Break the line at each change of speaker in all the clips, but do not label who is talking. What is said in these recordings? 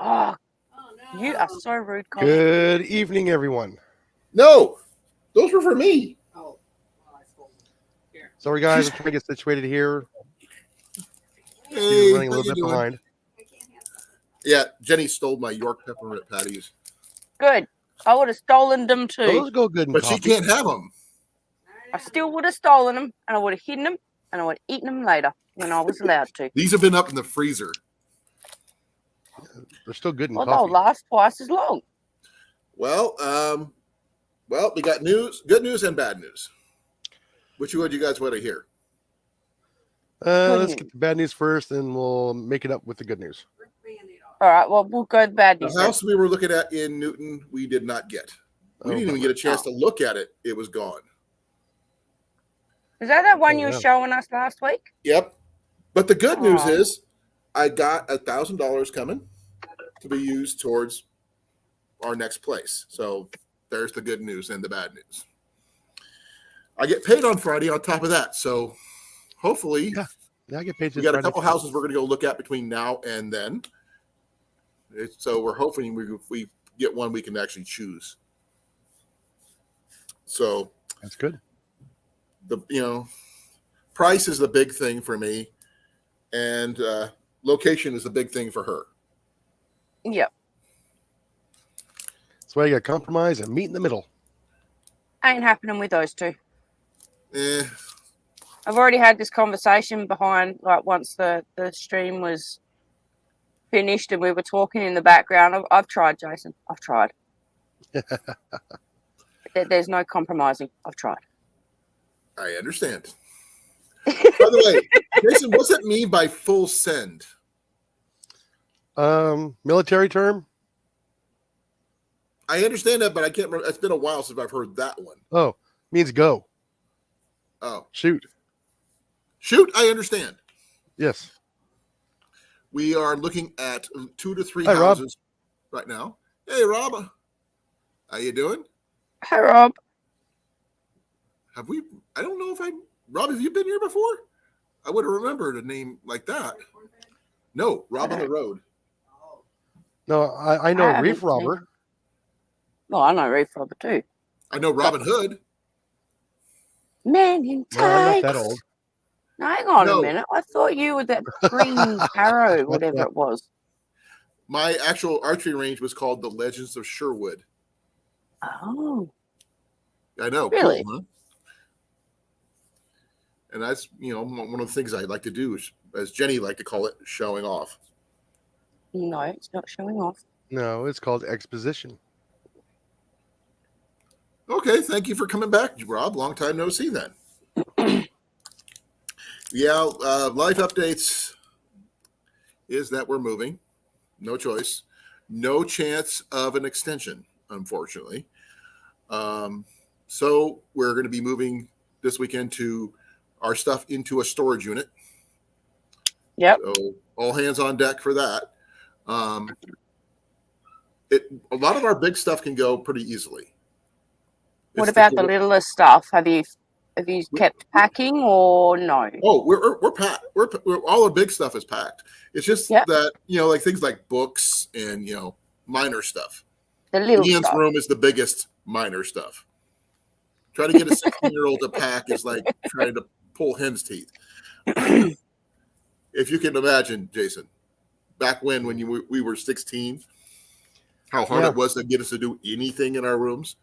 Oh, you are so rude, Colan.
Good evening, everyone.
No, those were for me.
Sorry, guys. I'm trying to get situated here.
Hey,
Running a
how
little
you
bit
doing?
behind.
Yeah, Jenny stole my York peppermint patties,
Good. I would have stolen them too.
Those go good in
but
coffee.
she can't have them.
I still would have stolen them, and I would have hidden them, and I would have eaten them later when I was allowed to.
These have been up in the freezer.
They're still good in
Well, they'll
coffee.
last twice as long.
Well, we got news, good news and bad news. Which one do you guys want to hear?
Let's get the bad news first, and we'll make it up with the good news.
All right. Well, we'll go to bad news.
The house we were looking at in Newton, we did not get. We didn't even get a chance to look at it. It was gone.
Is that one you were showing us last week?
Yep. But the good news is I got $1,000 coming to be used towards our next place. So there's the good news and the bad news. I get paid on Friday on top of that. So hopefully
I get paid.
We got a couple houses we're going to go look at between now and then. So we're hoping if we get one we can actually choose. So
that's good.
Price is the big thing for me, and location is the big thing for her.
Yep.
That's why you got to compromise and meet in the middle.
Ain't happening with those two. I've already had this conversation behind, like, once the stream was finished and we were talking in the background. I've tried, Jason. I've tried. There's no compromising. I've tried.
I understand. By the way, Jason, what's that mean by full send?
Military term?
I understand that, but I can't remember. It's been a while since I've heard that one.
Oh, means go.
Oh.
Shoot,
I understand.
Yes.
We are looking at 2 to 3
Hi,
houses right now. Hey, Rob. How you doing?
Hi, Rob.
I don't know if Rob, have you been here before? I would have remembered a name like that. No, Rob on the Road.
No, I know Reef Robber.
Well, I know Reef Robber too.
I know Robin Hood.
Man in tights.
No, I'm not that old.
No, hang on a minute. I thought you were that green arrow, whatever it was.
My actual archery range was called the Legends of Sherwood.
Oh.
I know.
Really?
Cool, huh? And that's, one of the things I like to do, is, as Jenny liked to call it, showing off.
No, it's not showing off.
No, it's called exposition.
Okay, thank you for coming back, Rob. Long time no see then. Life updates is that we're moving. No choice. No chance of an extension, unfortunately. So we're going to be moving this weekend to our stuff into a storage unit.
Yep.
So all hands on deck for that. A lot of our big stuff can go pretty easily.
What about the littler stuff? Have you kept packing or no?
Oh, we're packed. We're all our big stuff is packed. It's just that like things like books and minor stuff.
The little
Ian's
stuff.
room is the biggest minor stuff. Trying to get a 16-year-old to pack is like trying to pull hen's teeth. If you can imagine, Jason, back when we were 16, how hard it was to get us to do anything in our rooms.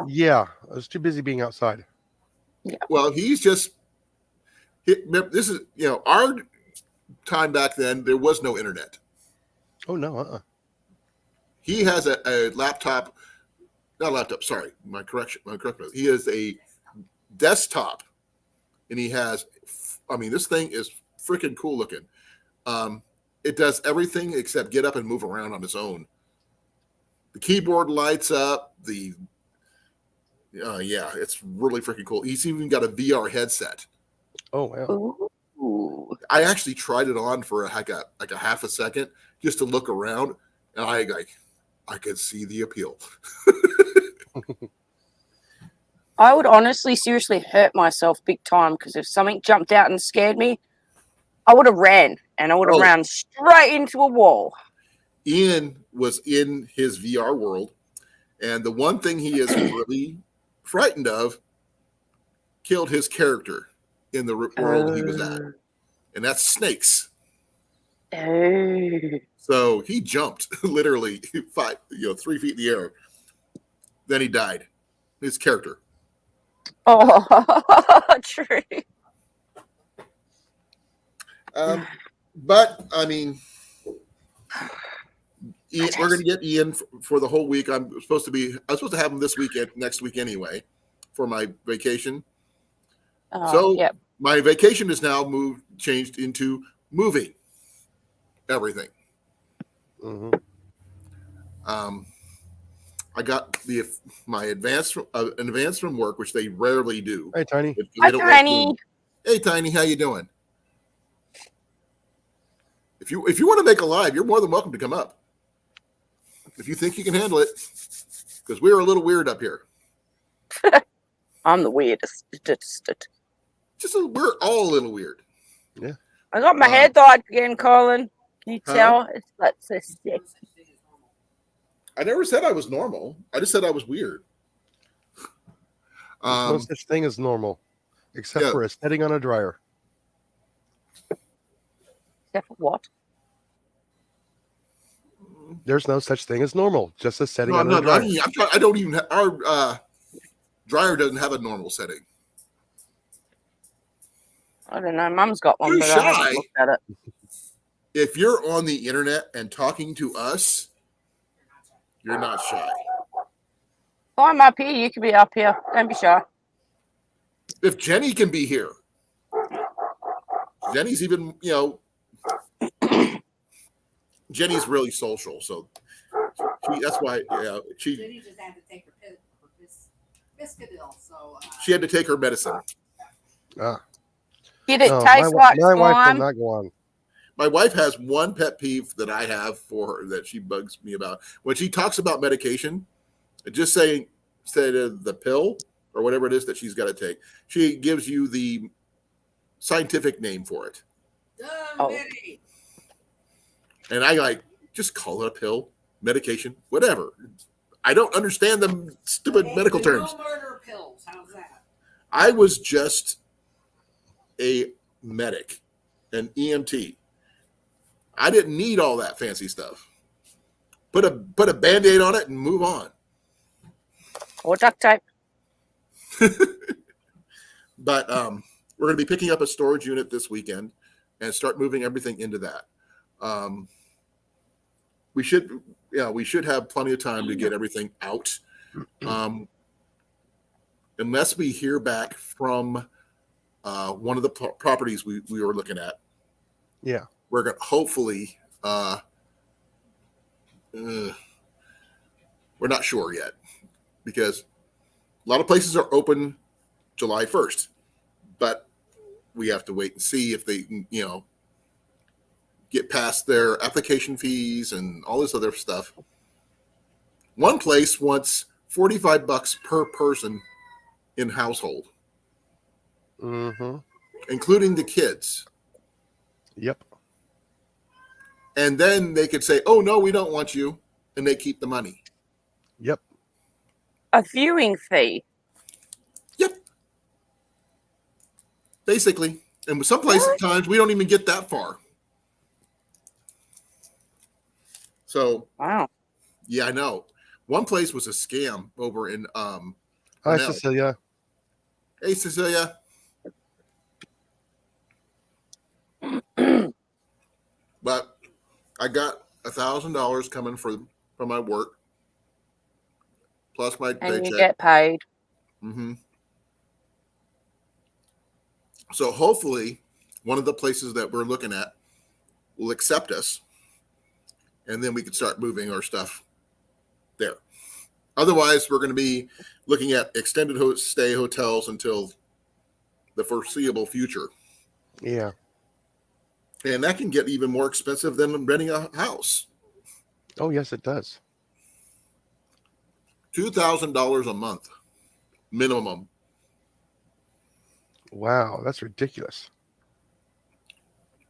Yeah, I was too busy being outside.
Yeah.
Well, this is our time back then. There was no internet.
Oh no.
He has a laptop. Not a laptop. Sorry, my correction. He has a desktop, and he has. I mean, this thing is freaking cool looking. It does everything except get up and move around on its own. The keyboard lights up. It's really freaking cool. He's even got a VR headset.
Oh wow!
Ooh.
I actually tried it on for a half a second just to look around, and I could see the appeal.
I would honestly, seriously hurt myself big time because if something jumped out and scared me, I would have ran and I would have ran straight into a wall.
Ian was in his VR world, and the one thing he is really frightened of killed his character in the world he was at, and that's snakes. So he jumped literally 3 feet in the air. Then he died. His character.
Oh, true.
But I mean, we're going to get Ian for the whole week. I was supposed to have him this weekend, next week anyway, for my vacation.
Yep.
My vacation is now changed into moving everything.
Mm-hmm.
I got my advance an advance from work, which they rarely do.
Hey, Tiny.
Hi, Tiny.
Hey, Tiny, how you doing? If you want to make a live, you're more than welcome to come up. If you think you can handle it, because we're a little weird up here.
I'm the weirdest.
We're all a little weird.
Yeah.
I got my head dyed again, Colan. Can you tell? It's like so sick.
I never said I was normal. I just said I was weird.
There's no such thing as normal, except for a setting on a dryer.
Except for what?
There's no such thing as normal, just a setting on a dryer.
I don't even have, our dryer doesn't have a normal setting.
I don't know. Mum's got one, but
shy.
I haven't looked at it.
If you're on the internet and talking to us, you're not shy.
If I'm up here, you can be up here. Don't be shy.
If Jenny can be here, Jenny's even, Jenny's really social, so that's why. She just had to take her Biscadil, so she had to take her medicine.
Did it taste like
my wife
slime?
will not go on.
My wife has one pet peeve that I have for her that she bugs me about. When she talks about medication, just say the pill or whatever it is that she's got to take, she gives you the scientific name for it. And I just call it a pill, medication, whatever. I don't understand the stupid medical terms.
No murder pills. How's that?
I was just a medic, an EMT. I didn't need all that fancy stuff. Put a Band-Aid on it and move on.
Or duct tape.
But we're going to be picking up a storage unit this weekend and start moving everything into that. We should have plenty of time to get everything out. Unless we hear back from one of the properties we were looking at.
Yeah.
We're going to hopefully, we're not sure yet because a lot of places are open July 1st, but we have to wait and see if they can, get past their application fees and all this other stuff. One place wants $45 per person in household, including the kids.
Yep.
And then they could say, "Oh no, we don't want you," and they keep the money.
Yep.
A viewing fee.
Yep. Basically, and some places times we don't even get that far. So,
wow.
Yeah, I know. One place was a scam over in
Hi, Cecilia.
Hey, Cecilia. But I got $1,000 coming from my work, plus my paycheck.
And you get paid.
So hopefully, one of the places that we're looking at will accept us, and then we can start moving our stuff there. Otherwise, we're going to be looking at extended stay hotels until the foreseeable future.
Yeah.
And that can get even more expensive than renting a house.
Oh, yes, it does.
$2,000 a month minimum.
Wow, that's ridiculous.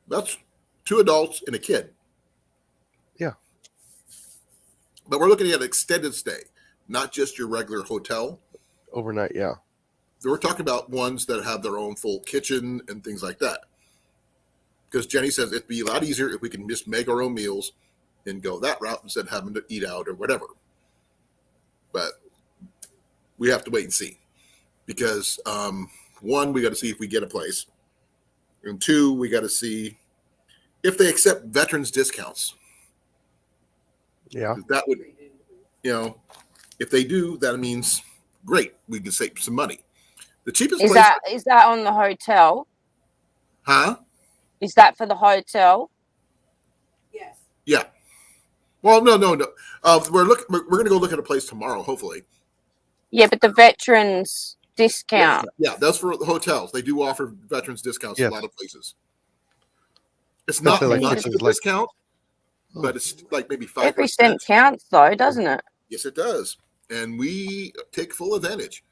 That's 2 adults and a kid.
Yeah.
But we're looking at extended stay, not just your regular hotel.
Overnight, yeah.
We're talking about ones that have their own full kitchen and things like that. Because Jenny says it'd be a lot easier if we can just make our own meals and go that route instead of having to eat out or whatever. But we have to wait and see. Because one, we got to see if we get a place. And two, we got to see if they accept veterans discounts.
Yeah.
That would, if they do, that means great. We can save some money. The cheapest place.
Is that on the hotel?
Huh?
Is that for the hotel?
Yes.
Yeah. Well, no. We're going to go look at a place tomorrow, hopefully.
Yeah, but the veterans discount.
Yeah, that's for the hotels. They do offer veterans discounts
Yes.
in a lot of places. It's not
Especially
much of a
like-
discount, but it's like maybe 5%.
Every cent counts, though, doesn't it?
Yes, it does. And we take full advantage.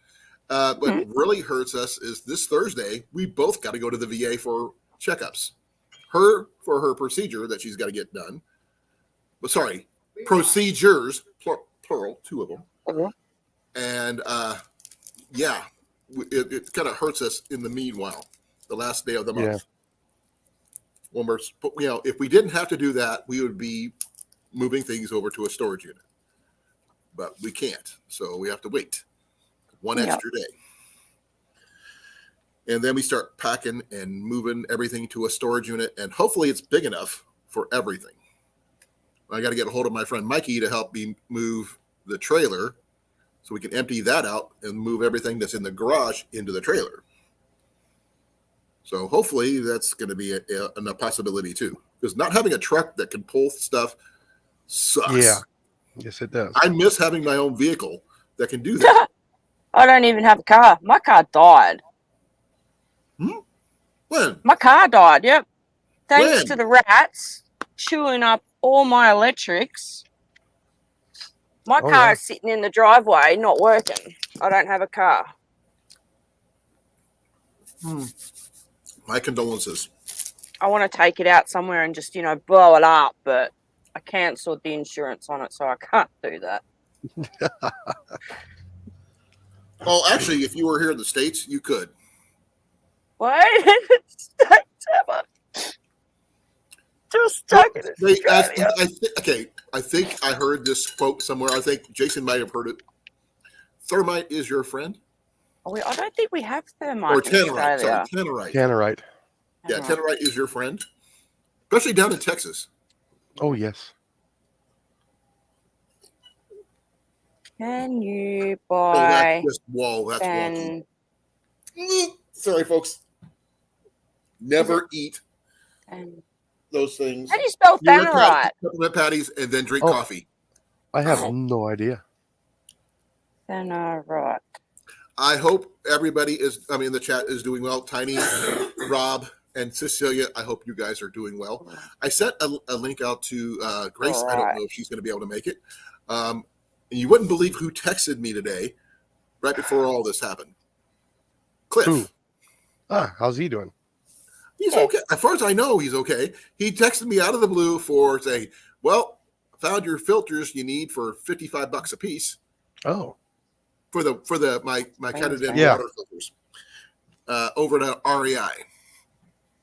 What really hurts us is this Thursday, we both got to go to the VA for checkups. Her for her procedure that she's got to get done. But sorry, procedures, plural, two of them.
Mhm.
And yeah, it kind of hurts us in the meanwhile, the last day of the month.
Yeah.
When we're, if we didn't have to do that, we would be moving things over to a storage unit. But we can't, so we have to wait one extra day. And then we start packing and moving everything to a storage unit, and hopefully it's big enough for everything. I got to get a hold of my friend Mikey to help me move the trailer so we can empty that out and move everything that's in the garage into the trailer. So hopefully that's going to be a possibility too, because not having a truck that can pull stuff sucks.
Yeah. Yes, it does.
I miss having my own vehicle that can do that.
I don't even have a car. My car died.
When?
My car died, yep. Thanks
When?
to the rats chewing up all my electrics. My car is sitting in the driveway, not working. I don't have a car.
My condolences.
I want to take it out somewhere and just, blow it up, but I cancelled the insurance on it, so I can't do that.
Well, actually, if you were here in the States, you could.
What? States ever? Just stuck in Australia.
I think I heard this quote somewhere. I think Jason might have heard it. Thermite is your friend?
I don't think we have thermite
Or
in
tannerite.
Australia.
Sorry, tannerite.
Tannerite.
Yeah, tannerite is your friend, especially down in Texas.
Oh, yes.
Can you
Oh,
buy
that's wonky.
and
Sorry, folks. Never eat those things.
how do you spell
You eat
tannerite?
peppermint patties and then drink
Oh.
coffee.
I have no idea.
Tannerite.
I hope everybody in the chat is doing well. Tiny, Rob, and Cecilia, I hope you guys are doing well. I sent a link out to Grace. I don't know if she's going to be able to make it. And you wouldn't believe who texted me today right before all this happened. Cliff.
Who? How's he doing?
He's okay. As far as I know, he's okay. He texted me out of the blue for saying, well, I found your filters you need for $55 a piece.
Oh.
For my Canada water filters over at REI.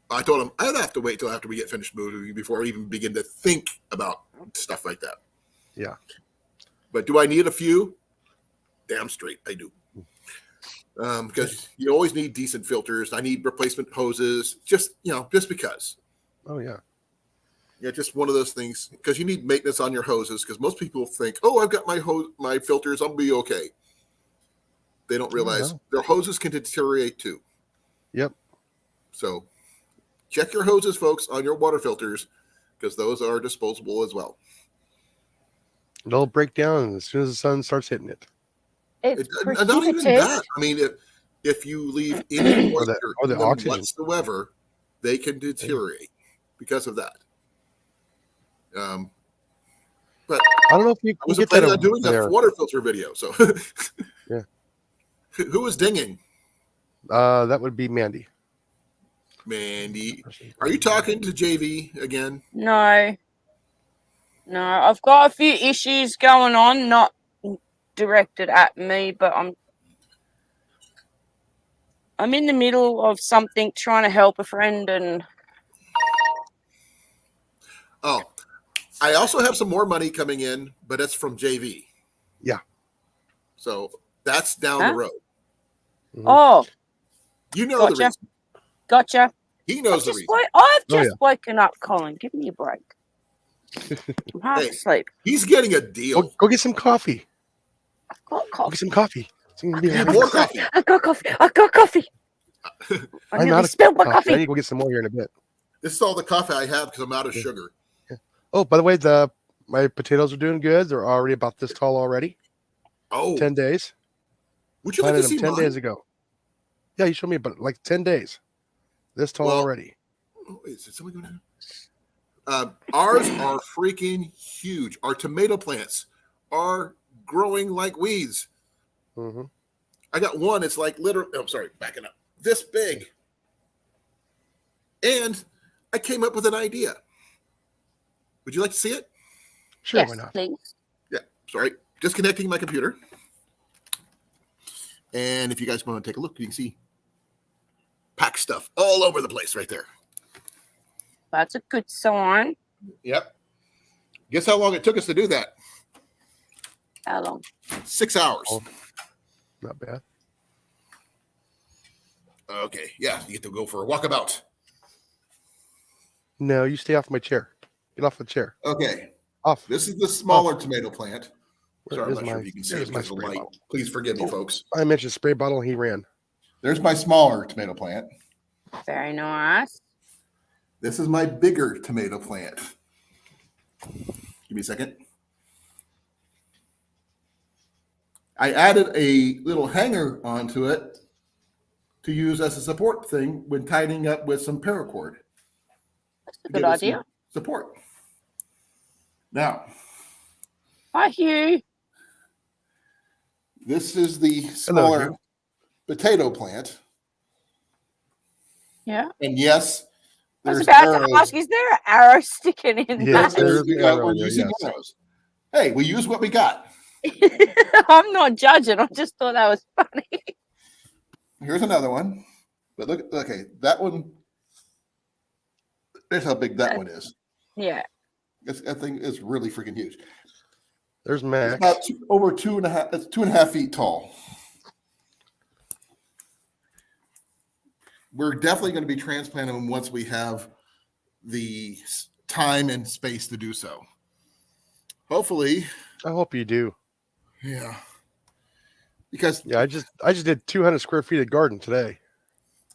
I told him I'd have to wait till after we get finished moving before I even begin to think about stuff like that.
Yeah.
But do I need a few? Damn straight, I do. Because you always need decent filters. I need replacement hoses, just because.
Oh, yeah.
Yeah, just one of those things. Because you need maintenance on your hoses. Because most people think, oh, I've got my filters, I'll be okay. They don't realize their hoses can deteriorate too.
Yep.
So check your hoses, folks, on your water filters, because those are disposable as well.
They'll break down as soon as the sun starts hitting it.
It's
not even that. I mean, if you leave any moisture
or the oxygen
whatsoever, they can deteriorate because of that. But
I don't know if you
I was
get
planning
that
on doing a water filter video. So
yeah.
Who was dinging?
That would be Mandy.
Mandy, are you talking to JV again?
No. No, I've got a few issues going on, not directed at me, but I'm in the middle of something, trying to help a friend, and
Oh, I also have some more money coming in, but it's from JV.
Yeah.
So that's down the road.
Mhm.
oh,
You know
gotcha.
the reason.
Gotcha.
He knows the reason.
I've just woken up, Colin. Give me a break. I'm half
Hey.
asleep.
He's getting a deal.
Go get some coffee.
I've got
Go
coffee.
get some coffee. It's gonna be
And
right
more
here.
coffee.
I've got coffee. I've got coffee. I
I'm
nearly
out of
spilled my
coffee. I
coffee.
need to go get some more here in a bit.
This is all the coffee I have because I'm out of
Yeah.
sugar.
Oh, by the way, my potatoes are doing good. They're already about this tall already.
Oh,
10 days.
would you like
Planted
to
them
see
10
mine?
days ago. Yeah, you showed me, but like 10 days. This tall
Well,
already.
Oh, is it something going to? Ours are freaking huge. Our tomato plants are growing like weeds.
Mm-hmm.
I got one. It's like literally. Oh, sorry, backing up. This big. And I came up with an idea. Would you like to see it?
Sure,
Yes,
why not?
please.
Yeah. Sorry. Disconnecting my computer. And if you guys want to take a look, you can see pack stuff all over the place right there.
That's a good sign.
Yep. Guess how long it took us to do that?
How long?
6 hours.
Oh. Not bad.
Okay. Yeah. You get to go for a walkabout.
No, you stay off my chair. Get off the chair.
Okay.
Off.
This is the smaller tomato plant.
Where
Sorry, I'm
is
not
my-
sure if you can see
there's
it
my
because of the
spray
light.
bottle.
Please forgive me,
Oh.
folks.
I mentioned spray bottle and he ran.
There's my smaller tomato plant.
Very nice.
This is my bigger tomato plant. Give me a second. I added a little hanger onto it to use as a support thing when tightening up with some paracord.
That's a
to
good
give it some
idea.
Support. Now,
Hi, Hugh.
this is the
Hello,
smaller
Hugh.
potato plant.
Yeah.
And yes,
I was
there's
about
arrows.
to ask, is there an arrow sticking in
Yes,
that?
there's an arrow
We're
in there,
using
yes.
arrows. Hey, we use what we got.
I'm not judging. I just thought that was funny.
Here's another one. But look, okay, that one. There's how big that one is.
Yeah.
That thing is really freaking huge.
There's
It's
Max.
about over 2.5. It's 2.5 feet tall. We're definitely going to be transplanting them once we have the time and space to do so. Hopefully,
I hope you do.
yeah. Because,
Yeah, I just did 200 square feet of garden today.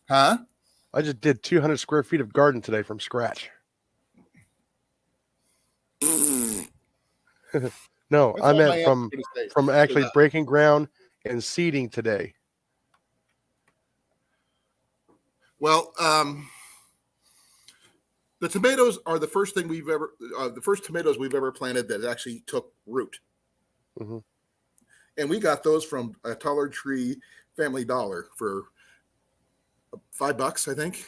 huh?
I just did 200 square feet of garden today from scratch. No,
That's
I
all my
meant
answer's
from
gonna say.
from actually breaking ground and seeding today.
Well, the tomatoes are the first thing the first tomatoes we've ever planted that actually took root.
Mm-hmm.
And we got those from a Dollar Tree Family Dollar for $5, I think.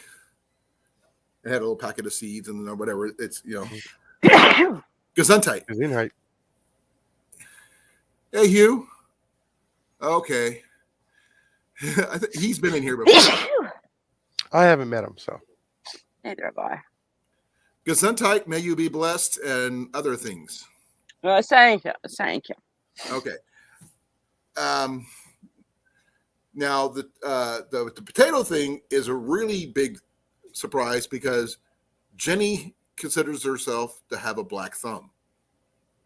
It had a little packet of seeds and whatever. It's, Gesundheit.
Is in right.
Hey, Hugh. Okay. I think he's been in here before.
I haven't met him, so
Neither have I.
Gesundheit, may you be blessed, and other things.
Well, thank you. Thank you.
Okay. Now the potato thing is a really big surprise because Jenny considers herself to have a black thumb.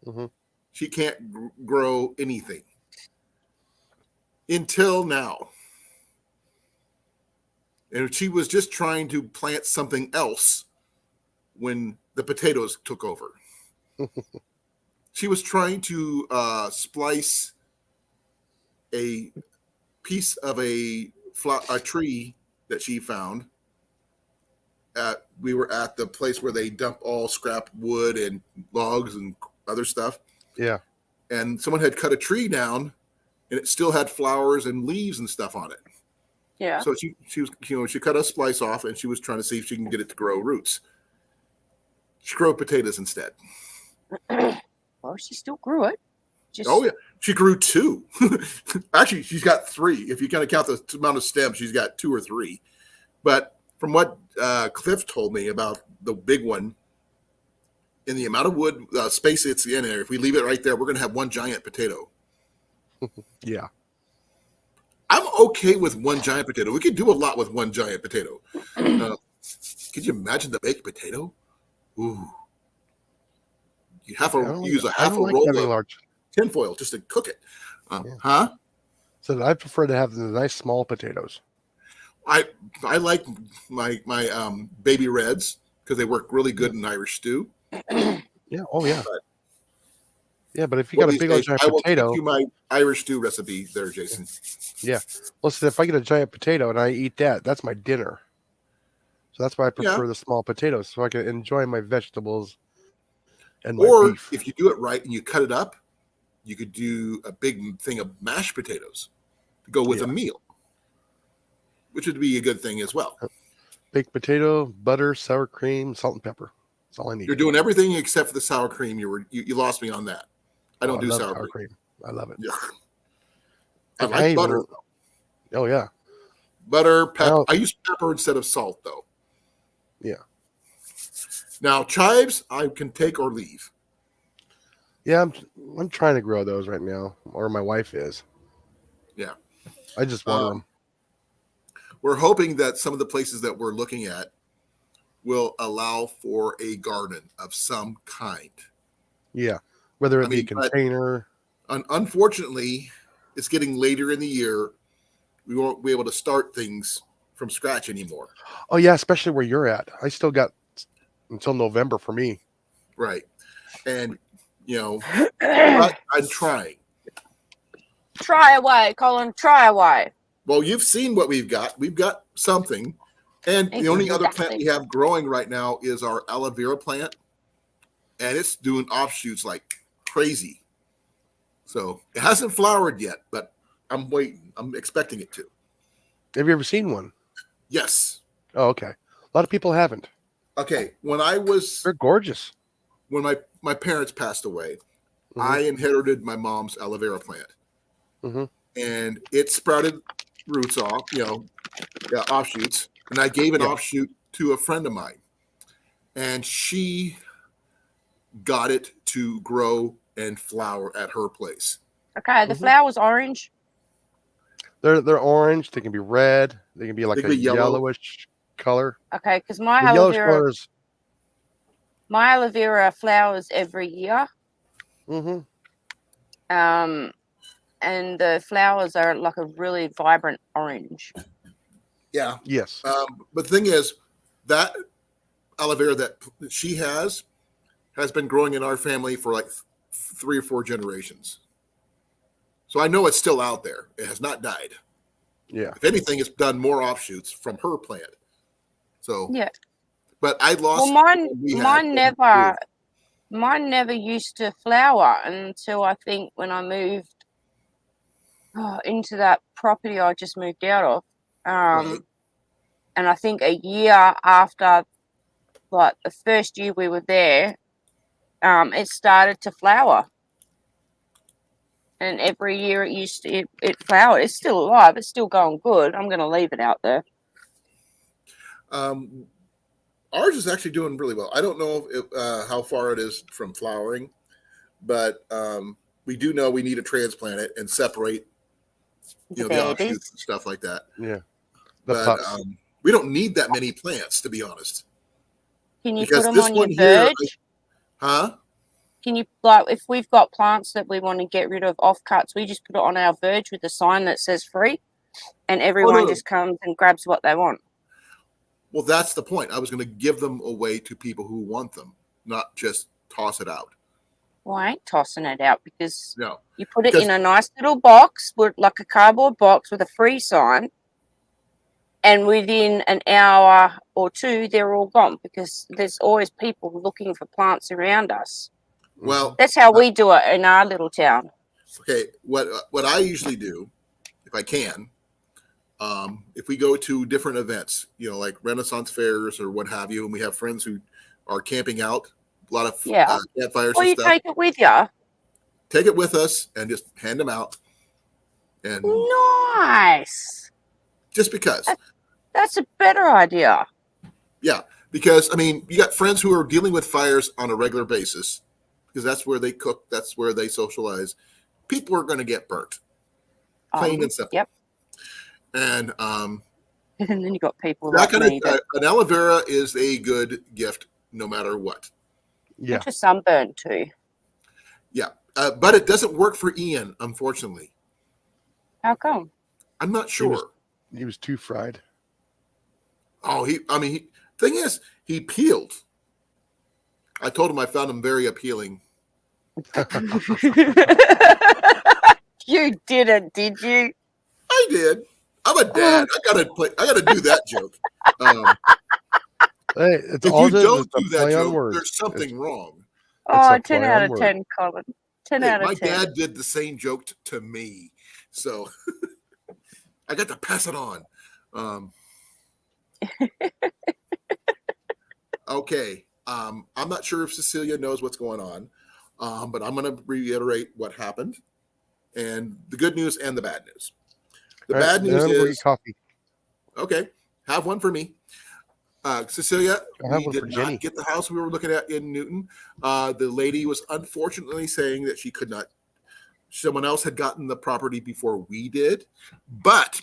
Mm-hmm.
She can't grow anything until now. And she was just trying to plant something else when the potatoes took over. She was trying to splice a piece of a tree that she found. We were at the place where they dump all scrap wood and logs and other stuff.
yeah.
And someone had cut a tree down, and it still had flowers and leaves and stuff on it.
Yeah.
So she was she cut a splice off, and she was trying to see if she can get it to grow roots. She grew potatoes instead.
Well, she still grew it. Just
Oh yeah, she grew 2. Actually, she's got 3. If you kind of count the amount of stems, she's got 2 or 3. But from what Cliff told me about the big one, in the amount of wood space it's in there, if we leave it right there, we're going to have one giant potato.
Yeah.
I'm okay with one giant potato. We could do a lot with one giant potato. Could you imagine the baked potato? Ooh. You have to use a half a roll
having
of
large.
tinfoil just to cook it.
Yeah.
Huh?
So I prefer to have the nice small potatoes.
I like my baby reds because they work really good in Irish stew.
Yeah. Oh yeah.
But
yeah, but if you
one
got
of
a
these
big old
days,
giant
I will
potato,
teach you my Irish stew recipe there, Jason.
yeah. Listen, if I get a giant potato and I eat that, that's my dinner. So that's why I prefer the small potatoes, so I can enjoy my vegetables and my
Or
beef.
if you do it right and you cut it up, you could do a big thing of mashed potatoes to go with a meal, which would be a good thing as well.
Baked potato, butter, sour cream, salt and pepper. That's all I need.
You're doing everything except for the sour cream. You lost me on that. I don't do
love
sour cream.
I love it.
Yeah. I like butter.
Oh yeah.
Butter, pepper. I use pepper instead of salt, though.
Yeah.
Now chives, I can take or leave.
Yeah, I'm trying to grow those right now, or my wife is.
Yeah.
I just water them.
We're hoping that some of the places that we're looking at will allow for a garden of some kind.
Yeah, whether it be a container.
Unfortunately, it's getting later in the year. We won't be able to start things from scratch anymore.
Oh yeah, especially where you're at. I still got until November for me.
Right. And but I'm trying.
Try away, Colin. Try away.
Well, you've seen what we've got. We've got something. And the only other plant we have growing right now is our aloe vera plant. And it's doing offshoots like crazy. So it hasn't flowered yet, but I'm waiting. I'm expecting it to.
Have you ever seen one?
Yes.
Oh, okay. A lot of people haven't.
Okay.
They're gorgeous.
When my parents passed away, I inherited my mom's aloe vera plant. And it sprouted roots off, offshoots. And I gave an offshoot to a friend of mine. And she got it to grow and flower at her place.
Okay, the flower's orange.
They're orange. They can be red. They can be like a yellowish color.
Okay, because my aloe vera flowers every year. And the flowers are like a really vibrant orange.
Yeah.
Yes.
But the thing is, that aloe vera that she has been growing in our family for like 3 or 4 generations. So I know it's still out there. It has not died.
Yeah.
If anything, it's done more offshoots from her plant. So
yeah.
But I lost.
Well, mine never used to flower until I think when I moved into that property I just moved out of. And I think a year after, like the first year we were there, it started to flower. And every year it flowered. It's still alive. It's still going good. I'm going to leave it out there.
Ours is actually doing really well. I don't know how far it is from flowering, but we do know we need to transplant it and separate, the offshoots and stuff like that.
Yeah.
But we don't need that many plants, to be honest.
Can you put them on your verge? Can you, if we've got plants that we want to get rid of offcuts, we just put it on our verge with a sign that says free, and everyone just comes and grabs what they want.
Well, that's the point. I was going to give them away to people who want them, not just toss it out.
Well, I ain't tossing it out because you put it in a nice little box, like a cardboard box with a free sign, and within an hour or 2, they're all gone because there's always people looking for plants around us.
Well,
that's how we do it in our little town.
Okay, what I usually do, if I can, if we go to different events, like Renaissance fairs or what have you, and we have friends who are camping out lot of
Yeah.
campfires
Or
and
you
stuff.
take it with you.
Take it with us and just hand them out. And
Nice.
just because.
That's a better idea.
Yeah, because I mean, you got friends who are dealing with fires on a regular basis because that's where they cook, that's where they socialize. People are going to get burnt, plain and simple.
Yep.
And
And then you got people
that
like
kind
me
of
that
an aloe vera is a good gift, no matter what.
Yeah.
get your sunburn too.
Yeah, but it doesn't work for Ian, unfortunately.
How come?
I'm not sure.
He was too fried.
Oh, thing is, he peeled. I told him I found him very appealing.
You didn't, did you?
I did. I'm a dad. I gotta do that joke.
Hey, it's
If
all
you
it is.
don't
It's a
do that
play on
joke,
words.
there's something wrong.
It's
Oh,
a
10
play
out
on
of
words.
10, Colin. 10
Hey,
out
my
of 10.
dad did the same joke to me, so I got to pass it on. Okay. I'm not sure if Cecilia knows what's going on, but I'm going to reiterate what happened and the good news and the bad news. The
All right,
bad
then
news
I'm gonna
is
get coffee.
okay. Have one for me. Cecilia,
I'll have
we
one for
did
Jenny.
not get the house we were looking at in Newton. The lady was unfortunately saying that she could not. Someone else had gotten the property before we did, but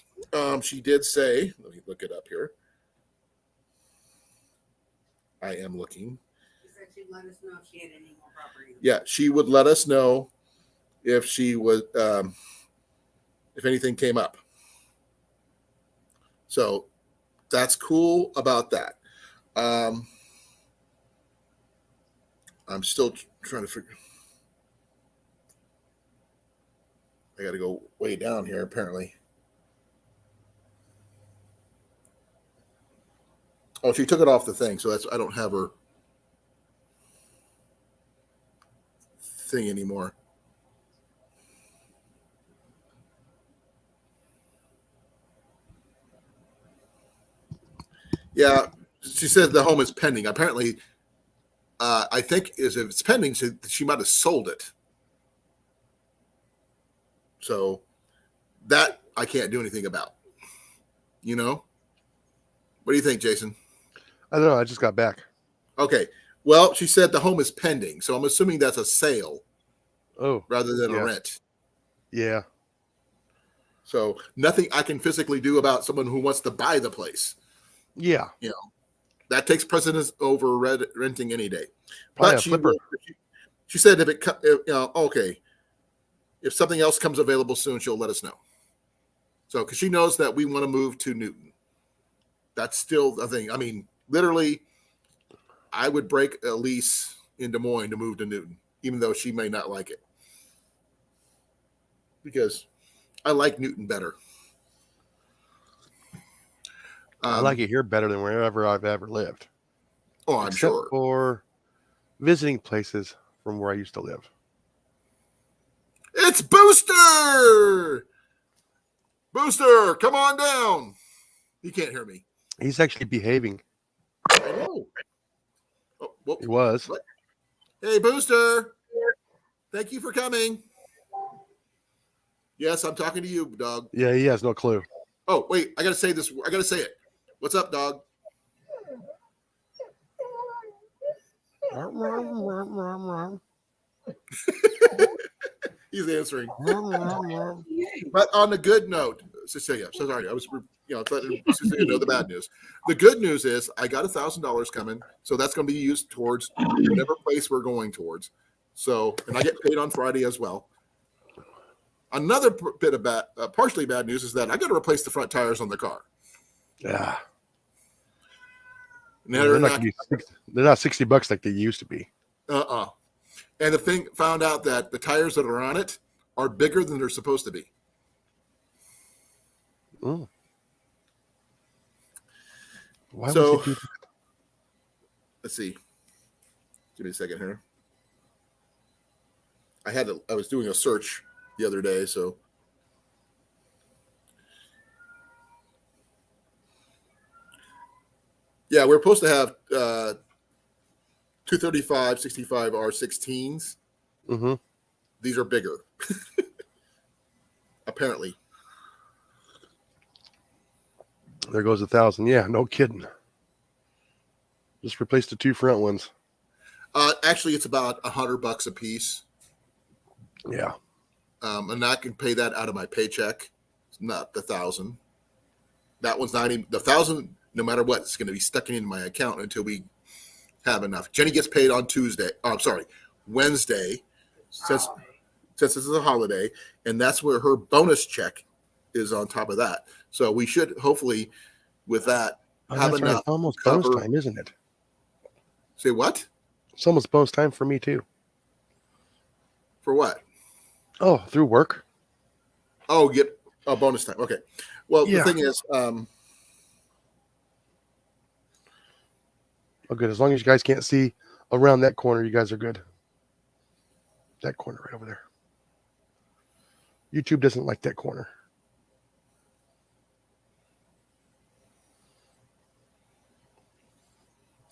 she did say, let me look it up here. I am looking.
She said she'd let us know if she had any more property.
Yeah, she would let us know if she was, if anything came up. So that's cool about that. I'm still trying to figure. I got to go way down here, apparently. Oh, she took it off the thing, so I don't have her thing anymore. Yeah, she said the home is pending. Apparently, I think if it's pending, she might have sold it. So that I can't do anything about. You know? What do you think, Jason?
I don't know. I just got back.
Okay. Well, she said the home is pending, so I'm assuming that's a sale
Oh,
rather than
yeah.
a rent.
Yeah.
So nothing I can physically do about someone who wants to buy the place.
Yeah.
You know, that takes precedence over renting any day.
Probably
But
a flipper.
she said okay, if something else comes available soon, she'll let us know. So because she knows that we want to move to Newton. That's still the thing. I mean, literally, I would break a lease in Des Moines to move to Newton, even though she may not like it. Because I like Newton better.
I like it here better than wherever I've ever lived.
Oh, I'm
except
sure.
for visiting places from where I used to live.
It's Booster! Booster, come on down. You can't hear me.
He's actually behaving.
I know. Oh, whoop.
He was.
What? Hey, Booster. Thank you for coming. Yes, I'm talking to you, dog.
Yeah, he has no clue.
Oh, wait. I got to say this. I got to say it. What's up, dog? He's answering. But on the good note, Cecilia, so sorry, I was, letting Cecilia know the bad news. The good news is I got $1,000 coming, so that's going to be used towards whatever place we're going towards. So, and I get paid on Friday as well. Another bit of partially bad news is that I got to replace the front tires on the car.
Yeah.
They're
not $60 like they used to be.
And the thing found out that the tires that are on it are bigger than they're supposed to be.
Mm. Why
So,
would you do that?
Let's see. Give me a second here. I was doing a search the other day, so. Yeah, we're supposed to have 235, 65 R16s.
Mm-hmm.
These are bigger. Apparently.
There goes 1,000. Yeah, no kidding. Just replace the two front ones.
Actually, it's about $100 a piece.
Yeah.
And I can pay that out of my paycheck. It's not the 1,000. That one's not even the 1,000. No matter what, it's going to be stuck into my account until we have enough. Jenny gets paid on Tuesday. Oh, I'm sorry, Wednesday, since this is a holiday, and that's where her bonus check is on top of that. So we should hopefully, with that, have
that's
enough.
right. It's almost
cover.
bonus time, isn't it?
Say what?
It's almost bonus time for me too.
For what?
Oh, through work.
Oh, get a bonus time. Okay. Well,
Yeah.
the thing is,
Oh, good. As long as you guys can't see around that corner, you guys are good. That corner right over there. YouTube doesn't like that corner.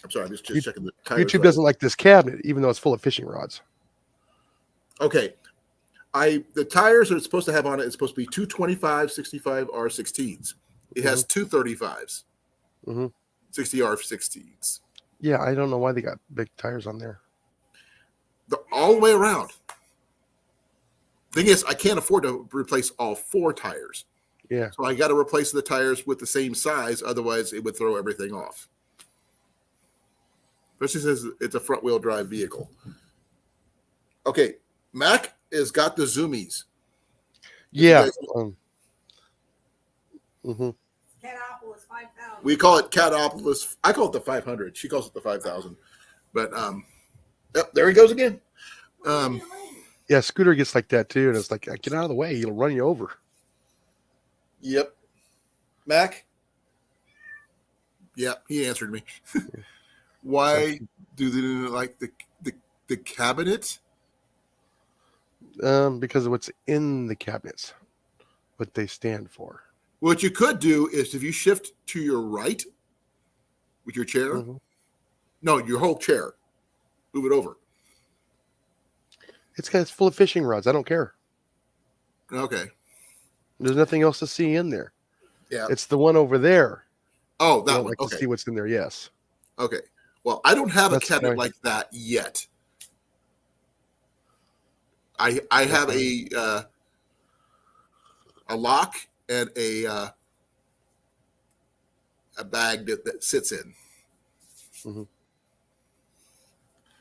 I'm sorry, I'm just checking the tires.
YouTube doesn't like this cabinet, even though it's full of fishing rods.
Okay. The tires are supposed to have on it, it's supposed to be 225, 65 R16s. It has 235s, 60 R16s.
Yeah, I don't know why they got big tires on there.
They're all the way around. Thing is, I can't afford to replace all 4 tires.
Yeah.
So I got to replace the tires with the same size. Otherwise, it would throw everything off. Especially since it's a front-wheel drive vehicle. Okay, Mac has got the zoomies.
Yeah.
Catopolis 5,000.
We call it Catopolis. I call it the 500. She calls it the 5,000. But yep, there he goes again.
Yeah, Scooter gets like that too, and it's like, get out of the way, he'll run you over.
Yep. Mac? Yeah, he answered me. Why do they like the cabinet?
Because of what's in the cabinets, what they stand for.
What you could do is if you shift to your right with your chair, no, your whole chair, move it over.
It's full of fishing rods. I don't care.
Okay.
There's nothing else to see in there.
Yeah.
It's the one over there.
Oh, that
I
one.
like
Okay.
to see what's in there. Yes.
Okay. Well, I don't have
That's
a cabinet
fine.
like that yet. I have a lock and a bag that sits in.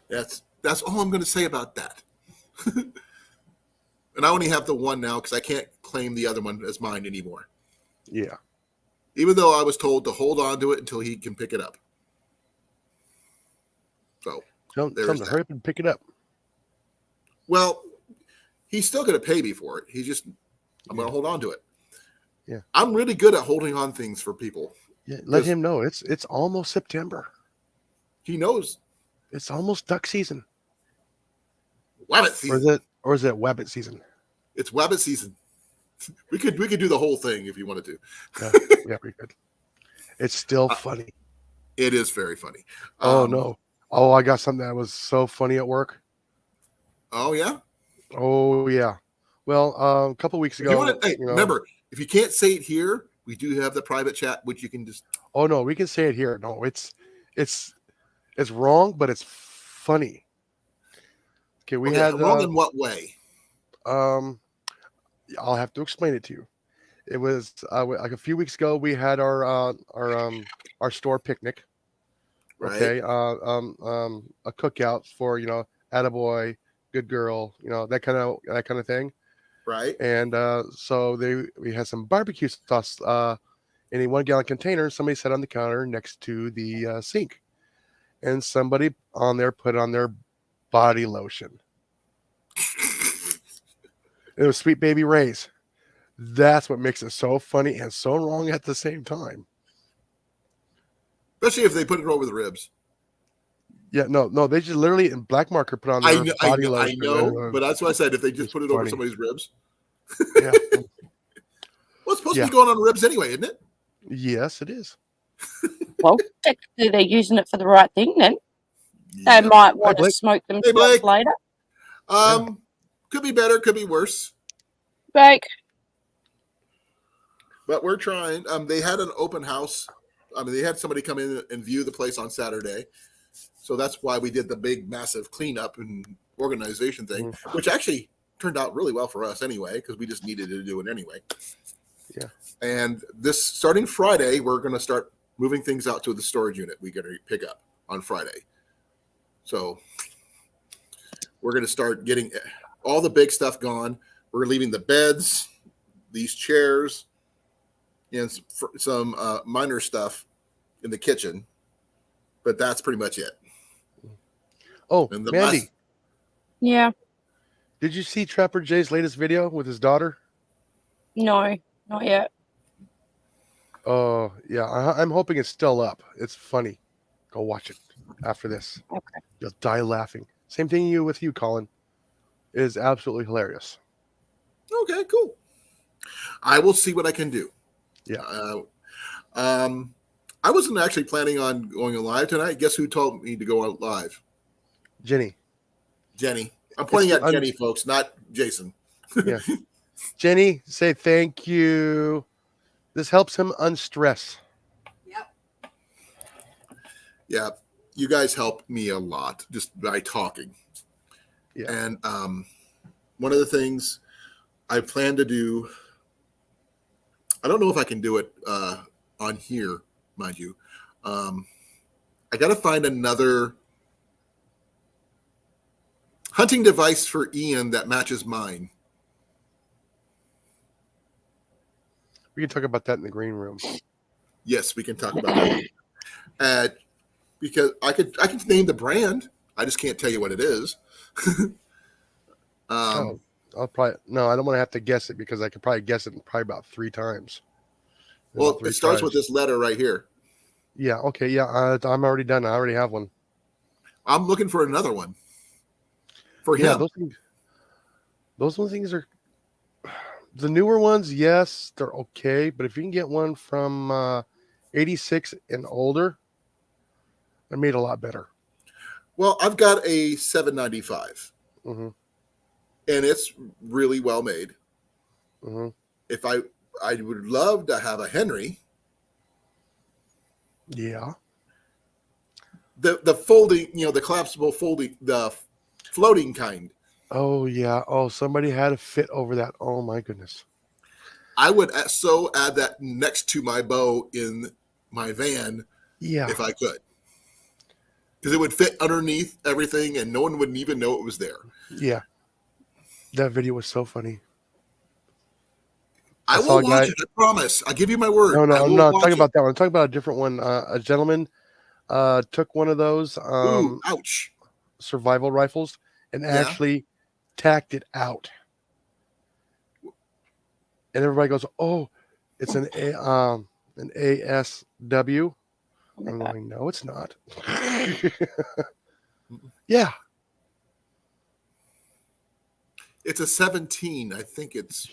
That's all I'm going to say about that. And I only have the one now because I can't claim the other one as mine anymore.
Yeah.
Even though I was told to hold on to it until he can pick it up. So
Tell him to hurry up and pick it up.
well, he's still going to pay me for it. I'm going to hold on to it.
Yeah.
I'm really good at holding on things for people.
Yeah. Let him know it's almost September.
He knows.
It's almost duck season.
Wabbit season.
Or is it wabbit season?
It's wabbit season. We could do the whole thing if you wanted to.
Yeah, we could. It's still funny.
It is very funny.
Oh no. Oh, I got something that was so funny at work.
Oh yeah.
Oh yeah. Well, a couple weeks ago.
Remember, if you can't say it here, we do have the private chat, which you can just.
Oh no, we can say it here. No, it's wrong, but it's funny. Okay, we had
wrong in what way?
I'll have to explain it to you. It was like a few weeks ago. We had our store picnic.
Right.
Okay. A cookout for attaboy, good girl, that kind of thing.
Right.
And so we had some barbecue sauce in a 1 gallon container. Somebody set on the counter next to the sink, and somebody on there put on their body lotion. It was Sweet Baby Ray's. That's what makes it so funny and so wrong at the same time.
Especially if they put it over the ribs.
Yeah, no, they just literally in black marker put on their body lotion.
I know, but that's what I said. If they just put it over somebody's ribs.
Yeah.
Well, it's supposed to be going on ribs anyway, isn't it?
Yes, it is.
Well, technically they're using it for the right thing then. They might want to
Blake.
smoke
Hey,
themselves
Blake.
later.
Could be better, could be worse.
Blake.
But we're trying. They had an open house. They had somebody come in and view the place on Saturday. So that's why we did the big, massive cleanup and organization thing, which actually turned out really well for us anyway, because we just needed to do it anyway.
Yeah.
And this starting Friday, we're going to start moving things out to the storage unit we got to pick up on Friday. So we're going to start getting all the big stuff gone. We're leaving the beds, these chairs, and some minor stuff in the kitchen. But that's pretty much it.
Oh,
And the
Mandy,
Yeah.
did you see Trapper Jay's latest video with his daughter?
No, not yet.
Oh, yeah. I'm hoping it's still up. It's funny. Go watch it after this.
Okay.
You'll die laughing. Same thing with you, Colin. It is absolutely hilarious.
Okay, cool. I will see what I can do.
Yeah.
I wasn't actually planning on going live tonight. Guess who told me to go out live?
Jenny.
Jenny. I'm pointing at Jenny, folks, not Jason.
Yeah. Jenny, say thank you. This helps him unstress.
Yep.
Yeah, you guys help me a lot just by talking.
Yeah.
And one of the things I plan to do, I don't know if I can do it on here, mind you. I got to find another hunting device for Ian that matches mine.
We can talk about that in the green room.
Yes, we can talk about that. Because I can name the brand. I just can't tell you what it is.
I'll probably I don't want to have to guess it because I could probably guess it probably about 3 times.
Well, it starts with this letter right here.
Yeah. Okay. Yeah. I'm already done. I already have one.
I'm looking for another one for him.
Those things are the newer ones. Yes, they're okay, but if you can get one from 86 and older, they're made a lot better.
Well, I've got a 795,
Mm-hmm.
and it's really well made.
Mm-hmm.
If I would love to have a Henry.
Yeah.
The folding, the collapsible folding, the floating kind.
Oh yeah. Oh, somebody had a fit over that. Oh my goodness.
I would so add that next to my bow in my van.
Yeah.
If I could. Because it would fit underneath everything and no one wouldn't even know it was there.
Yeah. That video was so funny.
I will watch it, I promise. I give you my word.
No, I'm not talking about that one. I'm talking about a different one. A gentleman took one of those
Ooh, ouch.
survival rifles and actually tacked it out. And everybody goes, "Oh, it's an ASW." I'm going, "No, it's not." Yeah.
It's a 17. I think it's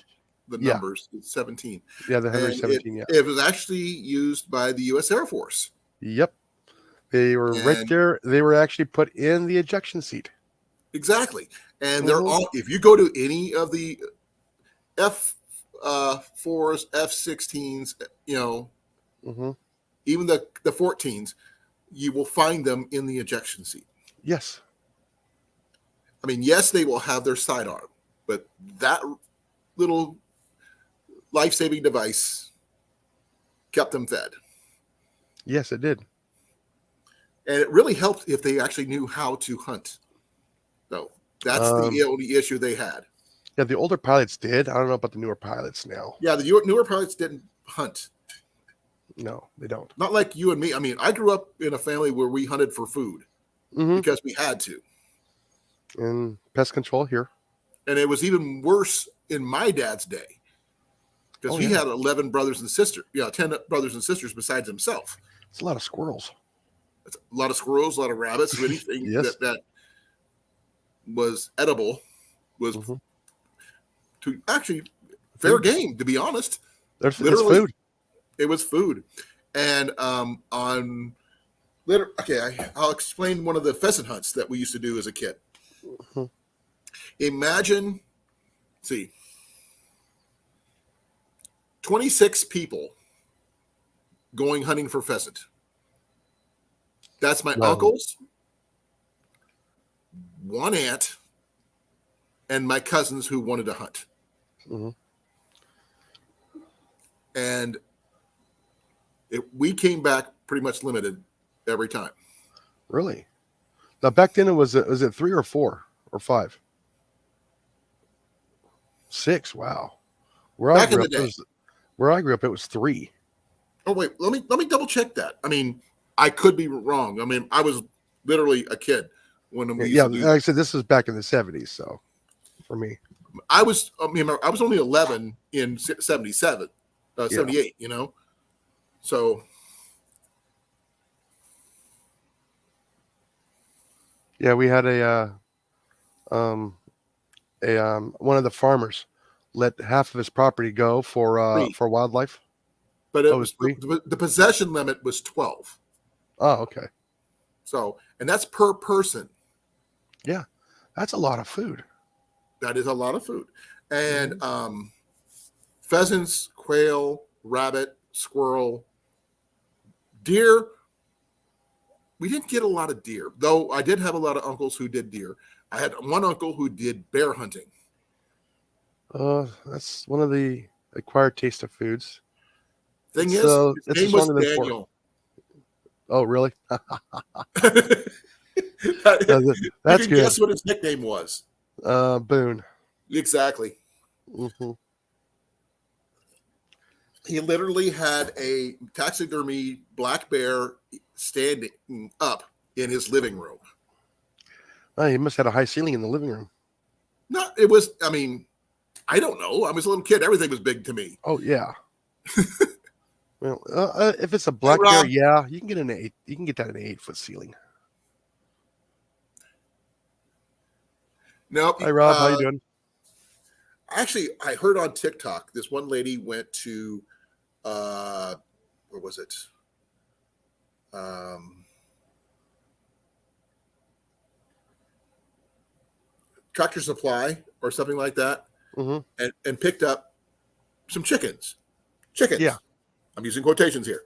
the numbers. It's 17.
Yeah, the Henry 17.
It was actually used by the U.S. Air Force.
Yep. They were right there. They were actually put in the ejection seat.
Exactly. And they're all, if you go to any of the F4s, F16s, even the 14s, you will find them in the ejection seat.
Yes.
I mean, yes, they will have their sidearm, but that little life-saving device kept them fed.
Yes, it did.
And it really helped if they actually knew how to hunt. So that's the only issue they had.
Yeah, the older pilots did. I don't know about the newer pilots now.
Yeah, the newer pilots didn't hunt.
No, they don't.
Not like you and me. I mean, I grew up in a family where we hunted for food because we had to.
And pest control here.
And it was even worse in my dad's day because he had 11 brothers and sisters. Yeah, 10 brothers and sisters besides himself.
It's a lot of squirrels.
It's a lot of squirrels, a lot of rabbits, anything that was edible was to actually fair game, to be honest.
It's food.
It was food. And on I'll explain one of the pheasant hunts that we used to do as a kid.
Mhm.
Imagine, see, 26 people going hunting for pheasant. That's my
Wow.
uncles, one aunt, and my cousins who wanted to hunt.
Mhm.
And we came back pretty much limited every time.
Really? Now back then was it 3 or 4 or 5? 6. Wow. Where I
Back in
grew
the
up,
day.
it was 3.
Oh wait, let me double check that. I mean, I could be wrong. I mean, I was literally a kid when we used
Yeah,
to do
like
that.
I said, this was back in the 70s. So for me,
I was only 11 in 77,
yeah,
78, So
yeah, we had one of the farmers let half of his property go
three,
for wildlife.
but
Oh,
it
it was
was
3.
the possession limit was 12.
Oh, okay.
So, and that's per person.
Yeah, that's a lot of food.
That is a lot of food. And
Mhm.
Pheasants, quail, rabbit, squirrel, deer. We didn't get a lot of deer, though I did have a lot of uncles who did deer. I had one uncle who did bear hunting.
That's one of the acquired taste of foods.
Thing is, his
It's
name was
stronger than pork.
Daniel.
Oh, really?
You
That's
can
good.
guess what his nickname was.
Boone.
Exactly.
Hmm.
He literally had a taxidermy black bear standing up in his living room.
Oh, he must have had a high ceiling in the living room.
No, it was, I mean, I don't know. I was a little kid. Everything was big to me.
Oh yeah. Well, if it's a
Hey,
black bear,
Rob.
yeah, you can get an 8. You can get that in an 8-foot ceiling.
Nope.
Hi, Rob. How you doing?
Actually, I heard on TikTok, this one lady went to, where was it? Tractor Supply or something like that,
Hmm.
and picked up some chickens. Chickens.
Yeah.
I'm using quotations here.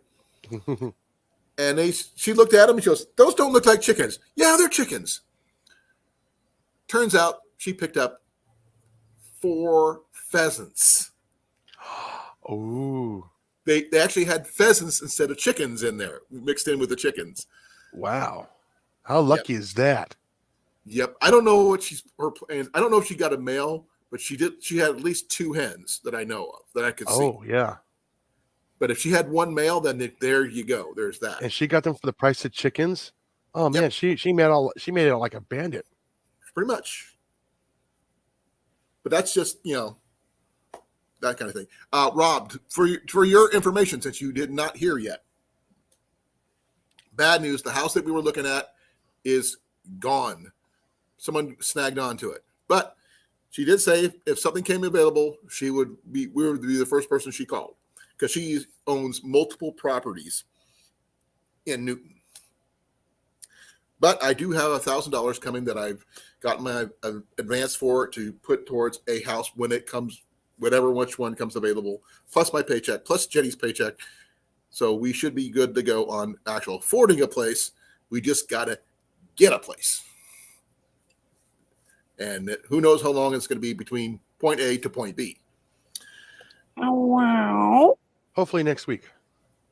And she looked at them and she goes, "Those don't look like chickens." Yeah, they're chickens. Turns out she picked up 4 pheasants.
Oh,
They actually had pheasants instead of chickens in there, mixed in with the chickens.
wow. How
Yep.
lucky is that?
Yep. I don't know what and I don't know if she got a male, but she did. She had at least 2 hens that I know of that I could see.
Oh, yeah.
But if she had 1 male, then there you go. There's that.
And she got them for the price of chickens. Oh man,
Yep.
she made it like a bandit.
Pretty much. But that's just that kind of thing. Rob, for your information, since you did not hear yet, bad news. The house that we were looking at is gone. Someone snagged onto it. But she did say if something came available, we would be the first person she called because she owns multiple properties in Newton. But I do have $1,000 coming that I've got my advance for to put towards a house when it comes, which one comes available, plus my paycheck, plus Jenny's paycheck. So we should be good to go on actual affording a place. We just got to get a place. And who knows how long it's going to be between point A to point B.
Oh, wow.
Hopefully next week.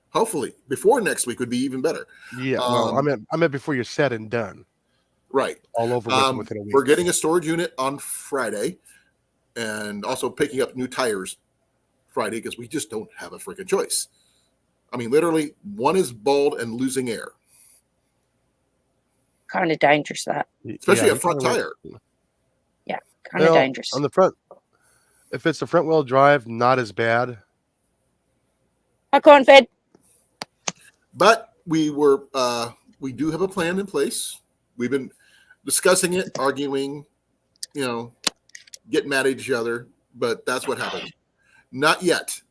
Hopefully, before next week would be even better.
Yeah. Well, I meant before you're said and done.
Right.
All over with within a week.
We're getting a storage unit on Friday and also picking up new tires Friday because we just don't have a freaking choice. I mean, literally, one is bald and losing air.
Kind of dangerous, that.
Especially
Yeah,
a front tire.
Yeah, kind of dangerous.
On the front, if it's a front wheel drive, not as bad.
Hi, corn-fed.
But we do have a plan in place. We've been discussing it, arguing, getting mad at each other, but that's what happened. Not yet.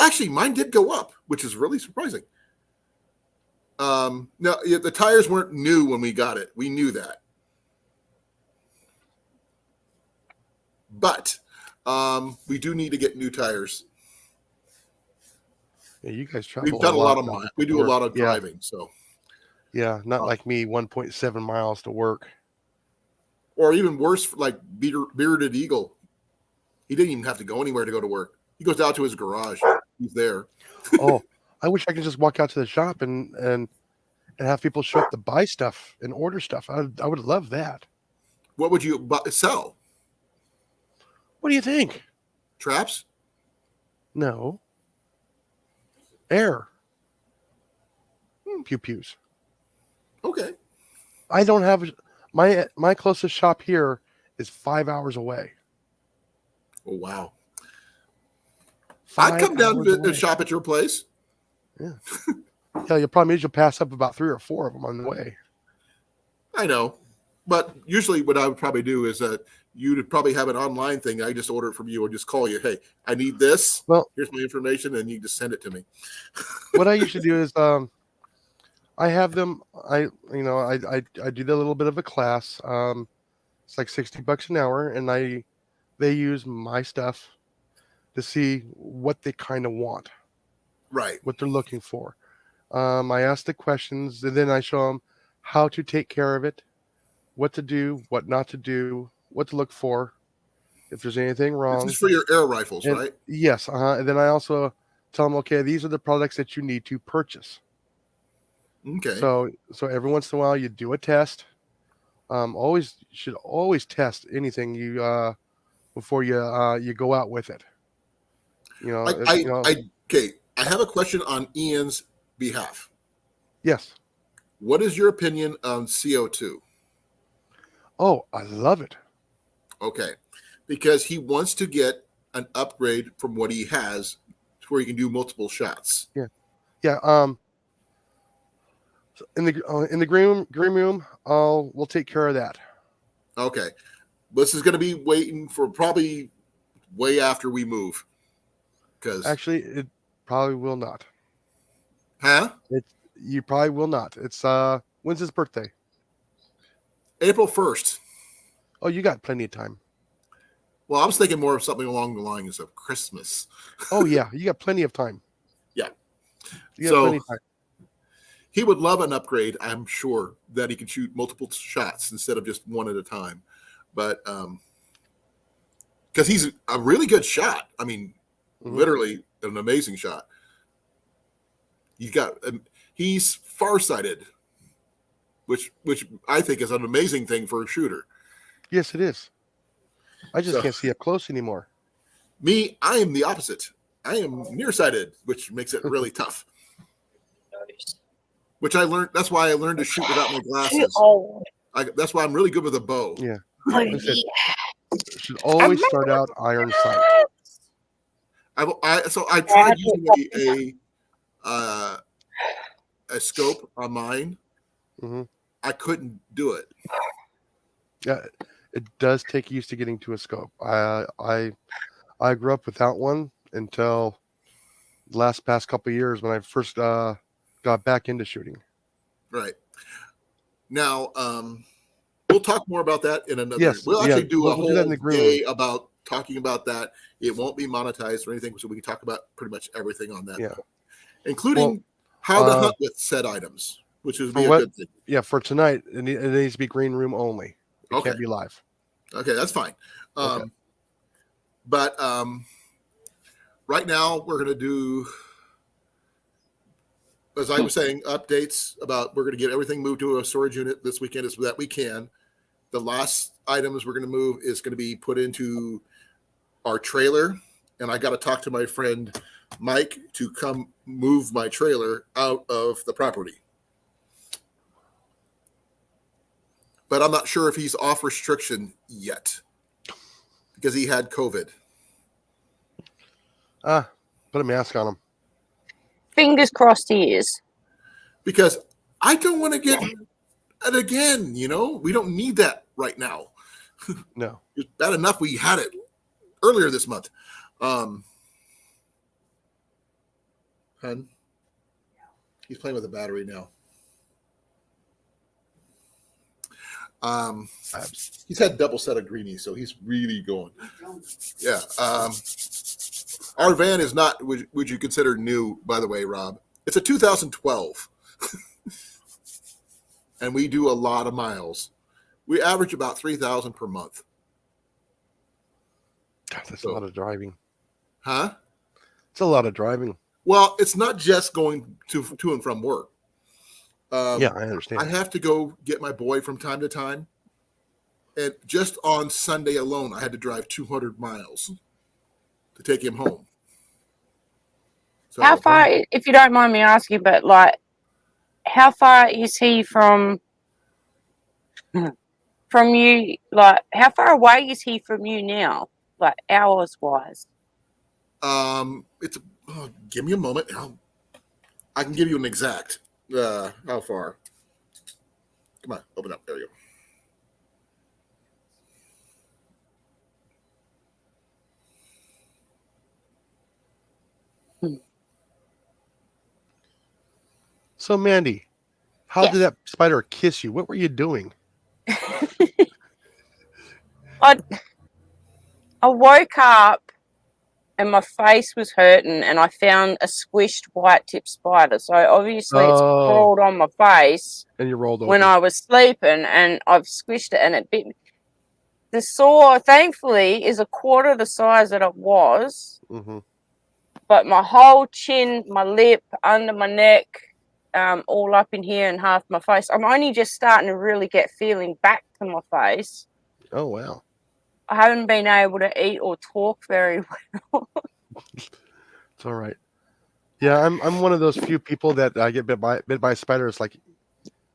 Actually, mine did go up, which is really surprising. No, the tires weren't new when we got it. We knew that. But we do need to get new tires.
Yeah, you guys travel
We've done a lot of
now
we
to
do a
work.
lot of
Yeah,
driving, so
yeah, not like me, 1.7 miles to work.
or even worse, like Bearded Eagle. He didn't even have to go anywhere to go to work. He goes out to his garage. He's there.
Oh, I wish I could just walk out to the shop and have people show up to buy stuff and order stuff. I would love that.
What would you sell?
What do you think?
Traps?
No. Air. Pew pews.
Okay.
I don't have my closest shop here is 5 hours away.
Oh wow.
5
I'd come down
hours
to
away.
shop at your place.
Yeah. Yeah, your problem is you'll pass up about 3 or 4 of them on the way.
I know, but usually what I would probably do is that you'd probably have an online thing. I just order it from you or just call you. Hey, I need this.
Well,
Here's my information, and you just send it to me.
what I usually do is I have them. I do a little bit of a class. It's like $60 an hour, and they use my stuff to see what they kind of want,
Right.
what they're looking for. I ask the questions, and then I show them how to take care of it, what to do, what not to do, what to look for, if there's anything wrong.
This is for your air rifles,
And,
right?
yes. And then I also tell them, okay, these are the products that you need to purchase.
Okay.
So every once in a while you do a test. Should always test anything you before you go out with it.
Okay. I have a question on Ian's behalf.
Yes.
What is your opinion on CO2?
Oh, I love it.
Okay. Because he wants to get an upgrade from what he has to where he can do multiple shots.
Yeah. In the green room, we'll take care of that.
Okay. This is going to be waiting for probably way after we move. Because
actually, it probably will not.
Huh?
You probably will not. It's when's his birthday?
April 1st.
Oh, you got plenty of time.
Well, I was thinking more of something along the lines of Christmas.
Oh yeah, you got plenty of time.
Yeah.
You got plenty of time.
He would love an upgrade, I'm sure, that he could shoot multiple shots instead of just one at a time. But because he's a really good shot. I mean, literally an amazing shot. He's farsighted, which I think is an amazing thing for a shooter.
Yes, it is. I just can't see up close anymore.
Me, I am the opposite. I am nearsighted, which makes it really tough. Which I learned. That's why I learned to shoot without my glasses. That's why I'm really good with a bow.
Yeah. Should always start out iron sight.
I tried using a scope on mine.
Mm-hmm.
I couldn't do it.
Yeah, it does take used to getting to a scope. I grew up without one until the past couple of years when I first got back into shooting.
Right. Now, we'll talk more about that in another.
Yes,
we'll actually do a whole
do that in the
day about talking about that. It won't be monetized or anything, so we can talk about pretty much everything on that, including how to hunt with said items, which would be a good thing.
Yeah, for tonight, it needs to be green room only. It can't be live.
Okay, that's fine.
Okay.
But right now, we're going to do, as I was saying, updates about we're going to get everything moved to a storage unit this weekend as that we can. The last items we're going to move is going to be put into our trailer. And I got to talk to my friend Mike to come move my trailer out of the property. But I'm not sure if he's off restriction yet because he had COVID.
Put a mask on him.
Fingers crossed he is.
Because I don't want to get it again, We don't need that right now.
No.
It's bad enough we had it earlier this month. Hun? He's playing with the battery now. He's had double set of greenies, so he's really going. Yeah. Our van is not, would you consider new, by the way, Rob? It's a 2012. And we do a lot of miles. We average about 3,000 per month.
God, that's a lot of driving.
Huh?
It's a lot of driving.
Well, it's not just going to and from work.
Yeah, I understand.
I have to go get my boy from time to time. And just on Sunday alone, I had to drive 200 miles to take him home. So,
How far, if you don't mind me asking, but like, how far is he from you? Like, how far away is he from you now? Like, hours wise?
give me a moment. I can give you an exact. How far? Come on, open up. There you go.
So, Mandy, how
Yes.
did that spider kiss you? What were you doing?
I woke up and my face was hurting, and I found a squished white tip spider. So obviously it's crawled on my face
And you rolled over.
when I was sleeping, and I've squished it and it bit me. The sore, thankfully, is a quarter the size that it was.
Mm-hmm.
But my whole chin, my lip, under my neck, all up in here and half my face. I'm only just starting to really get feeling back to my face.
Oh, wow.
I haven't been able to eat or talk very well.
It's all right. Yeah, I'm one of those few people that I get bit by a spider. It's like,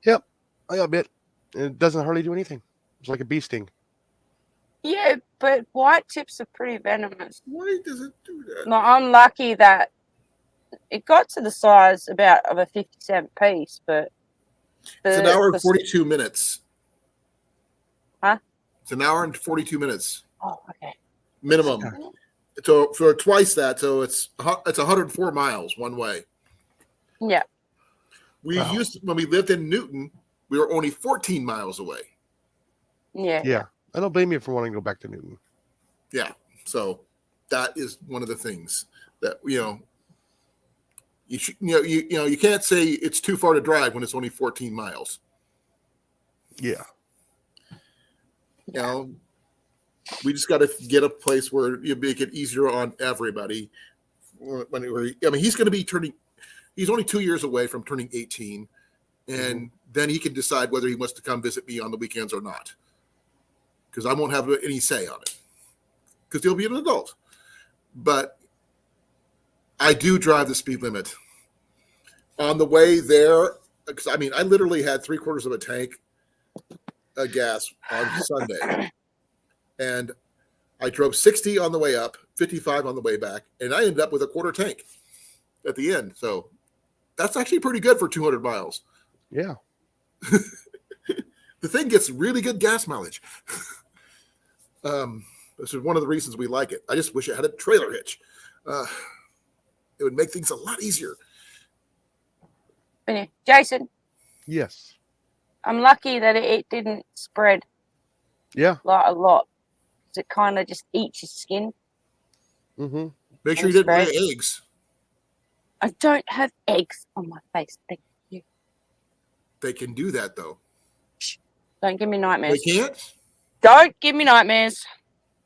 yep, I got bit. And it doesn't hardly do anything. It's like a bee sting.
Yeah, but white tips are pretty venomous.
Why does it do that?
No, I'm lucky that it got to the size of a 50-cent piece, but
It's an hour and 42 minutes.
Huh?
It's an hour and 42 minutes.
Oh, okay.
Minimum. So for twice that, so it's 104 miles one way.
Yeah.
When we lived in Newton, we were only 14 miles away.
Yeah.
Yeah. I don't blame you for wanting to go back to Newton.
Yeah. So that is one of the things that you can't say it's too far to drive when it's only 14 miles.
Yeah.
We just got to get a place where you make it easier on everybody. He's going to be he's only 2 years away from turning 18, and then he can decide whether he wants to come visit me on the weekends or not, because I won't have any say on it, because he'll be an adult. But I do drive the speed limit. On the way there, because I literally had 3/4 of a tank of gas on Sunday. And I drove 60 on the way up, 55 on the way back, and I ended up with a quarter tank at the end. So that's actually pretty good for 200 miles.
Yeah.
The thing gets really good gas mileage. This is one of the reasons we like it. I just wish it had a trailer hitch. It would make things a lot easier.
Jason.
Yes.
I'm lucky that it didn't spread.
Yeah.
Like a lot. It kind of just eats your skin.
Mm-hmm.
Make sure you didn't lay eggs.
I don't have eggs on my face. Thank you.
They can do that, though.
Don't give me nightmares.
They can't?
Don't give me nightmares.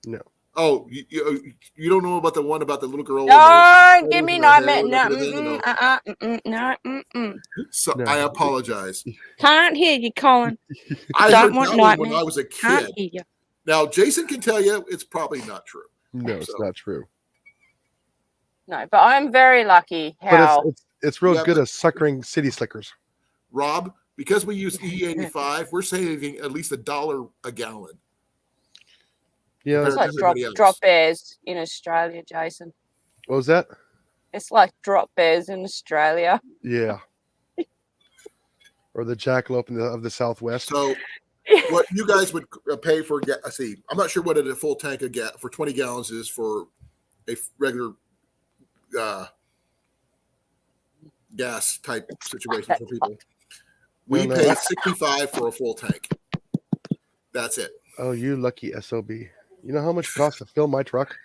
No.
Oh, you don't know about the one about the little girl?
Don't give me nightmares. No.
So
No.
I apologize.
Can't hear you, Colan.
I
Don't
heard
want
that one
nightmares.
when I was a
Can't
kid.
hear you.
Now, Jason can tell you it's probably not true.
No, it's not true.
No, but I'm very lucky how.
But it's real
Yeah,
good
but-
at suckering city slickers.
Rob, because we use E85, we're saving at least $1 a gallon.
Yeah.
It's like
everybody else.
drop bears in Australia, Jason.
What was that?
It's like drop bears in Australia.
Yeah. Or the jackalope of the Southwest.
So what you guys would pay for gas? See, I'm not sure what a full tank of gas for 20 gallons is for a regular gas type situation for people. We
No.
pay $65 for a full tank. That's it.
Oh, you lucky SOB. You know how much it costs to fill my truck?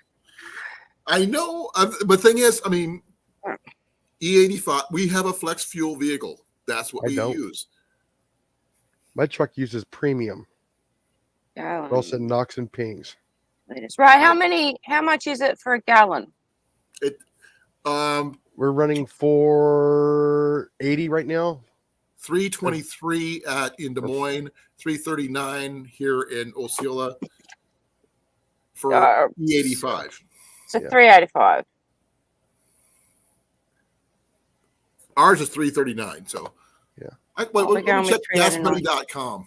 I know, but thing is, I mean, E85. We have a flex fuel vehicle. That's what
I
we
don't.
use.
My truck uses premium.
Gallon.
Also knocks and pings.
Liters. Right. How much is it for a gallon?
It.
We're running 480 right now.
323 in Des Moines, 339 here in Osceola for E85.
So 385.
Ours is 339. So
yeah.
Let me check gasmoney.com.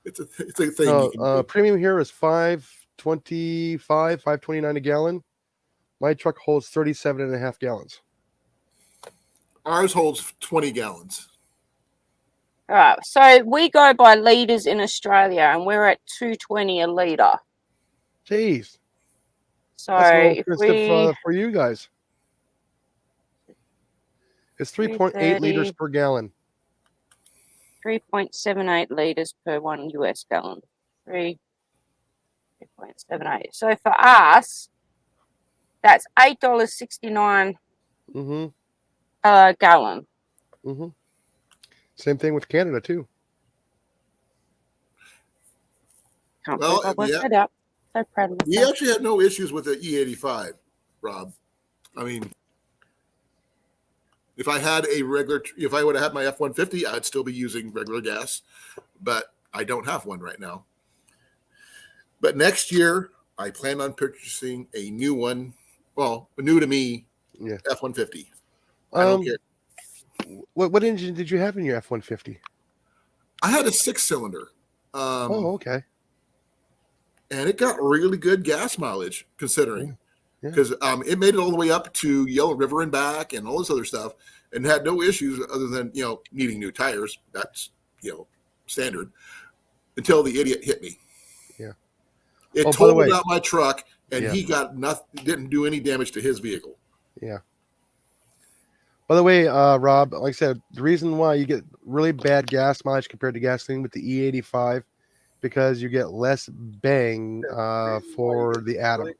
It's a thing.
No, premium here is 525, 529 a gallon. My truck holds 37.5 gallons.
Ours holds 20 gallons.
All right. So we go by liters in Australia, and we're at 220 a liter.
Jeez.
So
that's a little
if
expensive for you guys. It's 3.8 liters per gallon.
3.78 liters per 1 US gallon. 3.78. So for us, that's $8.69 a gallon.
Mm-hmm. Same thing with Canada too.
Can't believe I worked that out. So proud of myself.
We actually had no issues with the E85, Rob. I mean, if I would have had my F-150, I'd still be using regular gas, but I don't have one right now. But next year, I plan on purchasing a new one. Well, new to me, F-150. I don't care.
What engine did you have in your F-150?
I had a 6-cylinder.
Okay.
And it got really good gas mileage, considering. Because it made it all the way up to Yellow River and back and all this other stuff and had no issues other than, needing new tires. That's, standard. Until the idiot hit me.
Yeah.
It totaled out my truck and he didn't do any damage to his vehicle.
Yeah. By the way, Rob, like I said, the reason why you get really bad gas mileage compared to gasoline with the E85 because you get less bang for the atom.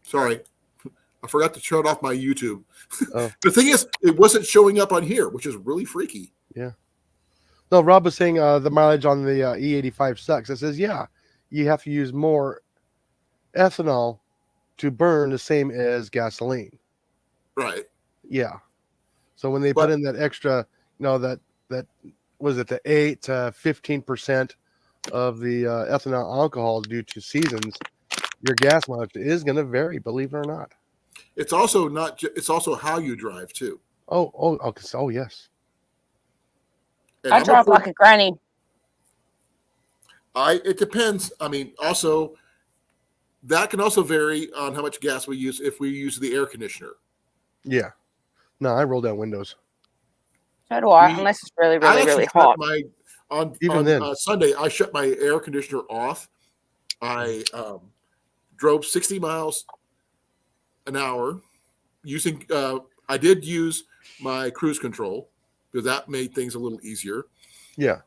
Sorry, I forgot to shut off my YouTube. Oh. The thing is, it wasn't showing up on here, which is really freaky.
Yeah. No, Rob was saying the mileage on the E85 sucks. It says, you have to use more ethanol to burn the same as gasoline.
Right.
Yeah. So when they put in that extra, that was it the 8 to 15% of the ethanol alcohol due to seasons, your gas mileage is going to vary, believe it or not.
It's also it's also how you drive too.
Oh, yes.
And I drive like a granny.
It depends. I mean, also that can also vary on how much gas we use if we use the air conditioner.
Yeah. No, I roll down windows.
So do I, unless it's really, really, really hot.
On Sunday, I shut my air conditioner off. I drove 60 miles an hour using. I did use my cruise control because that made things a little easier.
Yeah.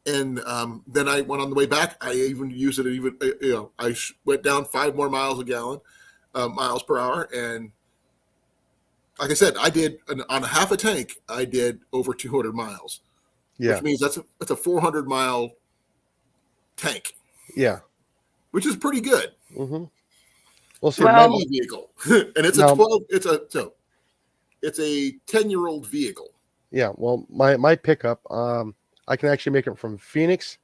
And then I went on the way back. I even used it. I went down 5 more miles per hour, and like I said, I did on half a tank. I did over 200 miles.
Yeah,
which means that's a 400-mile tank.
Yeah,
which is pretty good.
Mm-hmm.
Well, my vehicle, and it's a 12. It's a 10-year-old vehicle.
Yeah, well, my pickup, I can actually make it from Phoenix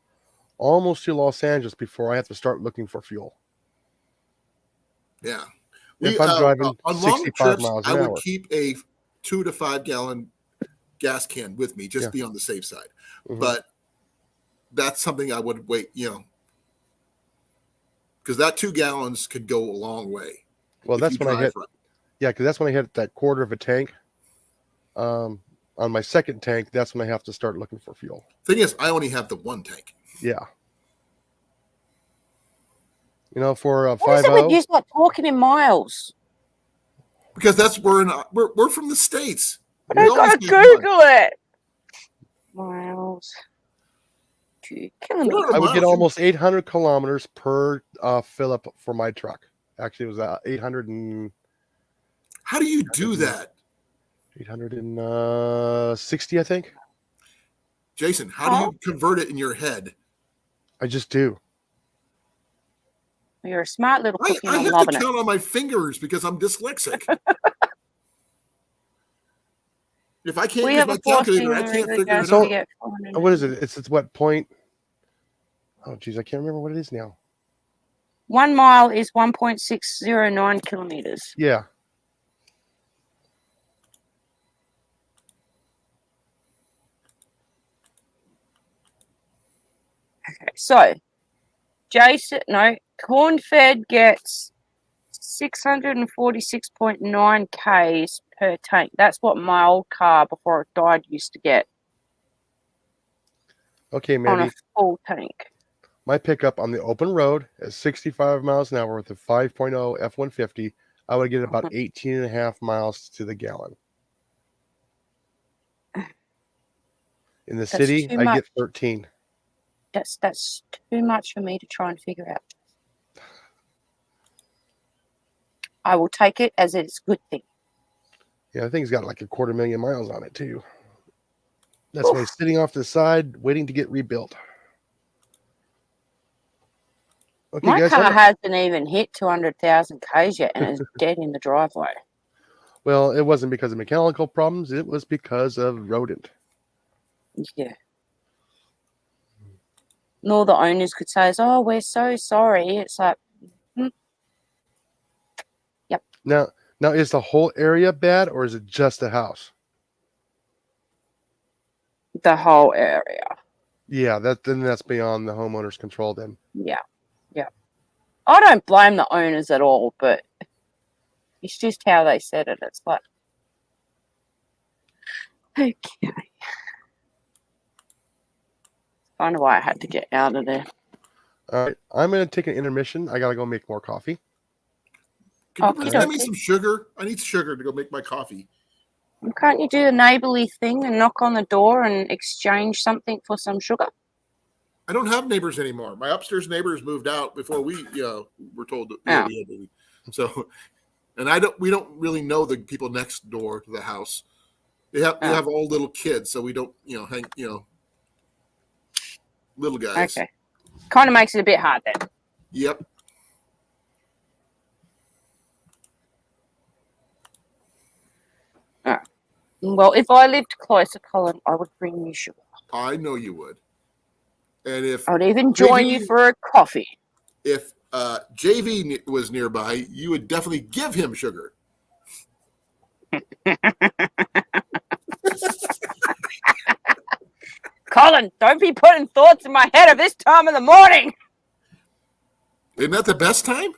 almost to Los Angeles before I have to start looking for fuel.
Yeah.
If I'm driving
on
65
trips,
miles an
hour. I would
hour.
keep a 2 to 5 gallon gas can with me, just be on the safe side. Mm-hmm. But that's something I would wait, because that 2 gallons could go a long way.
Well, that's when I hit. Right. Yeah, because that's when I hit that quarter of a tank. On my second tank, that's when I have to start looking for fuel.
Thing is, I only have the 1 tank.
Yeah. For a 5.0.
What is it with you not talking in miles?
Because that's we're from the States.
I gotta Google it. Miles kilometers.
400
I would get
miles.
almost 800 kilometers per fill up for my truck. Actually, it was 860,
How do you do that,
I think.
Jason? How do you convert it in your head?
I just do.
You're a smart little
I,
cookie, and
I
I'm
have
loving
to
it.
count on my fingers because I'm dyslexic. If I can't
We
use
have
my
a portion
calculator, I can't
that
figure
goes
it out.
to get 400.
What is it? It's what point? Oh, geez, I can't remember what it is now.
1 mile is 1.609 kilometers.
Yeah.
Okay, so corn-fed gets 646.9 Ks per tank. That's what my old car before it died used to get
Okay,
on
Mandy.
a full tank.
My pickup on the open road at 65 miles an hour with a 5.0 F-150, I would get about 18 and a half miles to the gallon. In the city,
too
I
much.
get 13.
That's too much for me to try and figure out. I will take it as it's a good thing.
Yeah, I think it's got like 250,000 miles on it too. That's why it's sitting off to the side, waiting to get rebuilt. Okay,
My
guys.
car hasn't even hit 200,000 Ks yet, and it's dead in the driveway.
Well, it wasn't because of mechanical problems. It was because of rodent.
Yeah. And all the owners could say is, "Oh, we're so sorry." It's like, yep.
Now, is the whole area bad, or is it just the house?
The whole area.
Yeah, that's beyond the homeowner's control. Then.
Yeah. Yeah. I don't blame the owners at all, but it's just how they said it. It's like, okay. Kind of why I had to get out of there.
All right, I'm going to take an intermission. I got to go make more coffee.
Can you
Okey
send me
dokey.
some sugar? I need sugar to go make my coffee.
Can't you do the neighbourly thing and knock on the door and exchange something for some sugar?
I don't have neighbors anymore. My upstairs neighbors moved out before we, were told that
Oh.
we had to. So, and we don't really know the people next door to the house. They have all little kids, so we don't, hang, little guys.
Okay. Kind of makes it a bit hard then.
Yep.
Well, if I lived closer, Colin, I would bring you sugar.
I know you would. And if
I would even join you for a coffee.
if JV was nearby, you would definitely give him sugar.
Colin, don't be putting thoughts in my head at this time of the morning.
Isn't that the best time?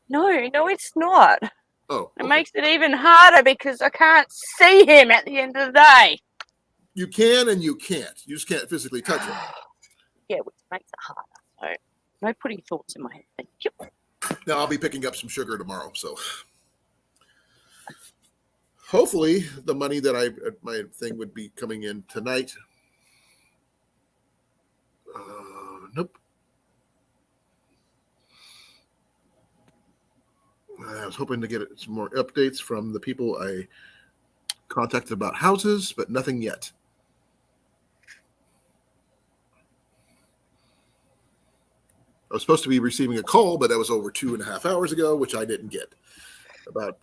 No, it's not.
Oh,
It
okay.
makes it even harder because I can't see him at the end of the day.
You can and you can't. You just can't physically touch him.
Yeah, which makes it harder. So, no putting thoughts in my head. Thank you.
Now I'll be picking up some sugar tomorrow, so hopefully the money that my thing would be coming in tonight. Nope. I was hoping to get some more updates from the people I contacted about houses, but nothing yet. I was supposed to be receiving a call, but that was over 2.5 hours ago, which I didn't get. But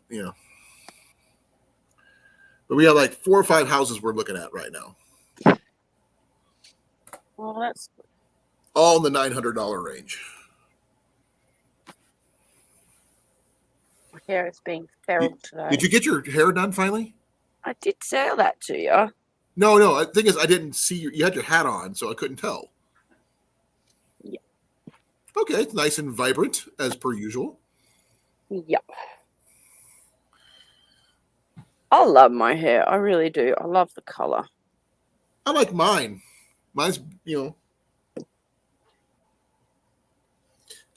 we have like 4 or 5 houses we're looking at right now.
Well, that's good.
All in the $900 range.
My hair is being feral today.
Did you get your hair done finally?
I did say that to you.
No. The thing is, I didn't see you had your hat on, so I couldn't tell.
Yeah.
Okay, it's nice and vibrant as per usual.
Yep. I love my hair. I really do. I love the color.
I like mine. Mine's,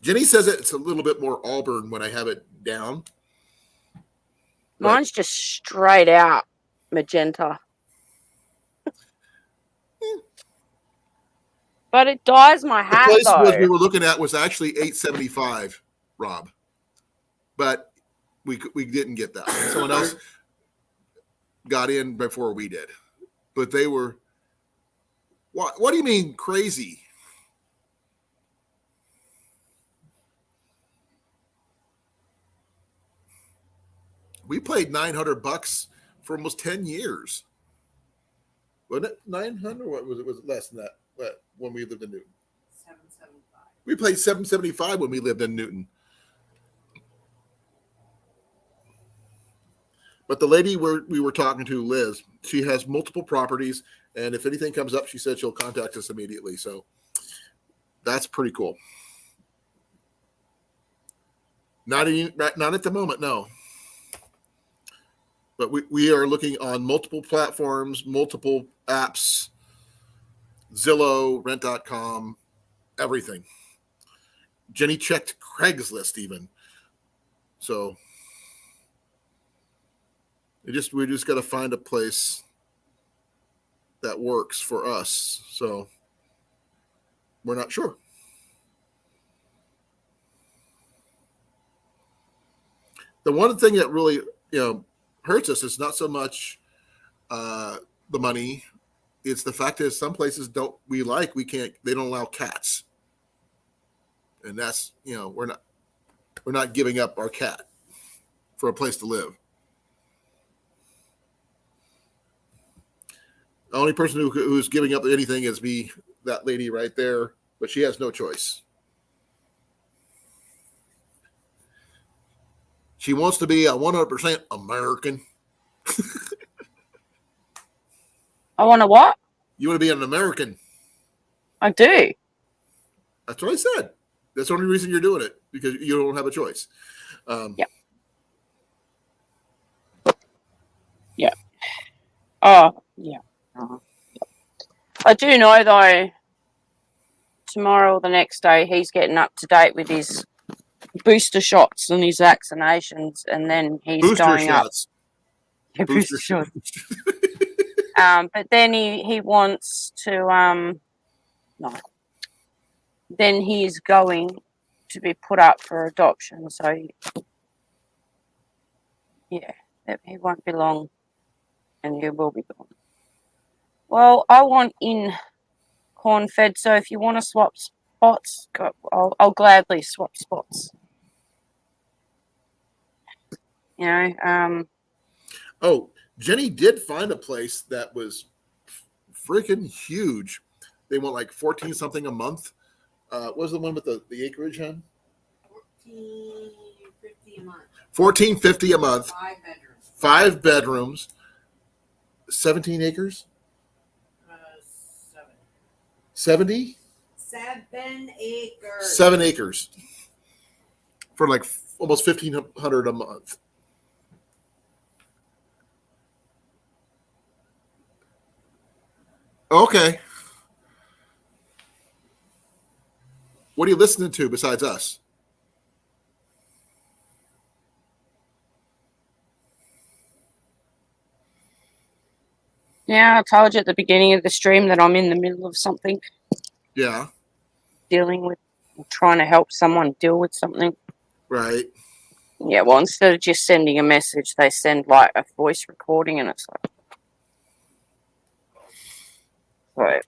Jenny says it's a little bit more auburn when I have it down.
Mine's just straight out magenta. But it dyes my
The
hat
place was we
though.
were looking at was actually $875, Rob, but we didn't get that. Someone else got in before we did, but they were. What do you mean crazy? We played $900 for almost 10 years. Wasn't it 900? What was it? Was it less than that? What, when we lived in Newton?
775.
We played 775 when we lived in Newton. But the lady we were talking to, Liz, she has multiple properties, and if anything comes up, she said she'll contact us immediately. So that's pretty cool. Not at the moment, no. But we are looking on multiple platforms, multiple apps, Zillow, Rent.com, everything. Jenny checked Craigslist even. So we just got to find a place that works for us. So we're not sure. The one thing that really, hurts us is not so much the money. It's the fact that some places they don't allow cats. And that's, we're not giving up our cat for a place to live. The only person who's giving up anything is that lady right there, but she has no choice. She wants to be a 100% American.
I want to what?
You want to be an American.
I do.
That's what I said. That's the only reason you're doing it, because you don't have a choice.
Yeah. Yeah. Oh, yeah. I do know, though, tomorrow or the next day, he's getting up to date with his booster shots and his vaccinations, and then he's
Booster
going
shots.
up. Yeah,
Booster shots.
But then he wants to, no. Then he's going to be put up for adoption. So, yeah, he won't be long, and he will be gone. Well, I want in corn fed, so if you want to swap spots, I'll gladly swap spots.
Oh, Jenny did find a place that was freaking huge. They want like 14 something a month. What was the one with the acreage, hun?
$14.50 a month.
$14.50 a month.
5 bedrooms.
5 bedrooms. 17 acres. 70.
7 acres.
7 acres for like almost $1,500 a month. Okay. What are you listening to besides us?
Yeah, I told you at the beginning of the stream that I'm in the middle of something,
Yeah.
trying to help someone deal with something.
Right.
Yeah, well, instead of just sending a message, they send like a voice recording, and it's like, so.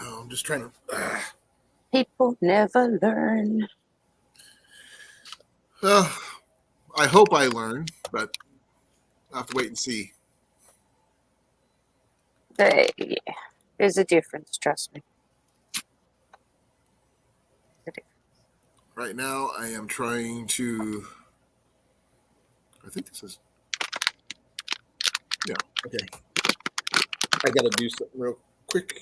Oh, I'm just trying to.
People never learn.
I hope I learn, but I'll have to wait and see.
There's a difference, trust me.
Right now, I am trying to. I think this is. Yeah. Okay. I got to do something real quick.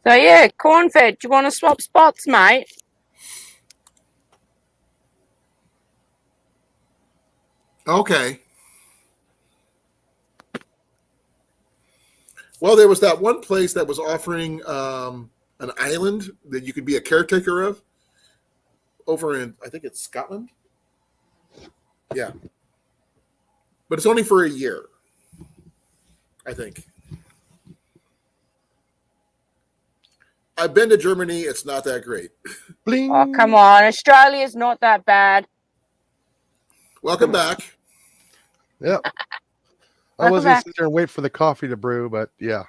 So yeah, corn fed. Do you want to swap spots, mate?
Okay. Well, there was that one place that was offering an island that you could be a caretaker of over in, I think it's Scotland. Yeah. But it's only for a year, I think. I've been to Germany. It's not that great.
Bling.
Oh, come on. Australia's not that bad.
Welcome back.
Yep. I
Welcome
was going to
back.
sit there and wait for the coffee to brew, but yeah.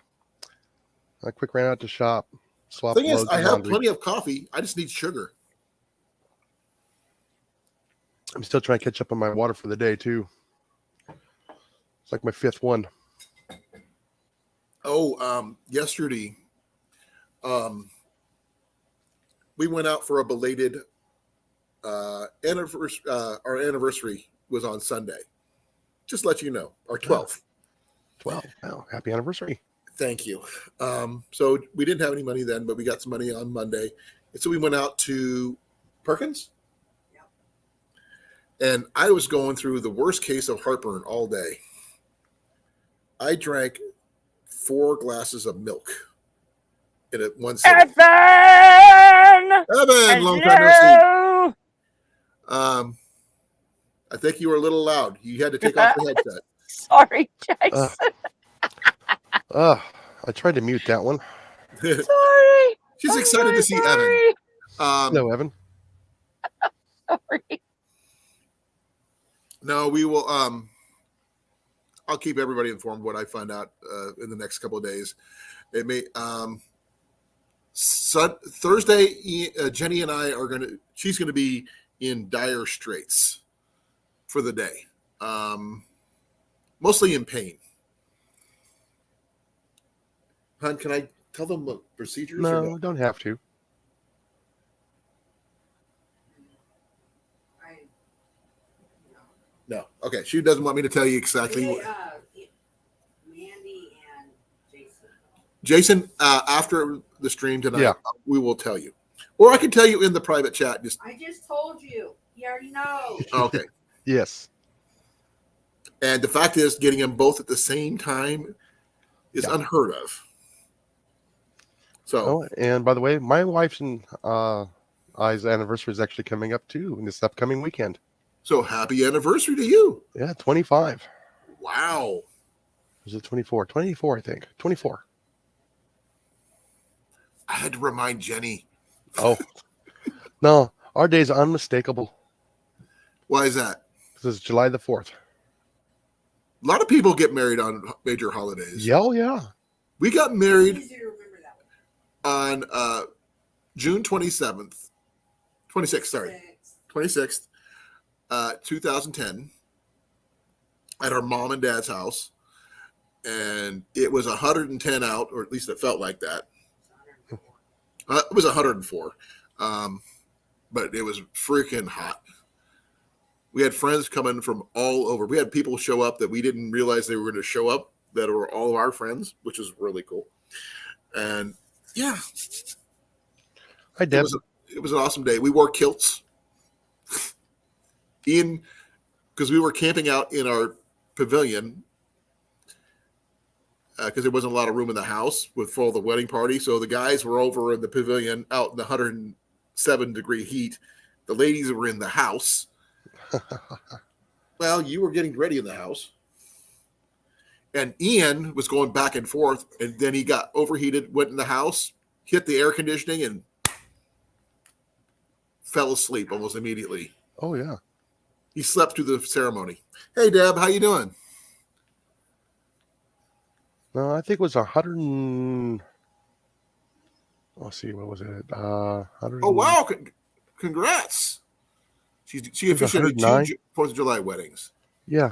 I quick ran out to shop, swapped
Thing is,
loads
I
of
have
laundry.
plenty of coffee. I just need sugar.
I'm still trying to catch up on my water for the day, too. It's like my 5th one.
Oh, yesterday, we went out for a belated anniversary. Our anniversary was on Sunday. Just let you know, our 12th.
12. Wow. Happy anniversary.
Thank you. So we didn't have any money then, but we got some money on Monday. And so we went out to Perkins. And I was going through the worst case of heartburn all day. I drank 4 glasses of milk in one sitting.
Evan!
Evan, long time no see.
Hello!
I think you were a little loud. You had to take off the headset.
Sorry, Jason.
I tried to mute that one.
Sorry.
She's
I'm
excited to see
so
Evan.
sorry.
Hello, Evan.
Sorry.
No, we will. I'll keep everybody informed what I find out in the next couple of days. It may Thursday. Jenny and I are gonna. She's gonna be in dire straits for the day, mostly in pain. Hon, can I tell them what procedures?
No, don't have to.
No. Okay. She doesn't want me to tell you exactly.
Mandy and Jason.
Jason, after the stream tonight,
Yeah.
we will tell you. Or I can tell you in the private chat.
I just told you. You already know.
Okay.
Yes.
And the fact is, getting them both at the same time is unheard of. So,
Oh, and by the way, my wife's and I's anniversary is actually coming up too in this upcoming weekend.
so happy anniversary to you.
Yeah, 25.
Wow.
Is it 24? 24, I think. 24.
I had to remind Jenny.
Oh. No, our day's unmistakable.
Why is that?
This is July the 4th.
A lot of people get married on major holidays.
Yeah, oh, yeah.
We got married
Easy to remember that one.
on June 27th. 26th, sorry. 26th, 2010 at our mom and dad's house. And it was 110 out, or at least it felt like that. It was 104. But it was freaking hot. We had friends coming from all over. We had people show up that we didn't realize they were going to show up that were all of our friends, which is really cool. And yeah.
Hi, Deb.
It was an awesome day. We wore kilts. Because we were camping out in our pavilion because there wasn't a lot of room in the house for the wedding party. So the guys were over in the pavilion out in the 107-degree heat. The ladies were in the house. Well, you were getting ready in the house. And Ian was going back and forth, and then he got overheated, went in the house, hit the air conditioning, and fell asleep almost immediately.
Oh, yeah.
He slept through the ceremony. Hey, Deb, how you doing?
No, I think it was 100 and... Let's see, what was it? 100
Oh, wow. Congrats. She officiated 2 4th of July weddings.
Yeah.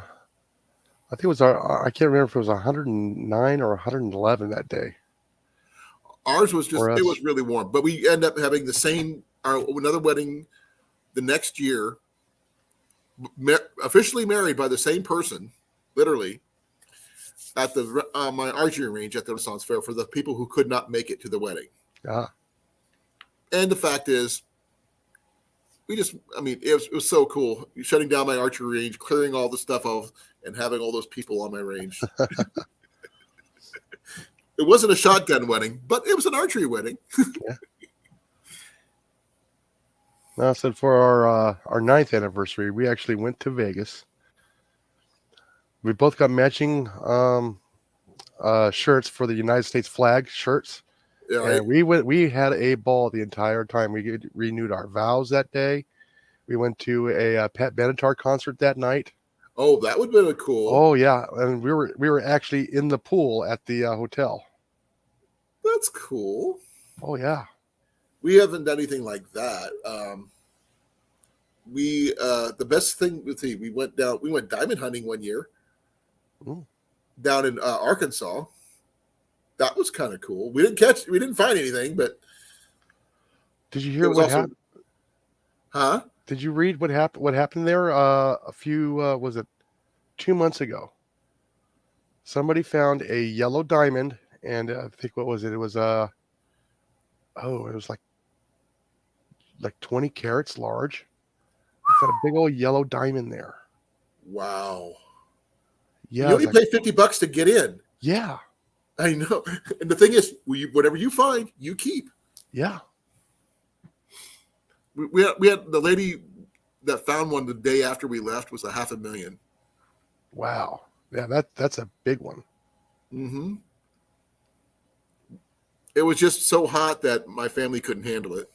I think it was I can't remember if it was 109 or 111 that day.
Ours was just, it was really warm. But we end up having the same, another wedding the next year, officially married by the same person, literally, at the my archery range at the Renaissance Fair for the people who could not make it to the wedding.
Yeah.
And the fact is, it was so cool. Shutting down my archery range, clearing all the stuff off, and having all those people on my range. It wasn't a shotgun wedding, but it was an archery wedding.
Now, I said for our 9th anniversary, we actually went to Vegas. We both got matching shirts for the United States flag shirts,
Yeah, right.
and we had a ball the entire time. We renewed our vows that day. We went to a Pat Benatar concert that night.
Oh, that would have been cool.
Oh yeah, and we were actually in the pool at the hotel.
That's cool.
Oh yeah.
We haven't done anything like that. The best thing, let's see, we went diamond hunting one year.
Ooh.
Down in Arkansas. That was kind of cool. We didn't find anything, but
Did you hear what happened?
Huh?
Did you read what happened? What happened there? A few was it 2 months ago? Somebody found a yellow diamond, and I think what was it? It was it was like 20 carats large. It's got a big old yellow diamond there.
Wow.
Yeah,
You only pay $50 to get in.
Yeah.
I know. And the thing is, whatever you find, you keep.
Yeah.
We had the lady that found one the day after we left was $500,000.
Wow. Yeah, that's a big one.
Mm-hmm. It was just so hot that my family couldn't handle it.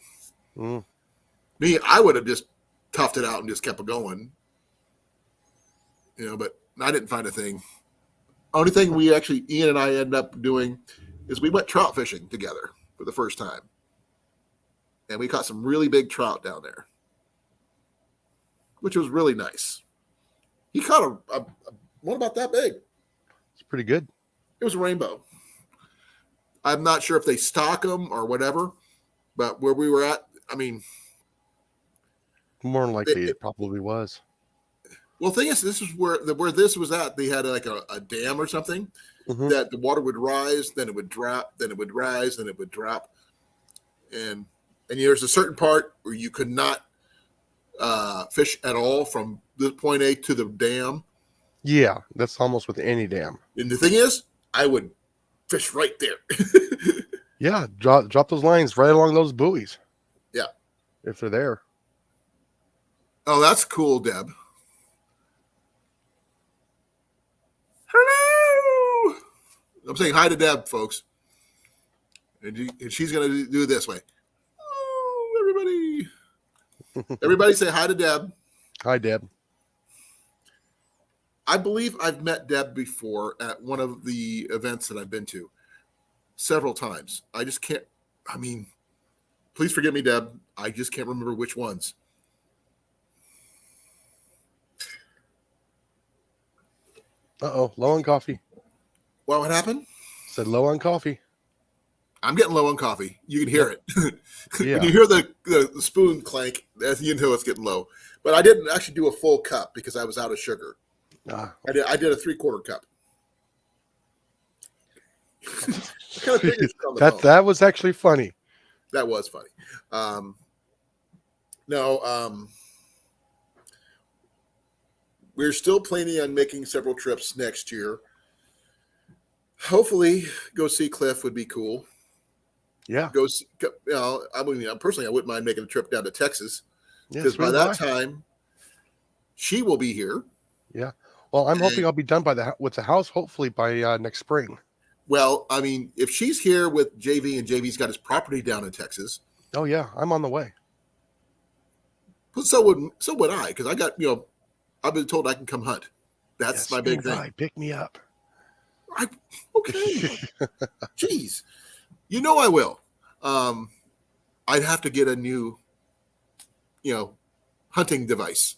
Mm.
Me, I would have just toughed it out and just kept it going. But I didn't find a thing. Only thing Ian and I ended up doing is we went trout fishing together for the first time. And we caught some really big trout down there, which was really nice. He caught a one about that big.
It's pretty good.
It was a rainbow. I'm not sure if they stock them or whatever, but where we were at, I mean,
More than likely, it probably was.
well, the thing is, this is where this was at. They had like a dam or something that the water would rise, then it would drop, then it would rise, then it would drop, and there's a certain part where you could not fish at all from the point A to the dam.
Yeah, that's almost with any dam.
And the thing is, I would fish right there.
Yeah, drop those lines right along those buoys.
Yeah,
if they're there.
Oh, that's cool, Deb. Hello. I'm saying hi to Deb, folks, and she's going to do it this way. Oh, everybody! Everybody, say hi to Deb.
Hi, Deb.
I believe I've met Deb before at one of the events that I've been to several times. I just can't. I mean, please forgive me, Deb. I just can't remember which ones.
Uh-oh, low on coffee.
What happened?
Said low on coffee.
I'm getting low on coffee. You can hear it.
Yeah.
When you hear the spoon clank, you know it's getting low. But I didn't actually do a full cup because I was out of sugar. I did a 3/4 cup.
That was actually funny.
That was funny. We're still planning on making several trips next year. Hopefully, go see Cliff would be cool.
Yeah.
Personally, I wouldn't mind making a trip down to Texas because
Yes,
by that time, she will be here.
Yeah. Well, I'm hoping I'll be done with the house, hopefully by next spring.
Well, I mean, if she's here with JV and JV's got his property down in Texas.
Oh yeah, I'm on the way.
But so would I, because I got I've been told I can come hunt. That's my big thing.
Pick me up.
Okay. Jeez. I will. I'd have to get a new, hunting device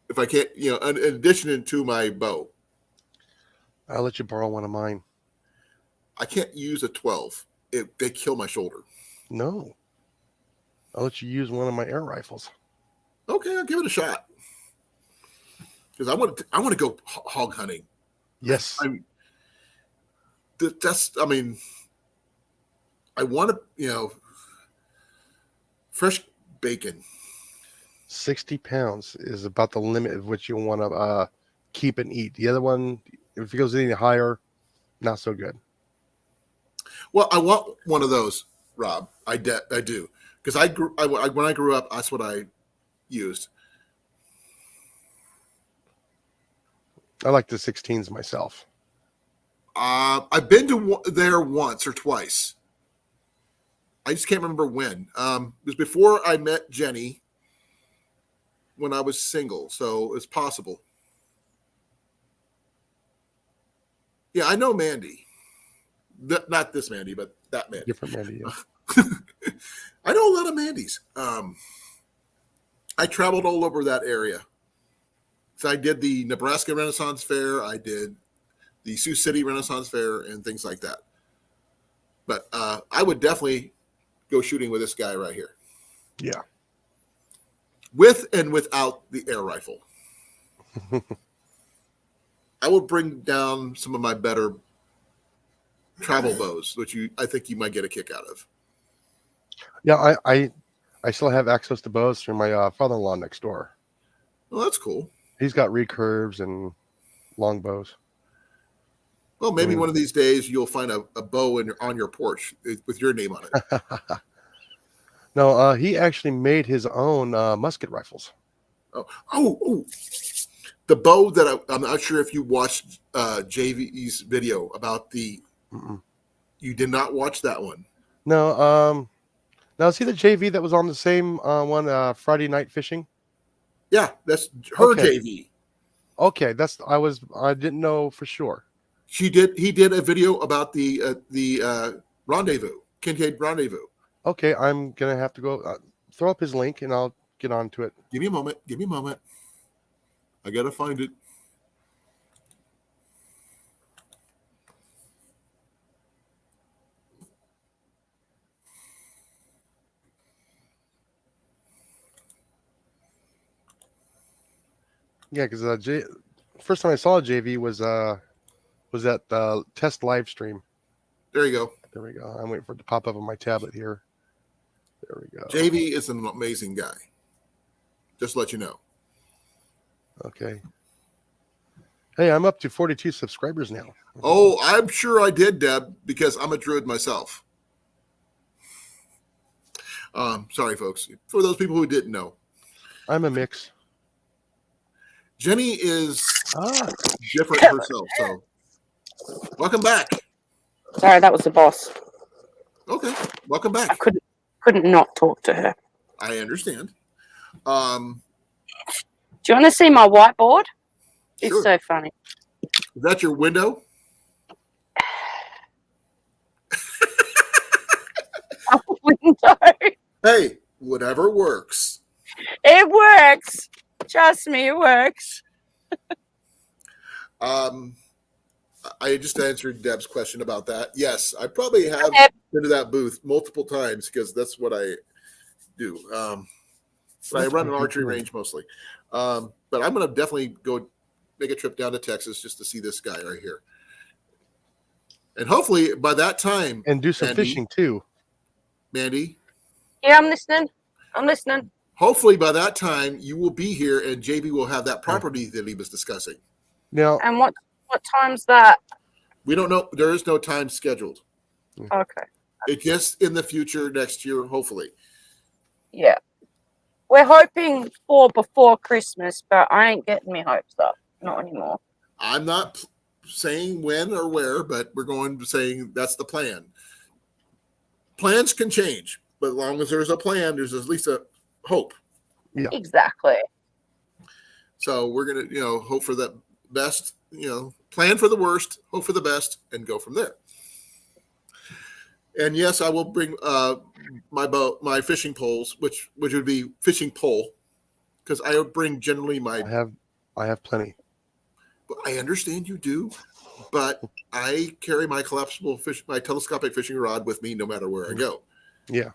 if I can't, in addition to my bow.
I'll let you borrow one of mine.
I can't use a 12. They kill my shoulder.
No. I'll let you use one of my air rifles.
Okay, I'll give it a shot. Because I want to go hog hunting.
Yes.
I want to, fresh bacon.
60 pounds is about the limit of what you want to keep and eat. The other one, if it goes any higher, not so good.
Well, I want one of those, Rob. I do because when I grew up, that's what I used.
I like the 16s myself.
I've been to there once or twice. I just can't remember when. It was before I met Jenny when I was single, so it's possible. Yeah, I know Mandy. Not this Mandy, but that Mandy.
Different Mandy. Yeah.
I know a lot of Mandys. I traveled all over that area. So I did the Nebraska Renaissance Fair. I did the Sioux City Renaissance Fair and things like that. But I would definitely go shooting with this guy right here.
Yeah.
With and without the air rifle. I will bring down some of my better travel bows, which I think you might get a kick out of.
Yeah, I still have access to bows through my father-in-law next door.
Well, that's cool.
He's got recurves and long bows.
Well, maybe one of these days you'll find a bow on your porch with your name on it.
No, he actually made his own musket rifles.
Oh. The bow that I'm not sure if you watched JV's video about the.
Mm-mm.
You did not watch that one.
No, now is he the JV that was on the same one, Friday Night Fishing?
Yeah, that's her
Okay.
JV.
Okay, I didn't know for sure.
He did a video about the rendezvous, Kincaid Rendezvous.
Okay, I'm gonna have to go throw up his link and I'll get onto it.
Give me a moment. I gotta find it.
Yeah, because first time I saw JV was at the test live stream.
There you go.
There we go. I'm waiting for it to pop up on my tablet here. There we go.
JV is an amazing guy. Just to let you know.
Okay. Hey, I'm up to 42 subscribers now.
Oh, I'm sure I did, Deb, because I'm a druid myself. Sorry, folks. For those people who didn't know.
I'm a mix.
Jenny is different herself, so welcome back.
Sorry, that was the boss.
Okay, welcome back.
I couldn't not talk to her.
I understand.
Do you want to see my whiteboard? It's
Sure.
so funny.
Is that your window?
Window.
Hey, whatever works.
It works. Trust me, it works.
I just answered Deb's question about that. Yes, I probably have been to that booth multiple times because that's what I do. But I run an archery range mostly. But I'm going to definitely go make a trip down to Texas just to see this guy right here. And hopefully by that time.
And do some
Mandy,
fishing too.
Mandy.
Yeah, I'm listening.
Hopefully by that time you will be here and JB will have that property that he was discussing.
Now,
And what time's that?
We don't know. There is no time scheduled.
Okay.
It's just in the future next year, hopefully.
Yeah. We're hoping for before Christmas, but I ain't getting me hopes up. Not anymore.
I'm not saying when or where, but we're going to saying that's the plan. Plans can change, but as long as there's a plan, there's at least a hope.
Yeah.
Exactly.
So we're going to, hope for the best, plan for the worst, hope for the best, and go from there. And yes, I will bring my fishing poles, which would be fishing pole, because I would bring generally my.
I have plenty.
I understand you do, but I carry my my telescopic fishing rod with me no matter where I go.
Yeah.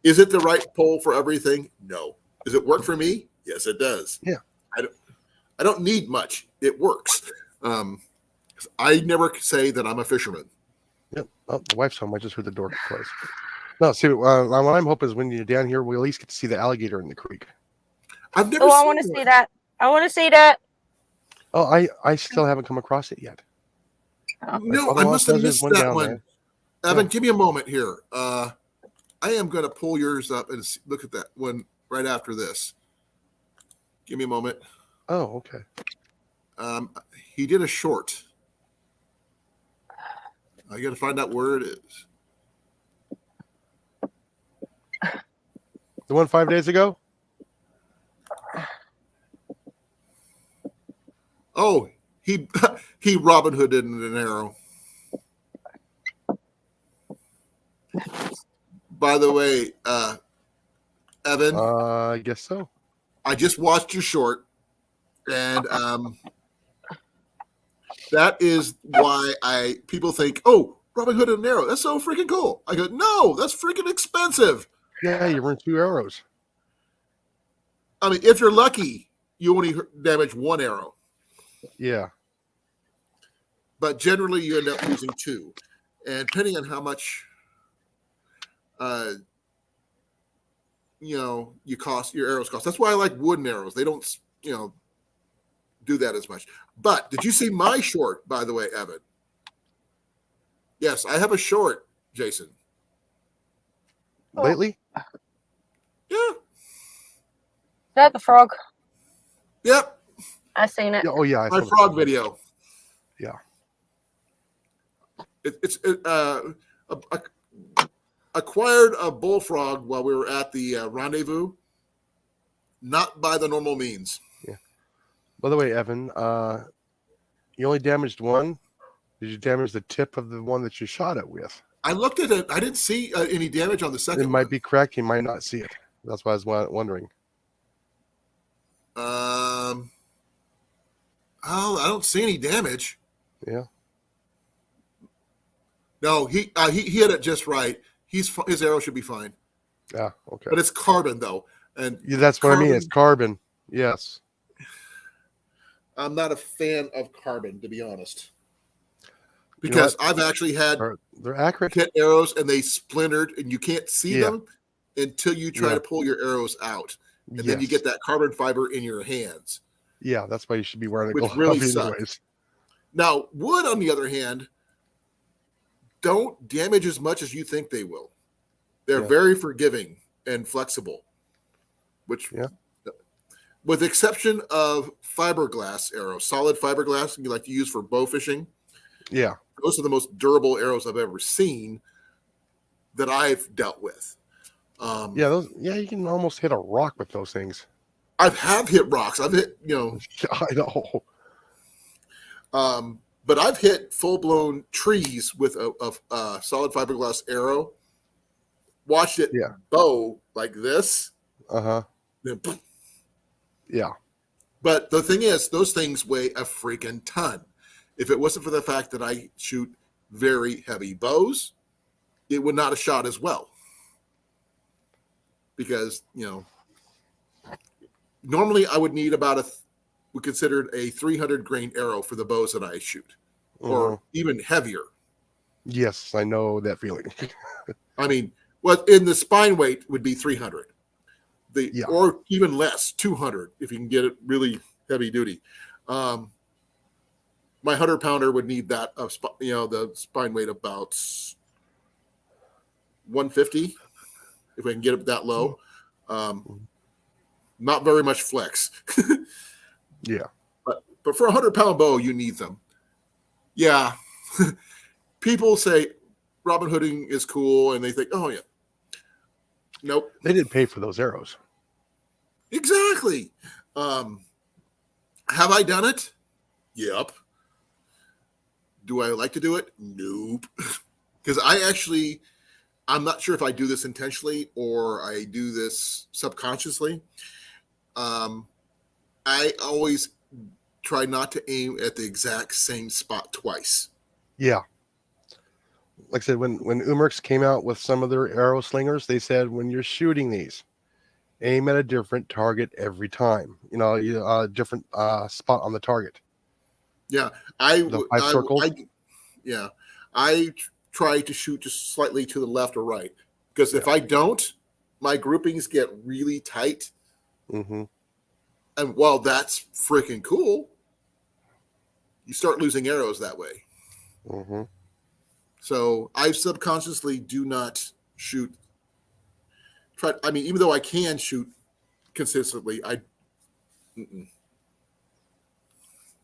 Is it the right pole for everything? No. Does it work for me? Yes, it does.
Yeah.
I don't need much. It works. I never say that I'm a fisherman.
Yep. Oh, the wife's home. I just heard the door close. No, see, what I'm hoping is when you're down here, we'll at least get to see the alligator in the creek.
I've never.
Oh, I want to see that. I want to see that.
Oh, I still haven't come across it yet.
No, I must have missed that one. Evan,
Yeah.
give me a moment here. I am going to pull yours up and look at that one right after this. Give me a moment.
Oh, okay.
He did a short. I got to find out where it is.
The one 5 days ago?
Oh, he Robin Hooded an arrow. By the way, Evan,
I guess so.
I just watched your short, and that is why people think, oh, Robin Hood and an arrow. That's so freaking cool. I go, no, that's freaking expensive.
Yeah, you run 2 arrows.
I mean, if you're lucky, you only damage 1 arrow,
Yeah.
but generally you end up losing 2. And depending on how much, your arrows cost. That's why I like wooden arrows. They don't, do that as much. But did you see my short, by the way, Evan? Yes, I have a short, Jason.
Lately?
Yeah.
Is that the frog?
Yep.
I seen it.
Yeah, oh, yeah. I
My
saw
frog
that.
video.
Yeah.
It's acquired a bullfrog while we were at the rendezvous, not by the normal means.
Yeah. By the way, Evan, you only damaged 1. Did you damage the tip of the one that you shot it with?
I looked at it. I didn't see any damage on the second
It might
one.
be cracked. You might not see it. That's why I was wondering.
Oh, I don't see any damage.
Yeah.
No, he hit it just right. His arrow should be fine.
Yeah. Okay.
But it's carbon though, and
Yeah, that's what I mean. It's carbon. Yes.
I'm not a fan of carbon, to be honest, because I've actually had
They're accurate.
hit arrows and they splintered, and you can't see them until you try to pull your arrows out, and then you get that carbon fiber in your hands.
Yeah, that's why you should be wearing a
Which
glove
really
anyways.
sucks. Now, wood, on the other hand, don't damage as much as you think they will. They're very forgiving and flexible, which, with the exception of fiberglass arrows, solid fiberglass you like to use for bow fishing.
Yeah.
Those are the most durable arrows I've ever seen that I've dealt with.
You can almost hit a rock with those things.
I have hit rocks. I've hit,
I know.
But I've hit full-blown trees with a solid fiberglass arrow. Watched it bow like this.
Uh-huh.
Then,
yeah.
But the thing is, those things weigh a freaking ton. If it wasn't for the fact that I shoot very heavy bows, it would not have shot as well. Because, normally I would need about we considered a 300 grain arrow for the bows that I shoot, or even heavier.
Yes, I know that feeling.
I mean, in the spine weight would be 300, or even less, 200 if you can get it really heavy duty. My 100-pounder would need that the spine weight about 150 if I can get it that low. Not very much flex.
Yeah.
But for a 100-pound bow, you need them. Yeah. People say Robin Hooding is cool, and they think, oh, yeah. Nope.
They didn't pay for those arrows.
Exactly. Have I done it? Yep. Do I like to do it? Nope. Because I'm not sure if I do this intentionally or I do this subconsciously. I always try not to aim at the exact same spot twice.
Yeah. Like I said, when Umerx came out with some of their arrow slingers, they said when you're shooting these, aim at a different target every time. A different spot on the target.
Yeah,
circles.
I try to shoot just slightly to the left or right, because if I don't, my groupings get really tight.
Mm-hmm.
And while that's freaking cool, you start losing arrows that way.
Mm-hmm.
So I subconsciously do not shoot. I mean, even though I can shoot consistently, mm-mm.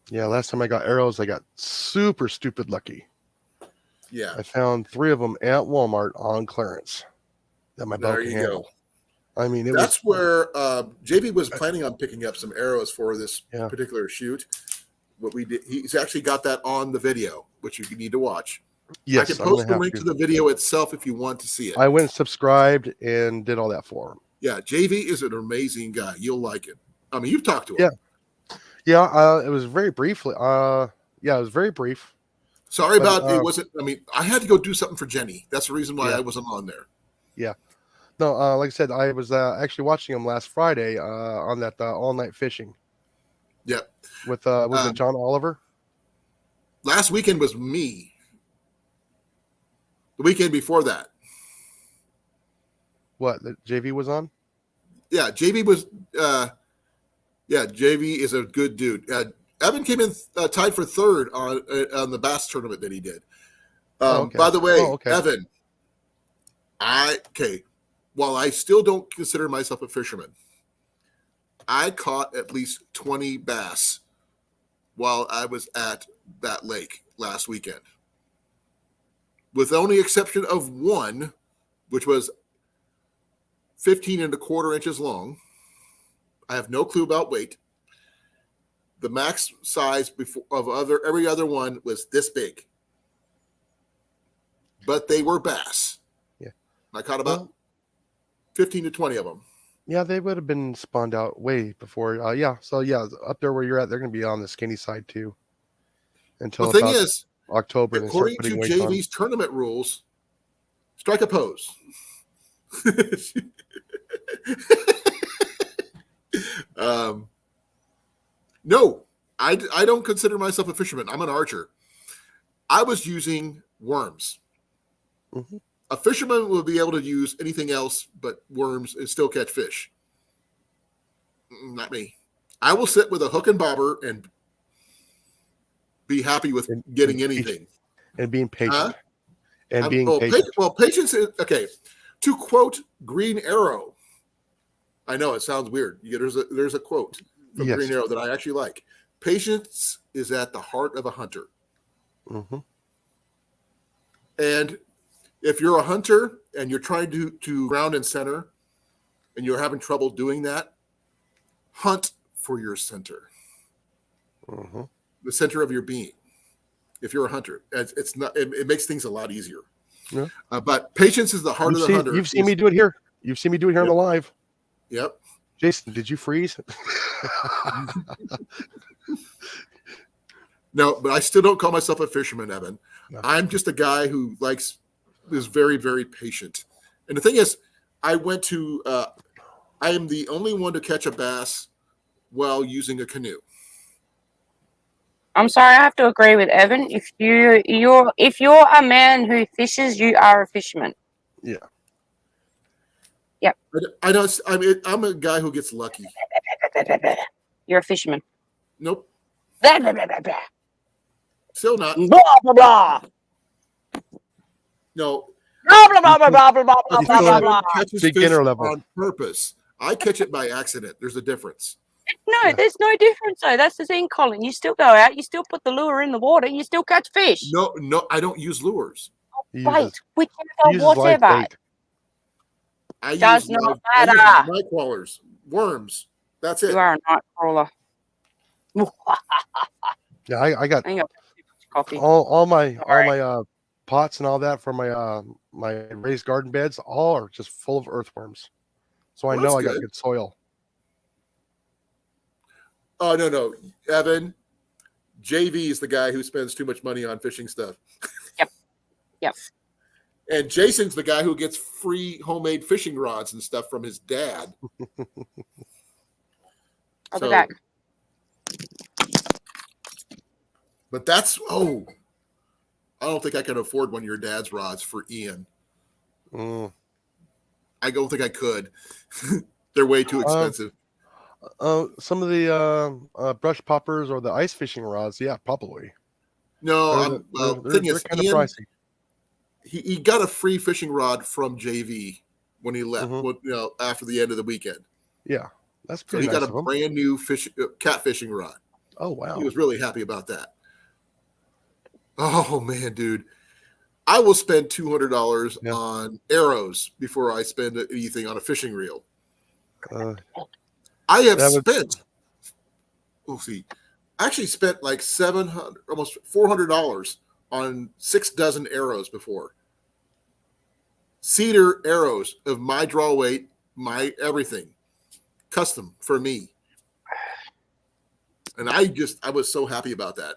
Yeah, last time I got arrows, I got super stupid lucky.
Yeah.
I found 3 of them at Walmart on clearance that my bow
There
can
you
handle.
go.
I mean,
That's where JV was planning on picking up some arrows for this
Yeah.
particular shoot. What we did, he's actually got that on the video, which you need to watch.
Yes,
I can
I'm
post
gonna
the
have
link
to.
to the video itself if you want to see it.
I went and subscribed and did all that for him.
Yeah, JV is an amazing guy. You'll like it. I mean, you've talked to him.
Yeah. Yeah, it was very briefly. Yeah, it was very brief.
Sorry about it. Wasn't. I mean, I had to go do something for Jenny. That's the reason why I wasn't on there.
Yeah. No, like I said, I was actually watching him last Friday on that all night fishing.
Yep.
With was it John Oliver?
Last weekend was me. The weekend before that.
What, the JV was on?
Yeah, JV was. Yeah, JV is a good dude. Evan came in tied for third on the bass tournament that he did.
Okay.
By the way,
okay.
Evan, while I still don't consider myself a fisherman, I caught at least 20 bass while I was at that lake last weekend. With the only exception of one, which was 15.25 inches long. I have no clue about weight. The max size of every other one was this big. But they were bass.
Yeah.
I caught about 15 to 20 of them.
Yeah, they would have been spawned out way before. Yeah, so yeah, up there where you're at, they're going to be on the skinny side too. Until
the thing is,
October.
According to JV's tournament rules, strike a pose. No, I don't consider myself a fisherman. I'm an archer. I was using worms.
Mm-hmm.
A fisherman will be able to use anything else but worms and still catch fish. Not me. I will sit with a hook and bobber and be happy with getting anything.
And being patient. And being patient.
Patience is, okay. To quote Green Arrow, I know it sounds weird. There's a quote from Green Arrow that I actually like. Patience is at the heart of a hunter.
Mm-hmm.
And if you're a hunter and you're trying to ground and center and you're having trouble doing that, hunt for your center.
Mm-hmm.
The center of your being. If you're a hunter, it makes things a lot easier.
Yeah.
But patience is the heart of the hunter.
You've seen me do it here. You've seen me do it here on the live.
Yep.
Jason, did you freeze?
No, but I still don't call myself a fisherman, Evan. No. I'm just a guy who is very, very patient. And the thing is, I am the only one to catch a bass while using a canoe.
I'm sorry, I have to agree with Evan. If you're a man who fishes, you are a fisherman.
Yeah.
Yep.
I'm a guy who gets lucky.
You're a fisherman.
Nope.
Blah, blah, blah, blah, blah.
Still not.
Blah blah blah.
No.
Blah blah blah blah blah blah blah blah blah blah.
Catches
beginner
fish
level
on purpose. I catch it by accident. There's a difference.
No, there's no difference though. That's the thing, Colin. You still go out, you still put the lure in the water, you still catch fish.
No, I don't use lures.
Bait, whichever, whatever.
I
does
use
not matter.
night crawlers, worms. That's it.
You are a night crawler.
Yeah, I got
coffee.
all my pots and all that for my raised garden beds. All are just full of earthworms, so I know I got good soil.
Oh no, Evan. JV is the guy who spends too much money on fishing stuff.
Yep.
And Jason's the guy who gets free homemade fishing rods and stuff from his dad.
I'll be back.
But I don't think I can afford one of your dad's rods for Ian. I don't think I could. They're way too expensive.
Some of the brush poppers or the ice fishing rods, yeah, probably.
No,
they're kind of pricey.
he got a free fishing rod from JV when he left.
Mhm.
After the end of the weekend.
Yeah, that's
So
pretty
he
nice
got
of
a
him.
brand new cat fishing rod.
Oh wow.
He was really happy about that. Oh man, dude. I will spend $200
Yeah.
on arrows before I spend anything on a fishing reel.
Uh,
I have
that would.
spent, we'll see, I actually spent like $700, almost $400 on 6 dozen arrows before. Cedar arrows of my draw weight, my everything, custom for me. And I was so happy about that.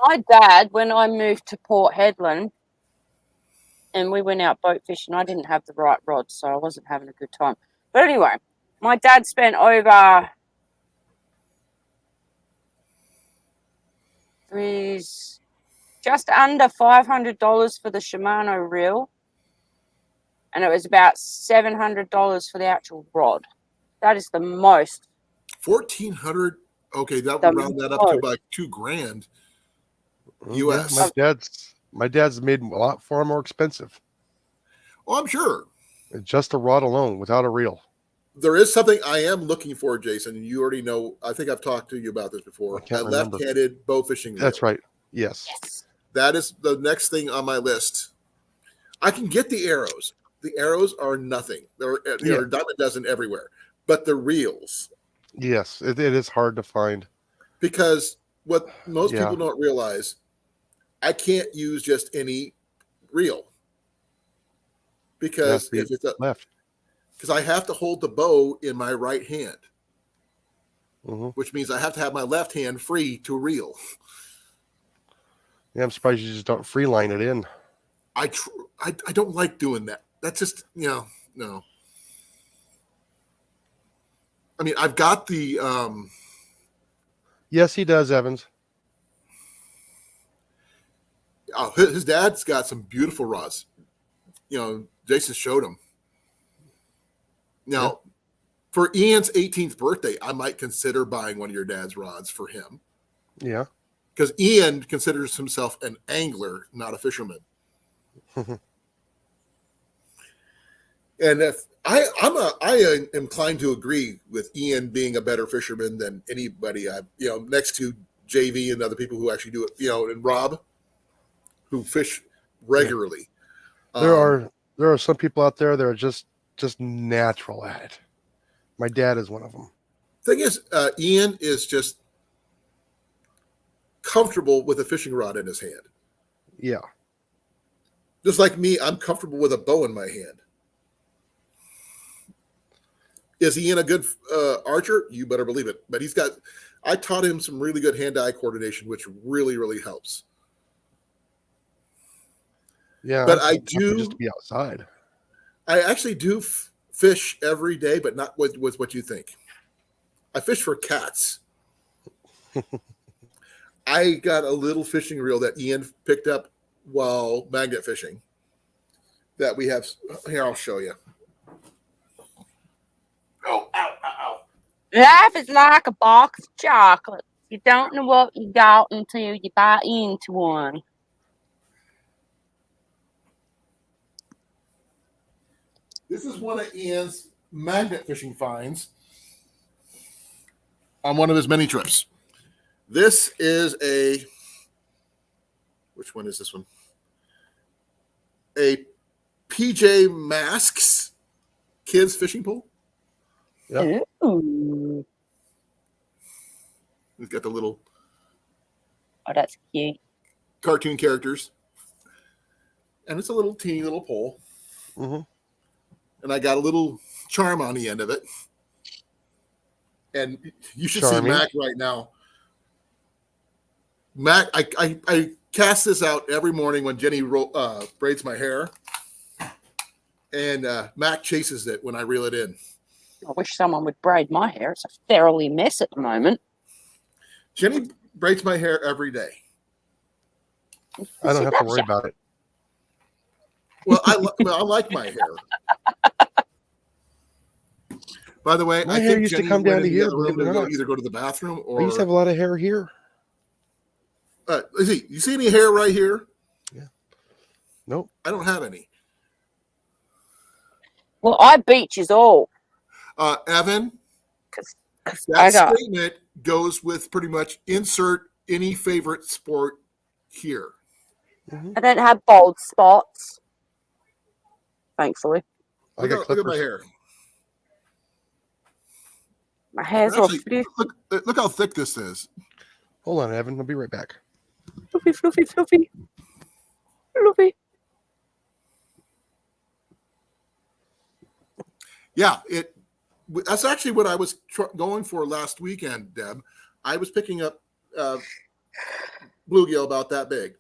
My dad, when I moved to Port Hedland and we went out boat fishing, I didn't have the right rod, so I wasn't having a good time. But anyway, my dad spent over just under $500 for the Shimano reel, and it was about $700 for the actual rod. That is the most.
1,400. Okay, that
The
would round that up to
most.
about $2,000
Yeah,
US.
my dad's made a lot far more expensive.
Oh, I'm sure.
Just a rod alone, without a reel.
There is something I am looking for, Jason, and you already know. I think I've talked to you about this before.
I can't
A
remember.
left-handed bow fishing reel.
That's right. Yes.
That is the next thing on my list. I can get the arrows. The arrows are nothing. There are a dime a dozen everywhere. But the reels,
Yes, it is hard to find.
because what most people don't realize, I can't use just any reel. Because if it's
left,
because I have to hold the bow in my right hand,
mm-hmm.
which means I have to have my left hand free to reel.
Yeah, I'm surprised you just don't free line it in.
I don't like doing that. That's just, no. I mean, I've got the
Yes, he does, Evans.
his dad's got some beautiful rods. Jason showed him. Now, for Ian's 18th birthday, I might consider buying one of your dad's rods for him.
Yeah.
Because Ian considers himself an angler, not a fisherman. And if I am inclined to agree with Ian being a better fisherman than anybody next to JV and other people who actually do it, and Rob, who fish regularly.
There are some people out there that are just natural at it. My dad is one of them.
Thing is, Ian is just comfortable with a fishing rod in his hand.
Yeah.
Just like me, I'm comfortable with a bow in my hand. Is Ian a good archer? You better believe it. But I taught him some really good hand-eye coordination, which really, really helps.
Yeah.
But
I do just to be outside.
I actually do fish every day, but not with what you think. I fish for cats. I got a little fishing reel that Ian picked up while magnet fishing that we have. Here, I'll show you. Oh, ow.
Life is like a box of chocolates. You don't know what you got until you bite into one.
This is one of Ian's magnet fishing finds on one of his mini trips. This is which one is this one? A PJ Masks kids fishing pole.
Yep.
Ooh.
It's got the little
That's cute.
cartoon characters. And it's a little teeny little pole.
Mm-hmm.
And I got a little charm on the end of it. And you should
Charming.
see Mac right now. Mac, I cast this out every morning when Jenny braids my hair. And Mac chases it when I reel it in.
I wish someone would braid my hair. It's a thoroughly mess at the moment.
Jenny braids my hair every day.
I don't have to worry about it.
Well, I like my hair. By the way,
My
I
hair
think
used
Jenny
to come
went
down
in
to
the
here,
other room
believe it
to
or not.
either go to the bathroom or.
I used to have a lot of hair here.
Let's see. You see any hair right here?
Yeah. Nope.
I don't have any.
Well, I beaches all
Evan,
because
that
I got.
statement goes with pretty much insert any favorite sport here.
Mhm.
I don't have bald spots, thankfully.
I got
Look at
clippers.
my hair.
My hair's all
Actually, look how thick this is.
Hold on, Evan. I'll be right back.
fluffy, fluffy, fluffy, fluffy.
Yeah, that's actually what I was going for last weekend, Deb. I was picking up bluegill about that big.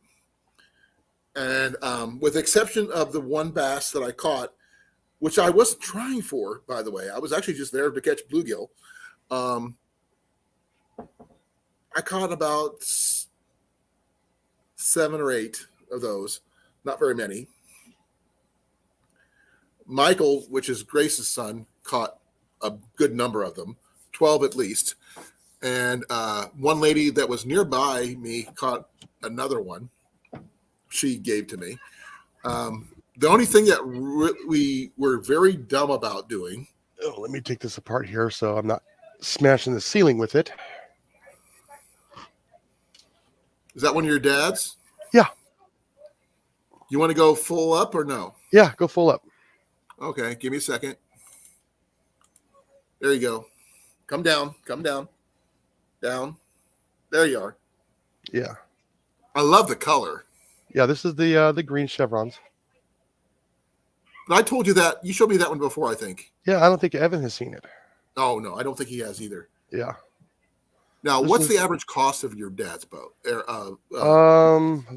And with the exception of the one bass that I caught, which I wasn't trying for, by the way, I was actually just there to catch bluegill. I caught about 7 or 8 of those, not very many. Michael, which is Grace's son, caught a good number of them, 12 at least. And one lady that was nearby me caught another one she gave to me. The only thing that we were very dumb about doing.
Oh, let me take this apart here so I'm not smashing the ceiling with it.
Is that one of your dad's?
Yeah.
You want to go full up or no?
Yeah, go full up.
Okay, give me a second. There you go. Come down. Down. There you are.
Yeah.
I love the color.
Yeah, this is the green chevrons.
But I told you that. You showed me that one before, I think.
Yeah, I don't think Evan has seen it.
Oh, no, I don't think he has either.
Yeah.
Now,
This
what's
is-
the average cost of your dad's boat?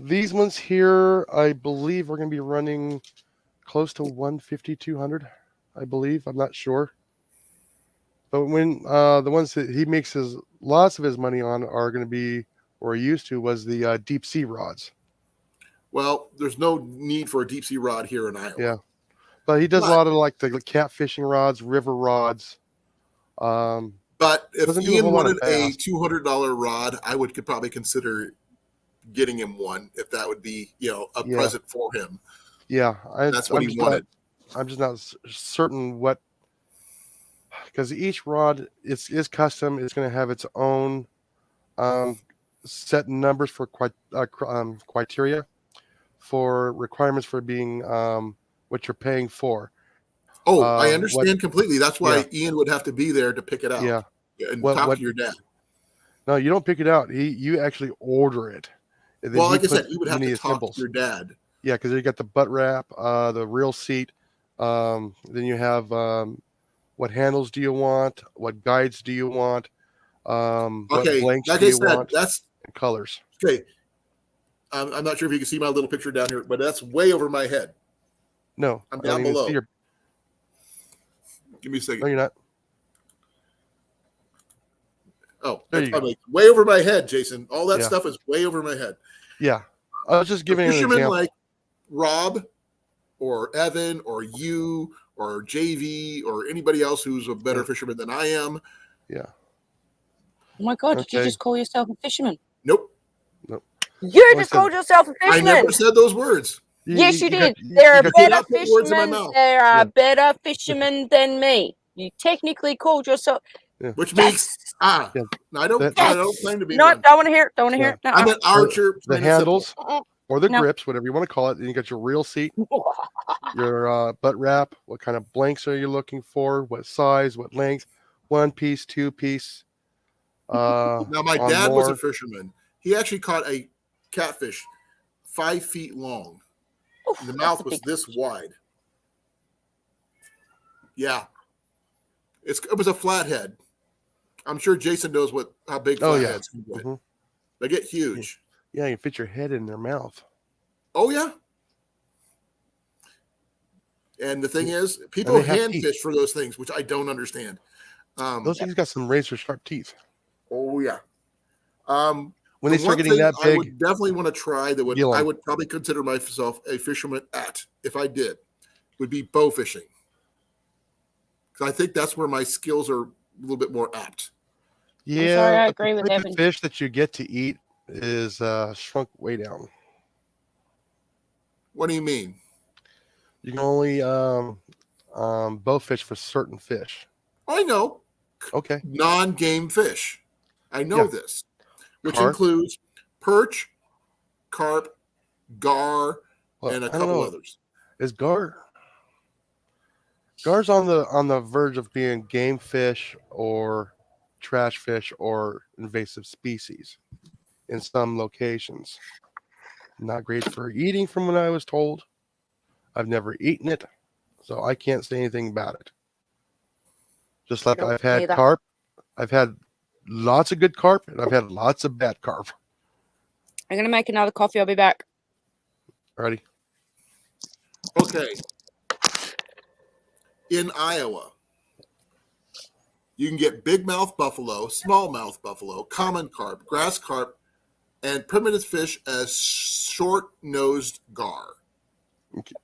These ones here, I believe we're going to be running close to 150, 200, I believe. I'm not sure. But when the ones that he makes lots of his money on are going to be, or he used to, was the deep sea rods.
Well, there's no need for a deep sea rod here in Iowa.
Yeah. But he does a
But-
lot of like the catfishing rods, river rods.
But if
Doesn't do a
Ian
whole lot of
wanted a
bass.
$200 rod, I would could probably consider getting him one if that would be, a
Yeah.
present for him.
Yeah,
That's what
I'm
he
just
wanted.
I'm just not certain what, because each rod is custom. It's going to have its own set numbers for criteria for requirements for being what you're paying for.
Oh, I
what-
understand completely. That's why
yeah.
Ian would have to be there to pick it out.
Yeah.
And
What-
talk
what-
to your dad.
No, you don't pick it out. You actually order it. And then
Well,
he
like I said,
puts
you would have
many
to talk
assembles.
to your dad.
Yeah, because you got the butt wrap, the reel seat. Then you have what handles do you want? What guides do you want? What
Okay,
blanks
like
do
I
you
said,
want?
that's
And colors.
okay. I'm not sure if you can see my little picture down here, but that's way over my head.
No,
I'm
I don't
down
even
below.
see your.
Give me a
No,
second.
you're not.
Oh,
There
that's
you go.
probably way over my head, Jason. All that
Yeah.
stuff is way over my head.
Yeah, I was just
A
giving an
fisherman
example.
like Rob or Evan or you or JV or anybody else who's a better
Yeah.
fisherman than I am.
Yeah.
Oh my God, did you
Okay.
just call yourself a fisherman?
Nope.
You
I
just
said-
called yourself a
I
fisherman.
never said those words.
Yes, you did.
got-
There
you
are
got-
did
better
not put words in my
fishermen.
mouth.
There are
Yeah.
better fishermen than me. You technically called yourself.
Which means
Yes.
Yeah.
no, I don't
That-
I don't claim to be
No,
one.
don't want to hear it. Don't want to hear it.
I'm an archer.
the
plain and
handles or the
No.
grips, whatever you want to call it. Then you got your reel seat,
simple.
your butt wrap. What kind of blanks are you looking for? What size? What length? 1 piece, 2 piece.
Now my
on
dad was a
more.
fisherman. He actually caught a catfish 5 feet long.
Oof,
The
that's
mouth
a
was
big
this
fish.
wide. Yeah. It was a flathead. I'm sure Jason knows how big
Oh, yeah.
flatheads can get.
Mhm.
They get huge.
Yeah, you fit your head in their mouth.
Oh yeah. And the thing is, people
they have
hand
teeth.
fish for those things, which I don't understand.
Those things got some razor sharp teeth.
Oh yeah.
When they
The
start
one
getting
thing
that
I
big,
would definitely want to try that
Gil 'em.
I would probably consider myself a fisherman if I did, would be bow fishing. Because I think that's where my skills are a little bit more apt.
yeah,
sorry, I
but
agree
the
with
type
Evan.
of fish that you get to eat is shrunk way down.
What do you mean?
You can only bow fish for certain fish.
I know.
Okay.
Non-game fish. I know
Yeah.
this, which
Carp.
includes perch, carp, gar,
Well,
and a
I don't
couple
know.
others.
Is gar's on the verge of being game fish or trash fish or invasive species in some locations. Not great for eating, from what I was told. I've never eaten it, so I can't say anything about it. Just like
Nope,
I've had
neither.
carp, I've had lots of good carp, and I've had lots of bad carp.
I'm gonna make another coffee. I'll be back.
Alrighty.
Okay. In Iowa, you can get big mouth buffalo, small mouth buffalo, common carp, grass carp, and primitive fish as short nosed gar.
Okay.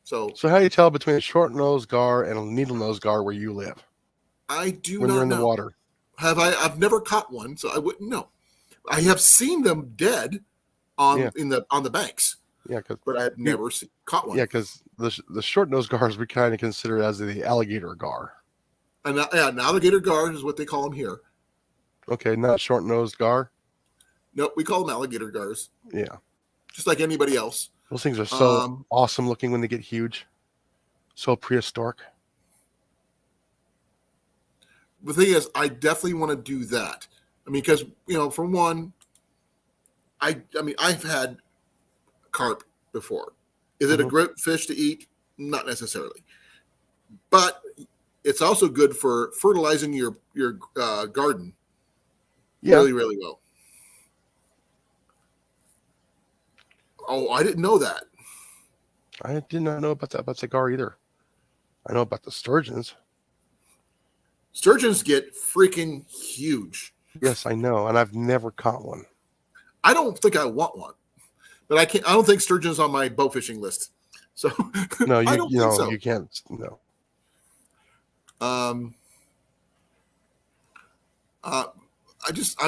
So
So how do you tell between a short nosed gar and a needle nosed gar where you live
I do
when they're
not
in the
know.
water?
I've never caught one, so I wouldn't know. I have seen them dead on
Yeah.
on the banks,
Yeah, because
but I've never caught one.
the short nosed gars we kind of consider as the alligator gar.
An alligator gar is what they call them here.
Okay, not short nosed gar.
Nope, we call them alligator gars,
Yeah,
just like anybody else.
those things are so awesome looking when they get huge, so prehistoric.
The thing is, I definitely want to do that. I mean, because for one, I mean, I've had carp before. Is it a great fish to eat? Not necessarily, but it's also good for fertilizing your garden
Yeah,
really, really well. Oh, I didn't know that.
I did not know about the gar either. I know about the sturgeons.
Sturgeons get freaking huge.
Yes, I know, and I've never caught one.
I don't think I want one, but I can't. I don't think sturgeon's on my bow fishing list. So
No,
I don't think so.
you can't. No.
I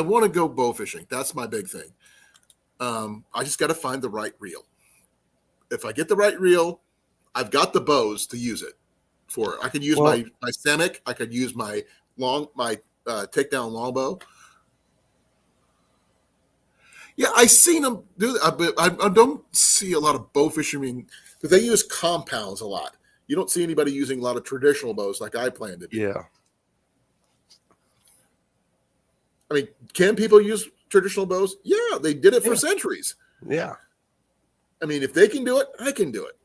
want to go bow fishing. That's my big thing. I just got to find the right reel. If I get the right reel, I've got the bows to use it for. I could use my Samick. I could use my takedown longbow. Yeah, I seen them do that, but I don't see a lot of bow fishermen because they use compounds a lot. You don't see anybody using a lot of traditional bows like I plan to do.
Yeah.
I mean, can people use traditional bows? Yeah, they did it for centuries.
Yeah.
I mean, if they can do it, I can do it.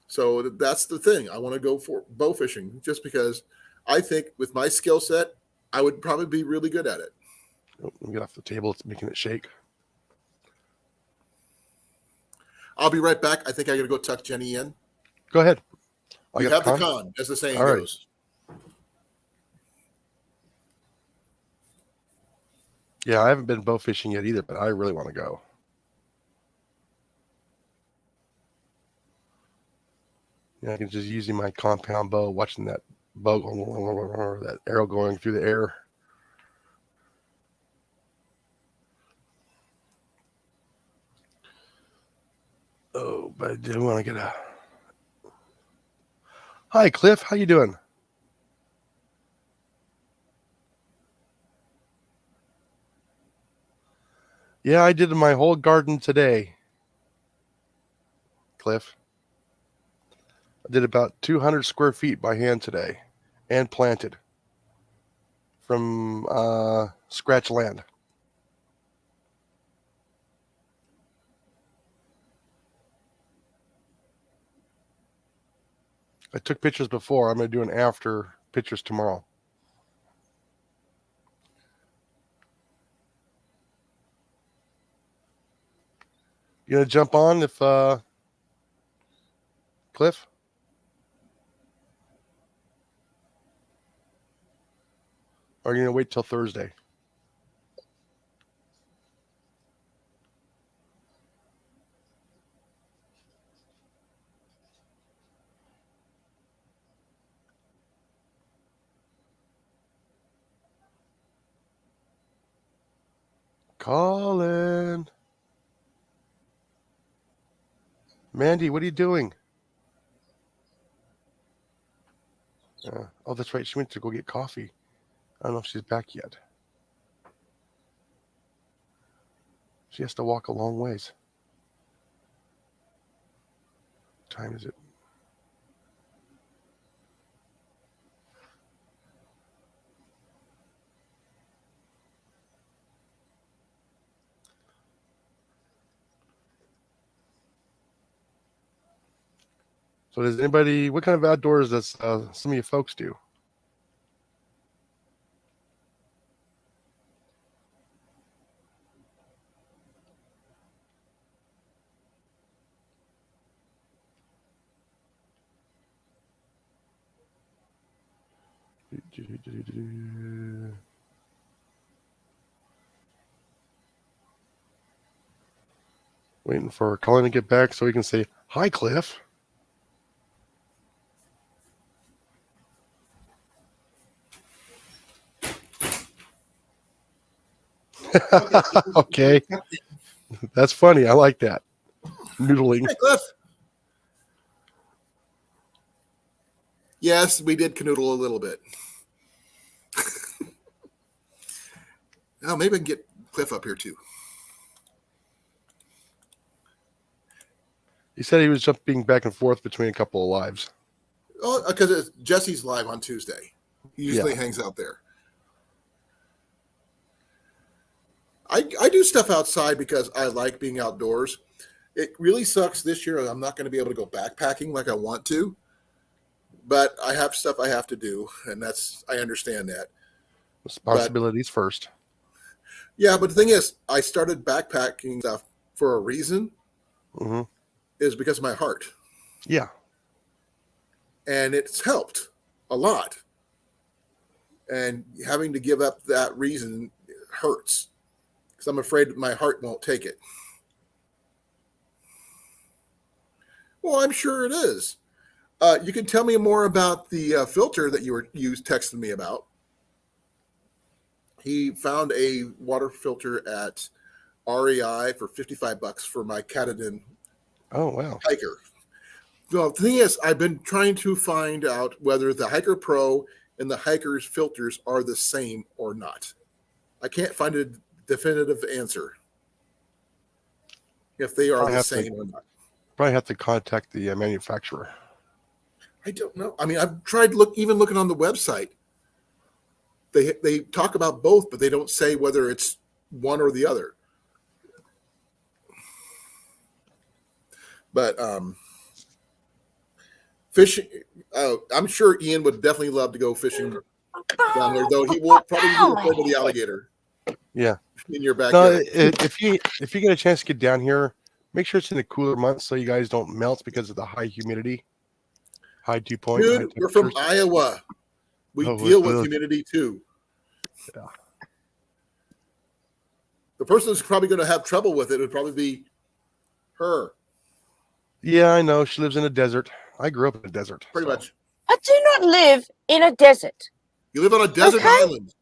So that's the thing. I want to go for bow fishing just because I think with my skill set, I would probably be really good at it.
Get off the table. It's making it shake.
I'll be right back. I think I got to go tuck Jenny in.
Go ahead.
We have the con, as the saying goes.
Yeah, I haven't been bow fishing yet either, but I really want to go. Yeah, I can just using my compound bow, watching that bow that arrow going through the air. Oh, but I do want to get a. Hi, Cliff. How you doing? Yeah, I did my whole garden today, Cliff. I did about 200 square feet by hand today and planted from scratch land. I took pictures before. I'm going to do an after pictures tomorrow. You going to jump on if Cliff? Or are you going to wait till Thursday? Colan. Mandy, what are you doing? Oh, that's right. She went to go get coffee. I don't know if she's back yet. She has to walk a long ways. What time is it? So does anybody, what kind of outdoors does some of you folks do? Waiting for Colan to get back so we can say, hi, Cliff. Okay. That's funny. I like that. Noodling.
Hey, Cliff. Yes, we did canoodle a little bit. Oh, maybe I can get Cliff up here too.
He said he was jumping back and forth between a couple of lives.
Oh, because Jesse's live on Tuesday. He usually hangs out there. I do stuff outside because I like being outdoors. It really sucks this year. I'm not going to be able to go backpacking like I want to, but I have stuff I have to do, and I understand that.
Responsibilities first.
Yeah, but the thing is, I started backpacking stuff for a reason.
Mm-hmm.
Is because of my heart.
Yeah.
And it's helped a lot. And having to give up that reason hurts because I'm afraid my heart won't take it. Well, I'm sure it is. You can tell me more about the filter that you texted me about. He found a water filter at REI for $55 for my Katadyn
Oh, wow.
hiker. Well, the thing is, I've been trying to find out whether the Hiker Pro and the Hiker's filters are the same or not. I can't find a definitive answer if they are the same or not.
Probably have to contact the manufacturer.
I don't know. I mean, I've tried even looking on the website. They talk about both, but they don't say whether it's one or the other. But fishing, I'm sure Ian would definitely love to go fishing down there, though he will probably be afraid of the alligator.
Yeah.
In your backyard.
No, if you get a chance to get down here, make sure it's in the cooler months so you guys don't melt because of the high humidity, high dew point.
Dude, we're from Iowa. We deal with humidity too.
Yeah.
The person who's probably going to have trouble with it would probably be her.
Yeah, I know. She lives in a desert. I grew up in a desert.
Pretty much.
I do not live in a desert.
You live on a desert island.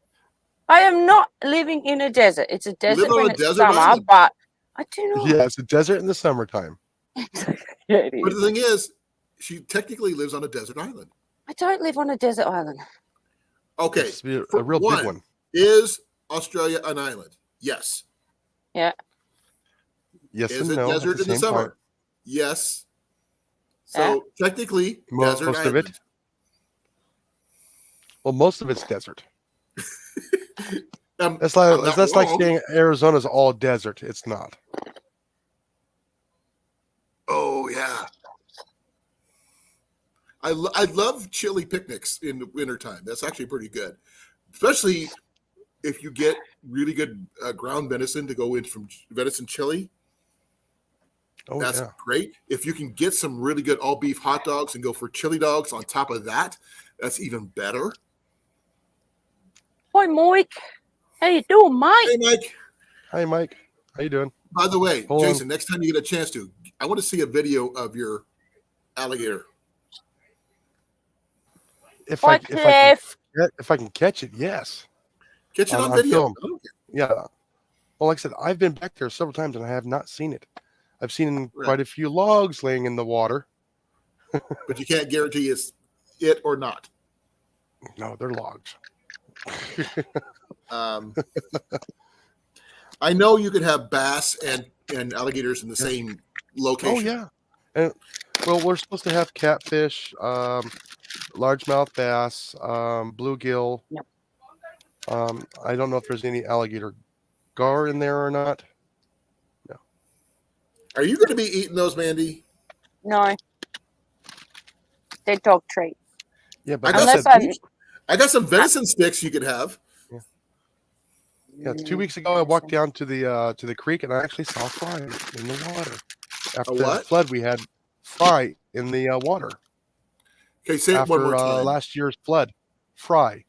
I am not living in a desert. It's a desert when it's summer,
island.
but I do not.
Yeah, it's a desert in the summertime.
Yeah, it is.
But the thing is, she technically lives on a desert island.
I don't live on a desert island.
Okay.
It's a real big one.
Is Australia an island? Yes.
Yeah.
Yes
is
and
it
no.
desert in the summer? Time. Yes. So technically, desert
most
island.
of it. Well, most of it's desert. That's like saying Arizona's all desert. It's not.
Oh yeah. I love chili picnics in the wintertime. That's actually pretty good, especially if you get really good ground venison to go in from venison chili.
Oh,
that's great. If you can get some really good all beef hot dogs and go for chili dogs on top of that, that's even better.
Hi, Mike. How you doing, Mike?
Hey, Mike.
Hi, Mike. How you doing?
By the way, Jason, next time you get a chance to, I want to see a video of your alligator.
If I can catch it, yes.
Catch it on video.
Film. Yeah. Well, like I said, I've been back there several times and I have not seen it. I've seen quite a few logs laying in the water.
But you can't guarantee it's it or not.
No, they're logs.
I know you could have bass and alligators in the same location.
Oh yeah, and well, we're supposed to have catfish, largemouth bass, bluegill.
Yep.
I don't know if there's any alligator gar in there or not. No.
Are you going to be eating those, Mandy?
No. They're dog treats.
Yeah, but
I got some venison sticks you could have.
Yeah, 2 weeks ago I walked down to the creek and I actually saw fry in the water. After the flood, we had fry in the water.
Okay, say it one more time.
Last year's flood, fry.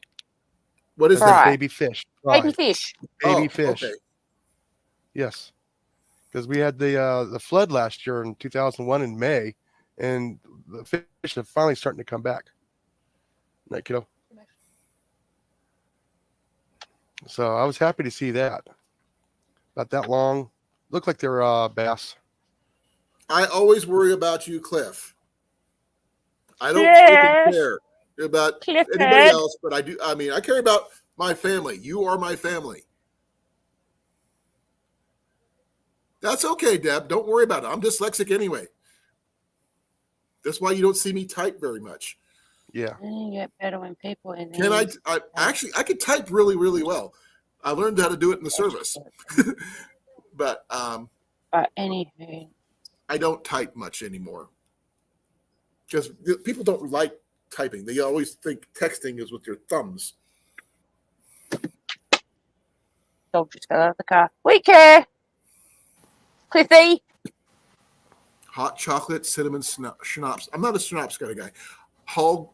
What is
that?
Baby fish. Fry.
Baby fish.
Baby fish.
Okay.
Yes, because we had the flood last year in 2001 in May, and the fish are finally starting to come back. Right, kiddo? So I was happy to see that. Not that long. Looked like they're bass.
I always worry about you, Cliff. I don't freaking care about anybody else, but I do. I mean, I care about my family. You are my family. That's okay, Deb. Don't worry about it. I'm dyslexic anyway. That's why you don't see me type very much.
Yeah.
You get better when people in there.
Can I actually I could type really, really well. I learned how to do it in the service. But
anywho,
I don't type much anymore. Because people don't like typing. They always think texting is with your thumbs.
dog just got out of the car. We care. Cliffy.
Hot chocolate, cinnamon schnapps. I'm not a schnapps kind of guy. Hull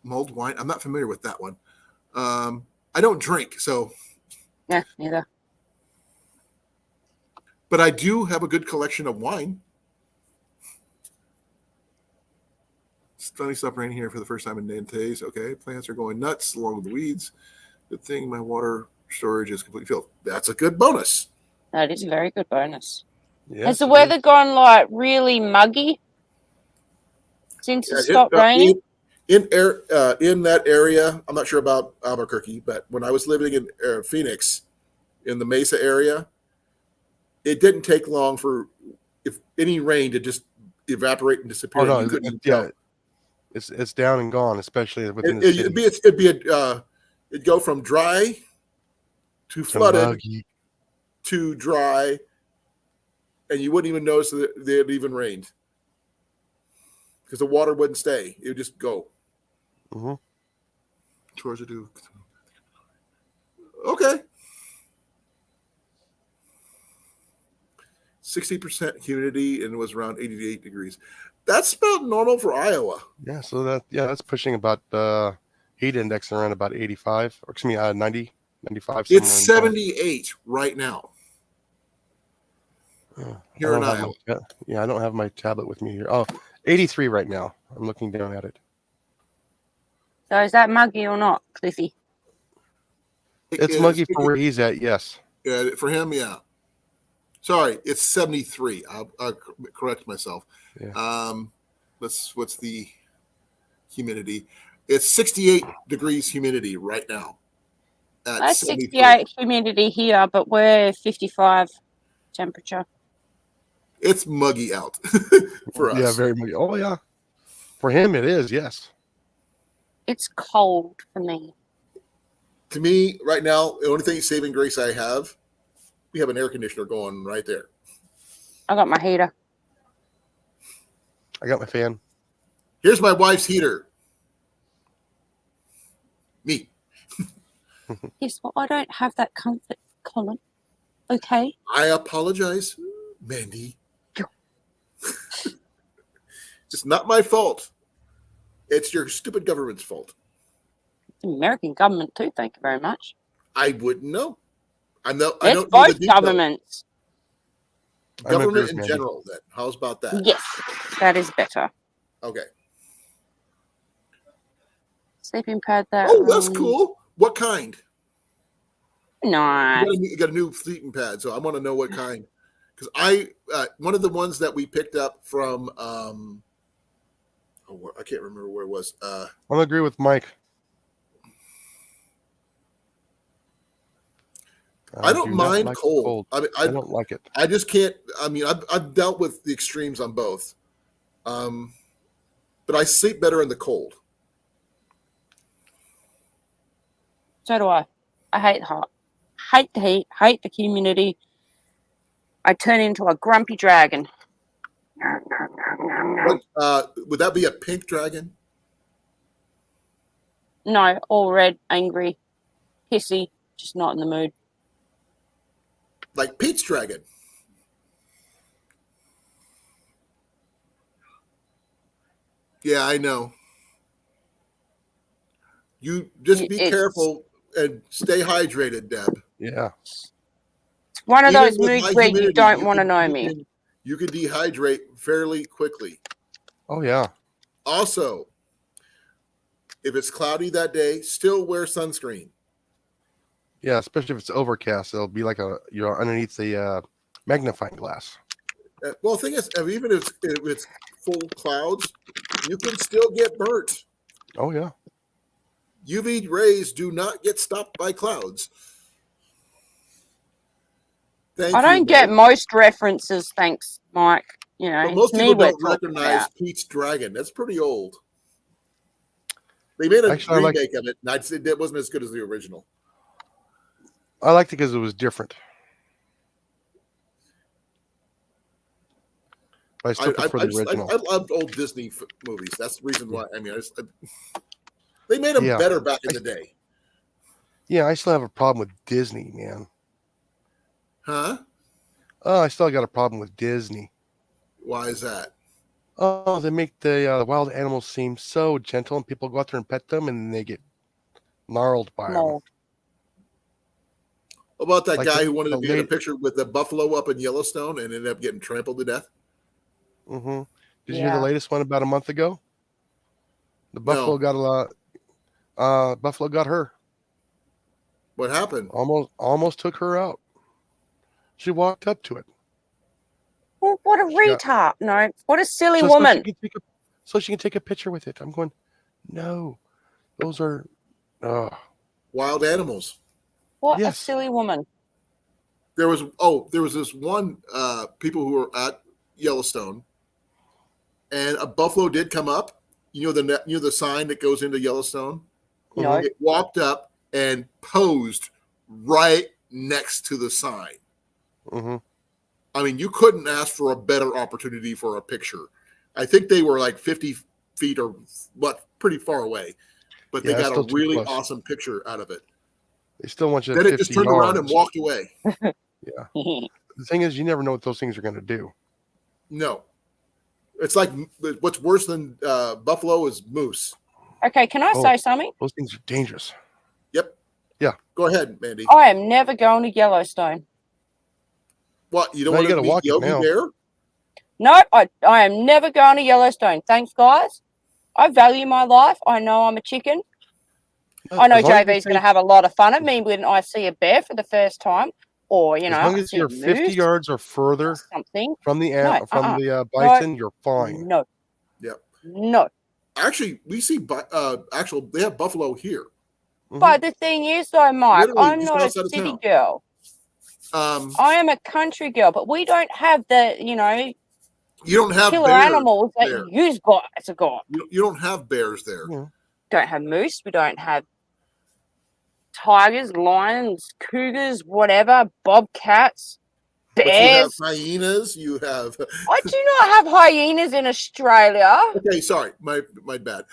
mulled wine. I'm not familiar with that one. I don't drink, so.
Yeah, neither.
But I do have a good collection of wine. Sunny stop raining here for the first time in days. Okay, plants are going nuts along with the weeds. Good thing my water storage is completely filled. That's a good bonus.
That is a very good bonus.
Yes,
Has the weather gone like really muggy since it stopped raining?
In that area, I'm not sure about Albuquerque, but when I was living in Phoenix, in the Mesa area, it didn't take long for if any rain to just evaporate and disappear.
Oh no, it's down and gone, especially within the city.
It'd go from dry to flooded to dry, and you wouldn't even notice that it had even rained because the water wouldn't stay; it would just go.
Mm-hmm.
Towards it do. Okay. 60% humidity and it was around 88 degrees. That's about normal for Iowa.
Yeah, so that's pushing about heat index around about 85, or excuse me, 90, 95.
It's 78 right now. Here in Iowa.
I don't have my tablet with me here. Oh, 83 right now. I'm looking down at it.
So is that muggy or not, Cliffy?
It's muggy for where he's at, yes.
Yeah, for him, yeah. Sorry, it's 73. I'll correct myself.
Yeah.
What's the humidity? It's 68 degrees humidity right now.
That's 68 humidity here, but we're 55 temperature.
It's muggy out for us.
Yeah, very muggy. Oh, yeah. For him, it is, yes.
It's cold for me.
To me, right now, the only thing saving grace I have, we have an air conditioner going right there.
I got my heater.
I got my fan.
Here's my wife's heater. Me.
Yes, well, I don't have that comfort, Colin. Okay.
I apologize, Mandy. It's not my fault. It's your stupid government's fault.
The American government too. Thank you very much.
I wouldn't know. I don't
both
know the
governments.
Government in general, then. How's about that?
Yes, that is better.
Okay.
Sleeping pad that.
Oh, that's cool. What kind?
Nice.
You got a new sleeping pad, so I want to know what kind. because I one of the ones that we picked up from I can't remember where it was.
I'll agree with Mike.
I don't
do not
mind
like
cold. I mean,
I don't like it.
I just can't. I mean, I've dealt with the extremes on both, but I sleep better in the cold.
So do I. I hate hot. Hate the heat. Hate the humidity. I turn into a grumpy dragon.
What would that be? A pink dragon?
No, all red, angry, hissy, just not in the mood.
Like Pete's dragon? Yeah, I know. You just be careful and stay hydrated, Deb.
Yeah.
It's one of
Even
those
with
moods
high
where you
humidity,
don't want to know
you
me.
You can dehydrate fairly quickly.
Oh yeah.
Also, if it's cloudy that day, still wear sunscreen.
Yeah, especially if it's overcast, it'll be like you're underneath the magnifying glass.
Well, the thing is, even if it's full clouds, you can still get burnt.
Oh yeah.
UV rays do not get stopped by clouds. Thank
I
you,
don't get
Mo.
most references, thanks, Mike. You know,
But most
it's me
people
we're
don't
talking
recognize
about.
Pete's Dragon. That's pretty old. They made a remake of it, and I'd say that wasn't as good as the original.
I liked it because it was different. I still prefer the original.
I loved old Disney movies. That's the reason why. I mean, they made them better back in the day.
Yeah, I still have a problem with Disney, man.
Huh?
Oh, I still got a problem with Disney.
Why is that?
Oh, they make the wild animals seem so gentle, and people go out there and pet them, and they get gnarled by them.
What about that guy who wanted to be in a picture with the buffalo up in Yellowstone and ended up getting trampled to death?
Mm-hmm. Did you hear the latest one about a month ago? The buffalo got a lot. Buffalo got her.
What happened?
Almost took her out. She walked up to it.
Well, what a retard! No, what a silly woman.
So she can take a picture with it. I'm going, no, those are
wild animals.
What a silly woman.
There was this one people who were at Yellowstone, and a buffalo did come up. You know the sign that goes into Yellowstone?
No.
It walked up and posed right next to the sign.
Mm-hmm.
I mean, you couldn't ask for a better opportunity for a picture. I think they were like 50 feet or pretty far away, but they got a really awesome picture out of it.
They still want you.
Then it just turned around and walked away.
Yeah. The thing is, you never know what those things are going to do.
No, it's like what's worse than buffalo is moose.
Okay, can I say something?
Those things are dangerous.
Yep.
Yeah.
Go ahead, Mandy.
I am never going to Yellowstone.
What? You don't want to meet Yogi Bear?
No, I am never going to Yellowstone. Thanks, guys. I value my life. I know I'm a chicken. I know JV's going to have a lot of fun at me when I see a bear for the first time, or
as long as you're 50 yards or further from the bison, you're fine.
No.
Yep.
No.
Actually, we see they have buffalo here.
But the thing is, though, Mike, I'm not a city girl. I am a country girl, but we don't have the,
you don't have
killer animals that you've got as a god.
You don't have bears there.
Yeah.
Don't have moose. We don't have tigers, lions, cougars, whatever, bobcats, bears.
But you have hyenas. You have.
I do not have hyenas in Australia.
Okay, sorry, my bad.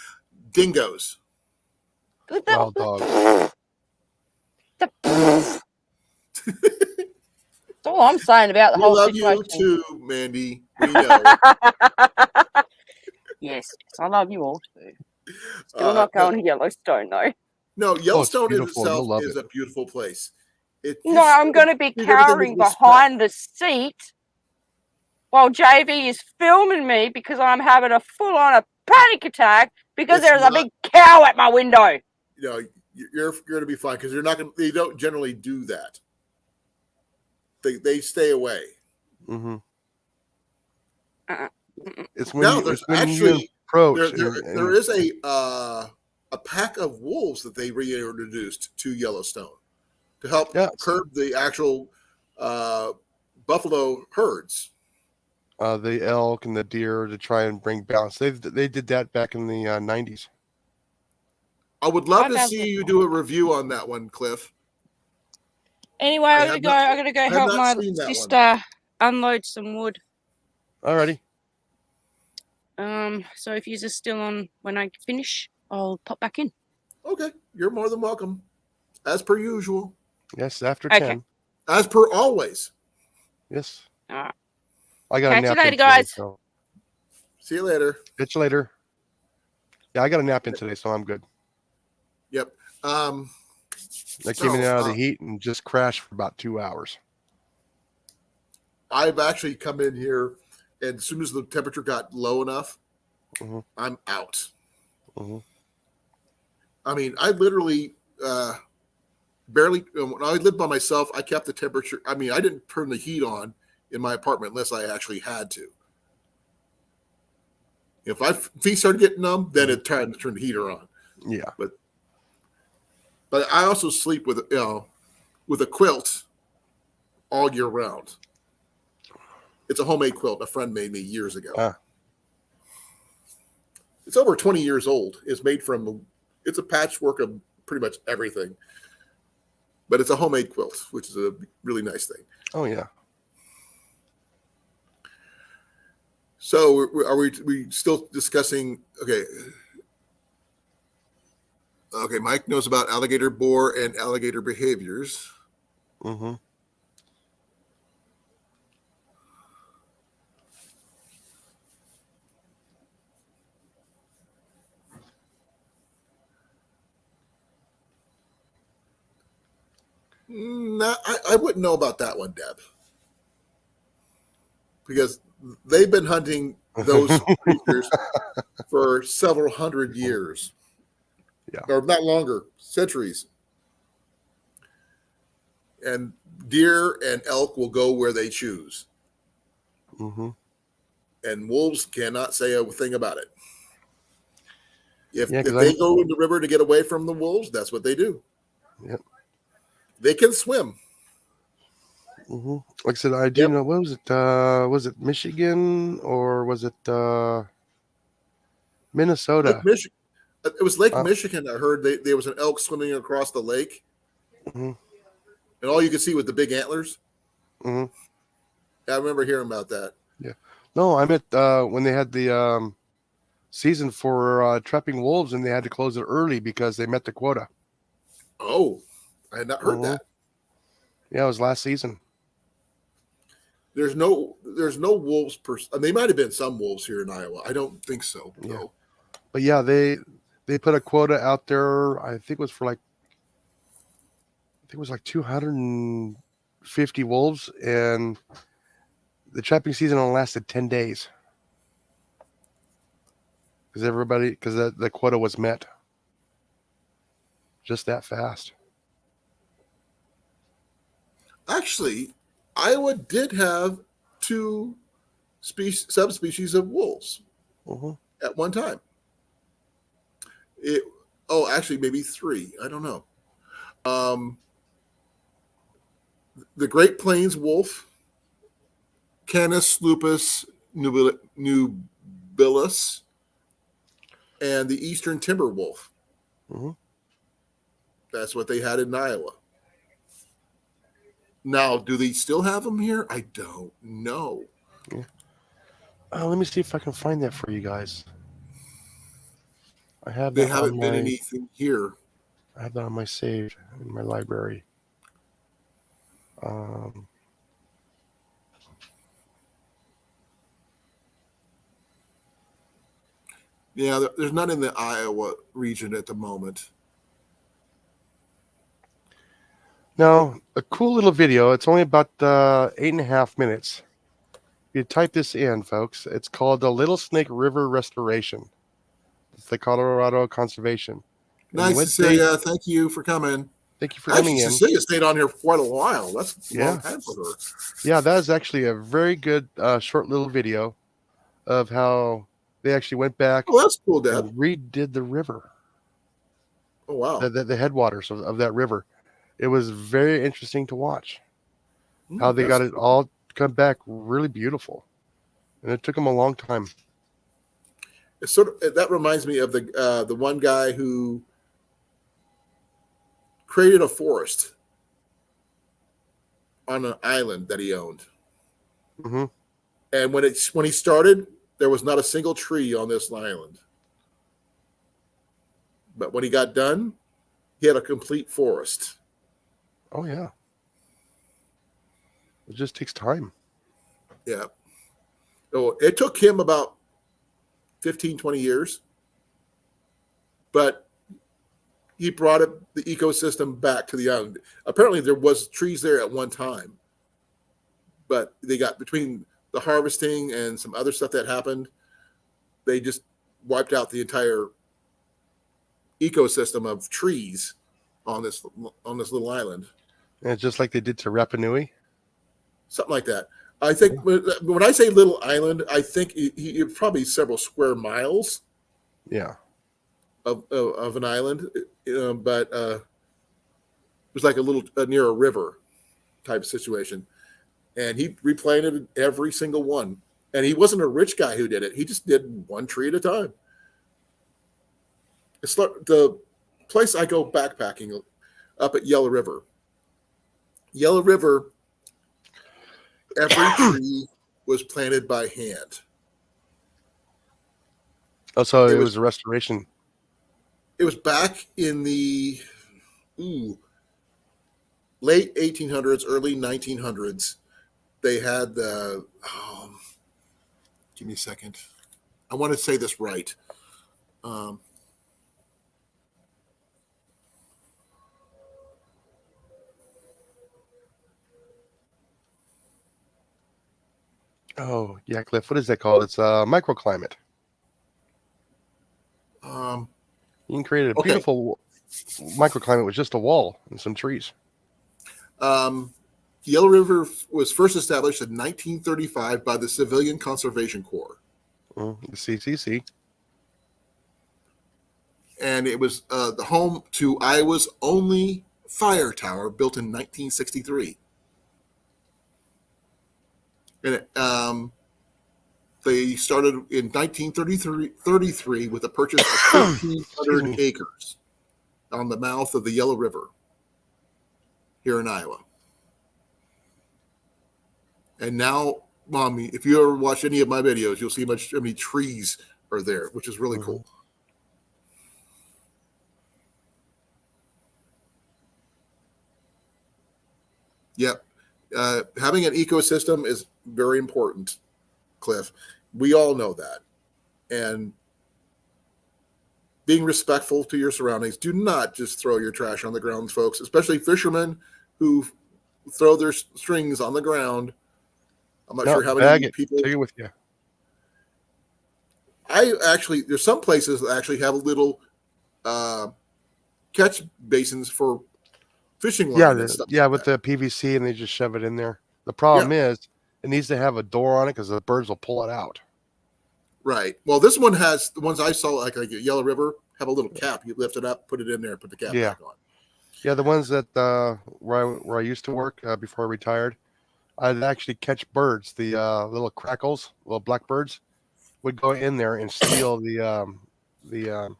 Dingoes.
Wild dogs.
That's all I'm saying about the whole situation.
We love you too, Mandy. We know.
Yes, I love you all too. Still not going to Yellowstone though.
No, Yellowstone in itself is a beautiful place.
I'm going to be cowering behind the seat while JV is filming me because I'm having a full-on panic attack because there's a big cow at my window.
You're going to be fine because they don't generally do that. They stay away.
Mm-hmm.
Uh-uh.
It's when
Now
you
there's
it's when you
actually
approach
there is a pack of wolves that they reintroduced to Yellowstone to help
yeah,
curb the actual buffalo herds.
the elk and the deer to try and bring balance. They did that back in the 90s.
I would love
I'd
to
love
see
to-
you do a review on that one, Cliff.
Anyway,
I
I
have
gotta go.
not
I gotta go
I have
help
not
my
seen that one.
sister unload some wood.
Alrighty.
So if you're still on when I finish, I'll pop back in.
Okay, you're more than welcome, as per usual,
Yes, after
Okay.
10.
as per always.
Yes.
All right.
I got a
Catch you
nap
later,
in today,
guys.
so
See you later.
catch you later. Yeah, I got a nap in today, so I'm good.
Yep.
I came in out of the heat and just crashed for about 2 hours.
I've actually come in here, and as soon as the temperature got low enough,
Mhm.
I'm out.
Mhm.
I mean, I literally barely, when I lived by myself, I kept the temperature. I mean, I didn't turn the heat on in my apartment unless I actually had to. If my feet started getting numb, then it's time to turn the heater on.
Yeah.
But I also sleep with a quilt all year round. It's a homemade quilt a friend made me years ago.
Ah.
It's over 20 years old. It's a patchwork of pretty much everything. But it's a homemade quilt, which is a really nice thing.
Oh yeah.
So are we still discussing? Okay. Okay, Mike knows about alligator boar and alligator behaviors.
Mm-hmm.
No, I wouldn't know about that one, Deb, because they've been hunting those creatures for several hundred years.
Yeah.
Or not longer, centuries. And deer and elk will go where they choose.
Mm-hmm.
And wolves cannot say a thing about it. If
Yeah, 'cause
they go in the river to get away from the wolves, that's what they do.
Yep.
They can swim.
Mm-hmm. Like I said, I do know. What was it? Was it Michigan or was it Minnesota?
It was Lake Michigan. I heard there was an elk swimming across the lake,
Mm-hmm.
and all you could see was the big antlers.
Mm-hmm.
I remember hearing about that.
Yeah. No, I meant when they had the season for trapping wolves, and they had to close it early because they met the quota.
Oh, I had not heard that.
Yeah, it was last season.
There's no wolves they might have been some wolves here in Iowa. I don't think so.
Yeah.
No.
But yeah, they put a quota out there. I think it was for 250 wolves, and the trapping season only lasted 10 days because the quota was met just that fast.
Actually, Iowa did have 2 subspecies of wolves at one time. Actually, maybe 3. I don't know. The Great Plains wolf, Canis lupus nubilis, and the Eastern timber wolf.
Mm-hmm.
That's what they had in Iowa. Now, do they still have them here? I don't know.
Yeah. Let me see if I can find that for you guys. I have.
They haven't been anything here.
I have that on my save in my library.
Yeah, there's none in the Iowa region at the moment.
Now, a cool little video. It's only about 8.5 minutes. If you type this in, folks, it's called the Little Snake River Restoration. It's the Colorado Conservation. And
Nice,
what
Cecilia. Thank you for coming.
Thank you for
Actually,
coming in.
Cecilia stayed on here for quite a while. That's a
Yeah.
long time for her.
Yeah, that is actually a very good short little video of how they actually went back
Oh, that's cool, Dad.
and redid the river,
Oh, wow.
the headwaters of that river. It was very interesting to watch how they got it all to come back really beautiful, and it took them a long time.
It's sort of, that reminds me of the one guy who created a forest on an island that he owned.
Mm-hmm.
And when he started, there was not a single tree on this island. But when he got done, he had a complete forest.
Oh yeah, it just takes time.
Yeah. So it took him about 15, 20 years, but he brought the ecosystem back to the island. Apparently there was trees there at one time, but they got between the harvesting and some other stuff that happened, they just wiped out the entire ecosystem of trees on this little island.
And it's just like they did to Rapa Nui.
Something like that. I think when I say little island, I think it's probably several square miles.
Yeah.
Of an island, but it was like a little near a river type situation. And he replanted every single one. And he wasn't a rich guy who did it. He just did one tree at a time. It's like the place I go backpacking up at Yellow River. Yellow River, every tree was planted by hand.
Oh, so it was a restoration.
It was back in the late 1800s, early 1900s. They had the, give me a second. I want to say this right.
Oh, yeah, Cliff. What is that called? It's a microclimate. You can create a beautiful microclimate with just a wall and some trees.
Yellow River was first established in 1935 by the Civilian Conservation Corps.
The CCC.
And it was the home to Iowa's only fire tower, built in 1963. And they started in 1933 with a purchase of 1,500 acres on the mouth of the Yellow River here in Iowa. And now, Mommy, if you ever watch any of my videos, you'll see how many trees are there, which is really cool. Yep. Having an ecosystem is very important, Cliff. We all know that. And being respectful to your surroundings. Do not just throw your trash on the ground, folks, especially fishermen who throw their strings on the ground. I'm not sure how many people.
Take it with you.
There's some places that actually have a little catch basins for fishing line and stuff.
Yeah, with the PVC, and they just shove it in there. The problem is it needs to have a door on it because the birds will pull it out.
Right. Well, this one has, the ones I saw, like Yellow River, have a little cap. You lift it up, put it in there, put the cap back on.
Yeah, the ones that where I used to work before I retired, I'd actually catch birds. The little crackles, little blackbirds, would go in there and steal the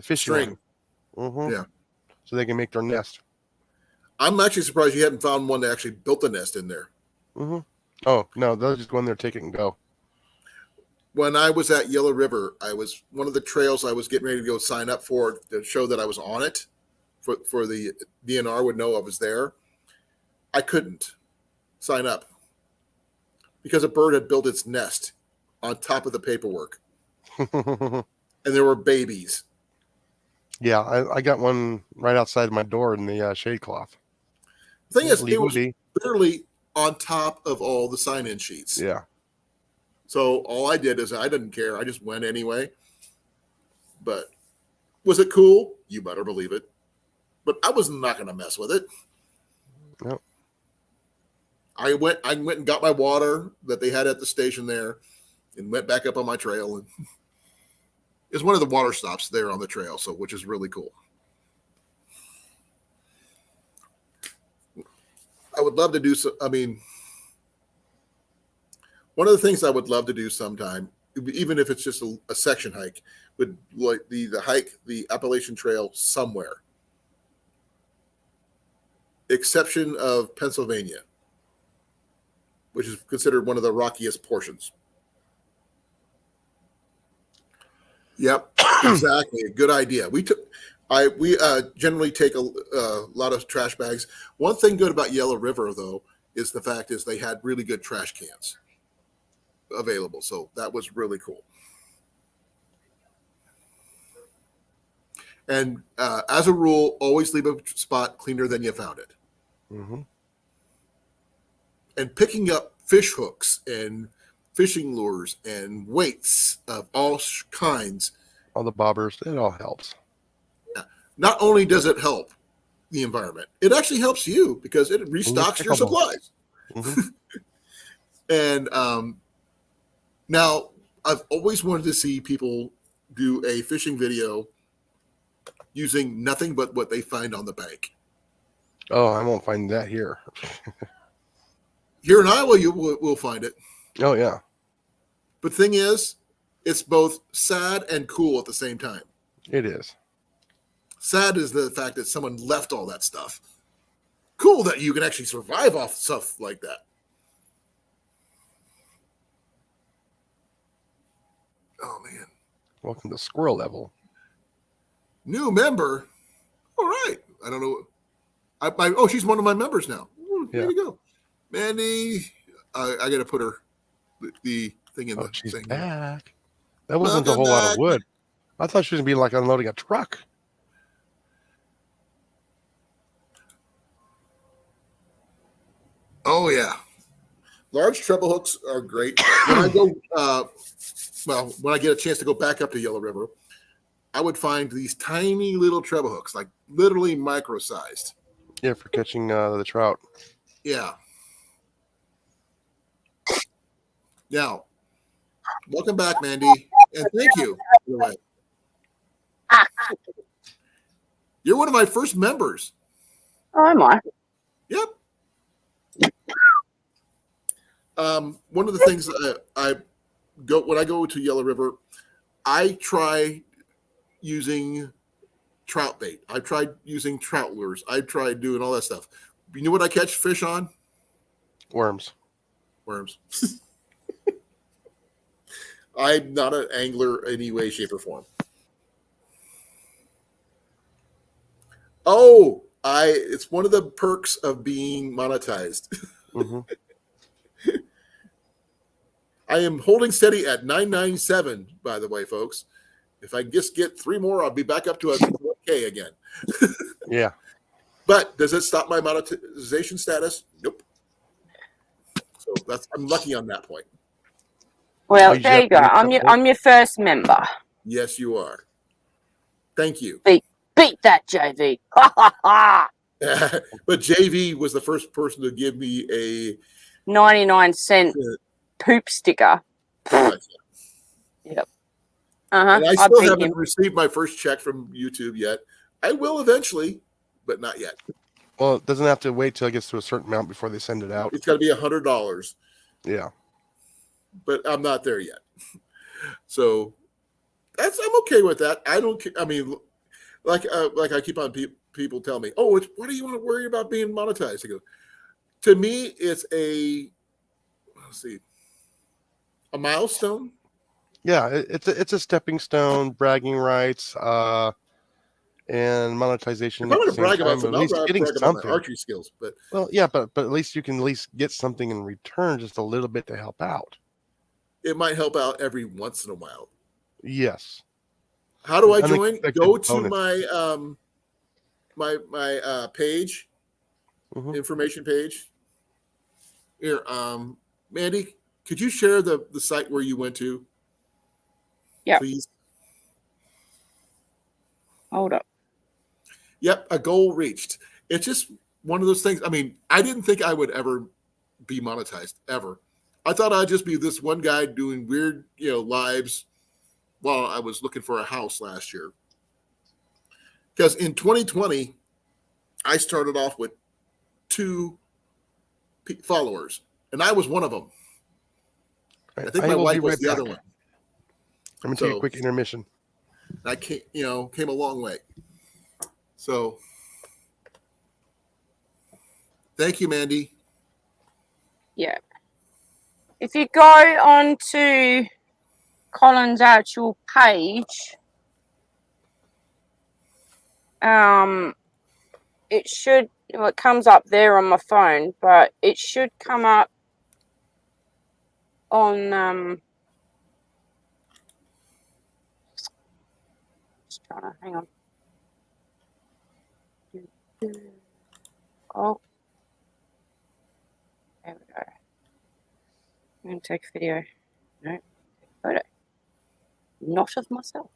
fishing
string.
Yeah. So they can make their nest.
I'm actually surprised you hadn't found one that actually built a nest in there.
Oh no, they'll just go in there, take it, and go.
When I was at Yellow River, I was one of the trails I was getting ready to go sign up for to show that I was on it, for the DNR would know I was there. I couldn't sign up because a bird had built its nest on top of the paperwork, and there were babies.
Yeah, I got one right outside my door in the shade cloth.
The thing is, it was literally on top of all the sign-in sheets.
Yeah.
So all I did is I didn't care. I just went anyway. But was it cool? You better believe it. but I was not going to mess with it.
Nope.
I went and got my water that they had at the station there, and went back up on my trail. And it's one of the water stops there on the trail, so which is really cool. I would love to do so. I mean, one of the things I would love to do sometime, even if it's just a section hike, would like the hike the Appalachian Trail somewhere. Exception of Pennsylvania, which is considered one of the rockiest portions. Yep, exactly. A good idea. We generally take a lot of trash bags. One thing good about Yellow River, though, is the fact is they had really good trash cans available. So that was really cool. And as a rule, always leave a spot cleaner than you found it.
Mm-hmm.
And picking up fish hooks and fishing lures and weights of all kinds.
All the bobbers, it all helps.
Not only does it help the environment, it actually helps you because it restocks your supplies.
Mm-hmm.
And now I've always wanted to see people do a fishing video using nothing but what they find on the bank.
Oh, I won't find that here.
Here in Iowa, you will find it.
Oh, yeah.
But thing is, it's both sad and cool at the same time.
It is.
Sad is the fact that someone left all that stuff. Cool that you can actually survive off stuff like that. Oh, man.
Welcome to squirrel level.
New member? All right. I don't know. Oh, she's one of my members now. There you go. Mandy, I got to put her the thing in the
she's
thing.
back. That wasn't a whole lot of wood. I thought she was going to be like unloading a truck.
Oh, yeah. Large treble hooks are great. When I go, when I get a chance to go back up to Yellow River, I would find these tiny little treble hooks, like literally micro-sized.
Yeah, for catching the trout.
Yeah. Now, welcome back, Mandy, and thank you. You're one of my first members.
Oh, am I?
Yep. One of the things that I go when I go to Yellow River, I try using trout bait. I tried using trout lures. I tried doing all that stuff. You know what I catch fish on?
Worms.
I'm not an angler any way, shape, or form. Oh, it's one of the perks of being monetized.
Mm-hmm.
I am holding steady at 997, by the way, folks. If I just get 3 more, I'll be back up to a 1K again.
Yeah.
But does it stop my monetization status? Nope. So I'm lucky on that point.
Well, there you go. I'm your first member.
Yes, you are. Thank you.
Beat that, JV. Ha ha ha.
But JV was the first person to give me a
99-cent poop sticker. Yep.
And I
I'll
still
beat
haven't
him.
received my first check from YouTube yet. I will eventually, but not yet.
Well, it doesn't have to wait till it gets to a certain amount before they send it out.
It's got to be $100.
Yeah.
But I'm not there yet. So I'm okay with that. I don't. I mean, like I keep on people tell me, "Oh, why do you want to worry about being monetized?" I go, to me, it's a milestone.
Yeah, it's a stepping stone, bragging rights, and monetization.
If I want to brag about
something,
something, I'll brag about my archery skills. But
yeah, but at least you can at least get something in return, just a little bit to help out.
It might help out every once in a while.
Yes.
How do I join? Go to my my page, information page. Here, Mandy, could you share the site where you went to?
Yeah.
Please.
Hold up.
Yep, a goal reached. It's just one of those things. I mean, I didn't think I would ever be monetized ever. I thought I'd just be this one guy doing weird, lives while I was looking for a house last year. Because in 2020, I started off with 2 followers, and I was one of them.
Right,
I think
I
my
will be
wife was
right
the
back.
other one.
I'm gonna take a quick intermission.
I came a long way. So, thank you, Mandy.
Yeah. If you go on to Colin's actual page, it should, well, it comes up there on my phone, but it should come up on, just trying to, hang on. Oh, there we go. I'm going to take a video. No, take a photo. Not of myself.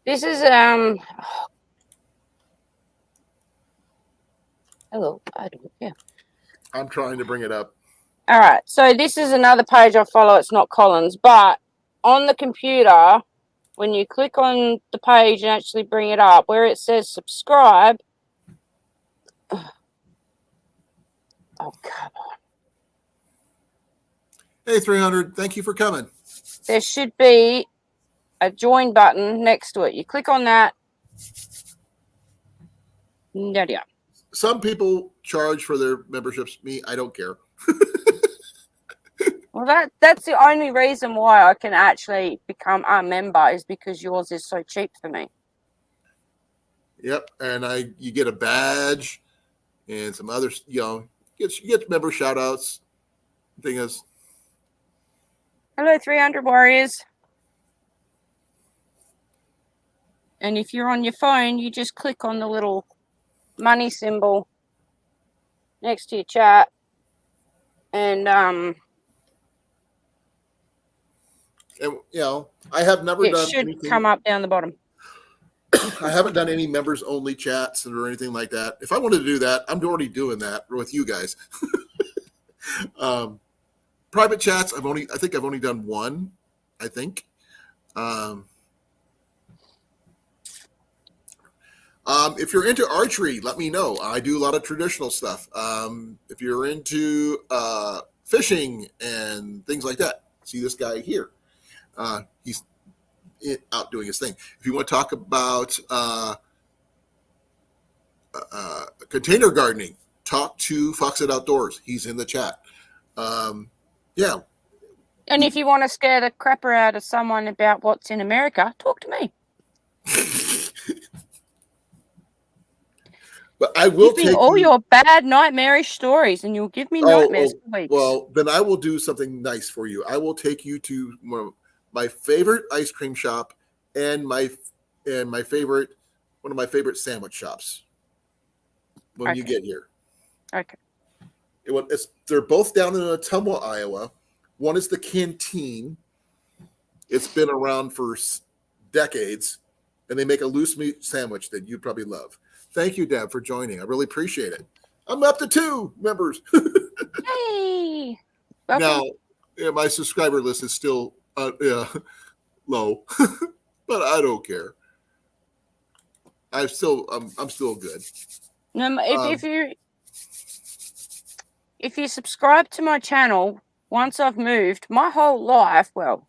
This is hello, I don't care.
I'm trying to bring it up.
All right, so this is another page I follow. It's not Colin's, but on the computer, when you click on the page and actually bring it up, where it says subscribe. Oh, come on.
Hey, 300. Thank you for coming.
There should be a join button next to it. You click on that. Yeah.
Some people charge for their memberships. Me, I don't care.
Well, that's the only reason why I can actually become a member is because yours is so cheap for me.
Yep, and you get a badge and some other, you get member shout outs. Thing is,
Hello, 300 Warriors. And if you're on your phone, you just click on the little money symbol next to your chat. And
I have never
it
done
should
anything.
come up down the bottom.
I haven't done any members only chats or anything like that. If I wanted to do that, I'm already doing that with you guys. Private chats, I think I've only done one. I think. If you're into archery, let me know. I do a lot of traditional stuff. If you're into fishing and things like that, see this guy here. He's out doing his thing. If you want to talk about container gardening, talk to Foxit Outdoors. He's in the chat. Yeah.
And if you want to scare the crapper out of someone about what's in America, talk to me.
But I will
give me all your bad nightmarish stories, and you'll give me nightmares for weeks.
Well, then I will do something nice for you. I will take you to my favorite ice cream shop and one of my favorite sandwich shops when you get here.
Okay.
They're both down in Ottumwa, Iowa. One is the Canteen. It's been around for decades, and they make a loose meat sandwich that you'd probably love. Thank you, Deb, for joining. I really appreciate it. I'm up to 2 members.
Hey.
Now, my subscriber list is still low, but I don't care. I'm still good.
No, if you subscribe to my channel, once I've moved, my whole life, well,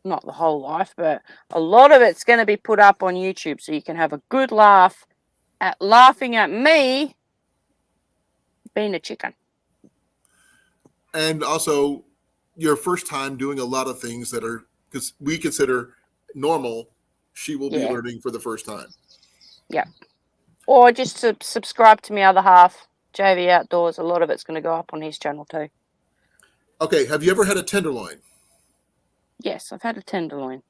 not the whole life, but a lot of it's going to be put up on YouTube, so you can have a good laugh at laughing at me being a chicken.
And also, your first time doing a lot of things that are, because we consider normal, she will be learning for the first time.
Yeah. Or just to subscribe to my other half, JV Outdoors. A lot of it's going to go up on his channel too.
Okay. Have you ever had a tenderloin?
Yes, I've had a tenderloin.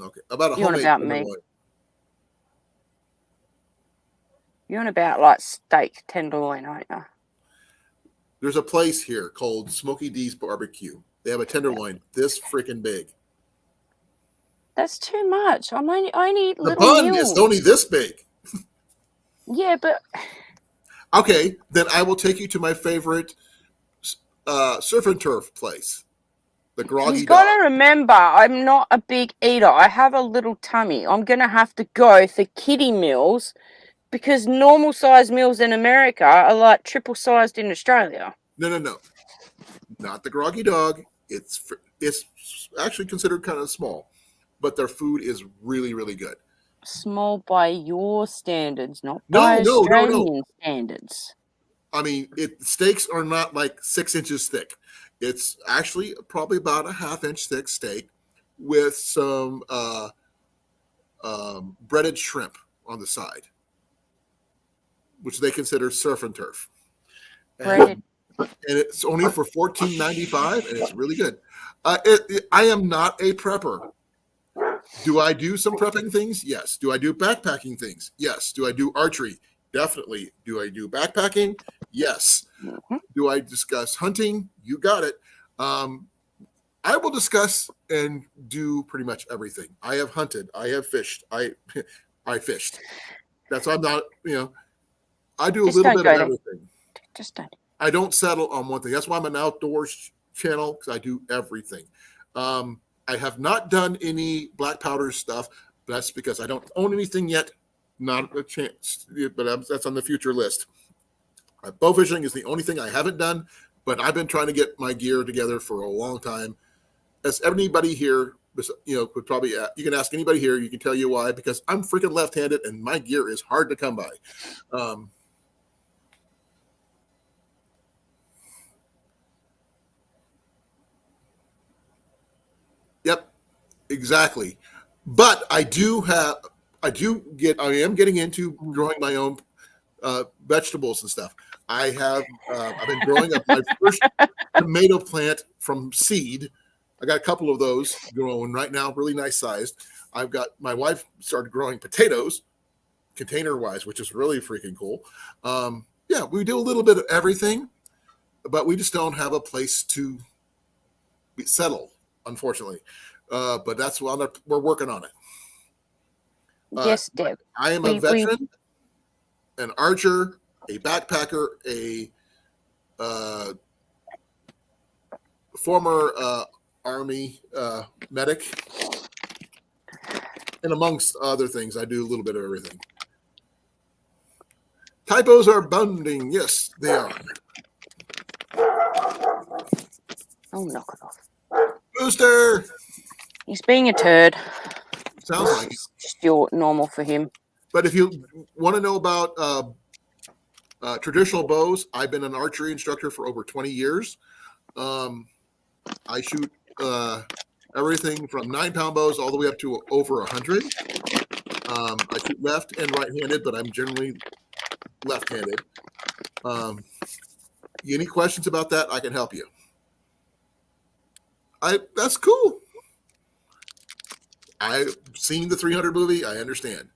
Okay. About a
You
homemade tenderloin.
Me? You're on about like steak tenderloin, aren't you?
There's a place here called Smokey D's Barbecue, They have a tenderloin this freaking big.
That's too much. I only eat
The
little
bun
meals.
is only this big.
Yeah, but
Okay, then I will take you to my favorite surf and turf place, the Groggy
you've got
Dog.
to remember, I'm not a big eater. I have a little tummy. I'm going to have to go for kiddie meals because normal size meals in America are like triple sized in Australia.
No, not the Groggy Dog. It's actually considered kind of small, but their food is really, really good.
Small by your standards, not
No,
by
no.
Australian standards.
I mean, steaks are not like 6 inches thick. It's actually probably about a half-inch thick steak with some breaded shrimp on the side, which they consider surf and turf.
Breaded.
And it's only for $14.95, and it's really good. I am not a prepper. Do I do some prepping things? Yes. Do I do backpacking things? Yes. Do I do archery? Definitely. Do I do backpacking? Yes.
Mhm.
Do I discuss hunting? You got it. I will discuss and do pretty much everything. I have hunted. I have fished. I fished. That's why I'm not, I do a
Just
little
don't
bit of
go there.
everything.
Just don't.
I don't settle on one thing. That's why I'm an outdoors channel, because I do everything. I have not done any black powder stuff. But that's because I don't own anything yet. Not a chance, but that's on the future list. Bow fishing is the only thing I haven't done, but I've been trying to get my gear together for a long time. As anybody here, could probably, you can ask anybody here, you can tell you why, because I'm freaking left-handed and my gear is hard to come by. Yep, exactly. But I am getting into growing my own vegetables and stuff. I've been growing up my first tomato plant from seed. I got a couple of those growing right now, really nice sized. My wife started growing potatoes, container wise, which is really freaking cool. Yeah, we do a little bit of everything, but we just don't have a place to settle, unfortunately. But that's we're working on it.
Yes, Deb.
I am a veteran, an archer, a backpacker, a former Army medic, and amongst other things, I do a little bit of everything. Typos are abounding. Yes, they are.
Oh, knock it off.
Booster!
He's being a turd.
Sounds like it.
Just your normal for him.
But if you want to know about traditional bows, I've been an archery instructor for over 20 years. I shoot everything from 9-pound bows all the way up to over 100. I shoot left and right-handed, but I'm generally left-handed. Any questions about that? I can help you. That's cool. I've seen the 300 movie. I understand.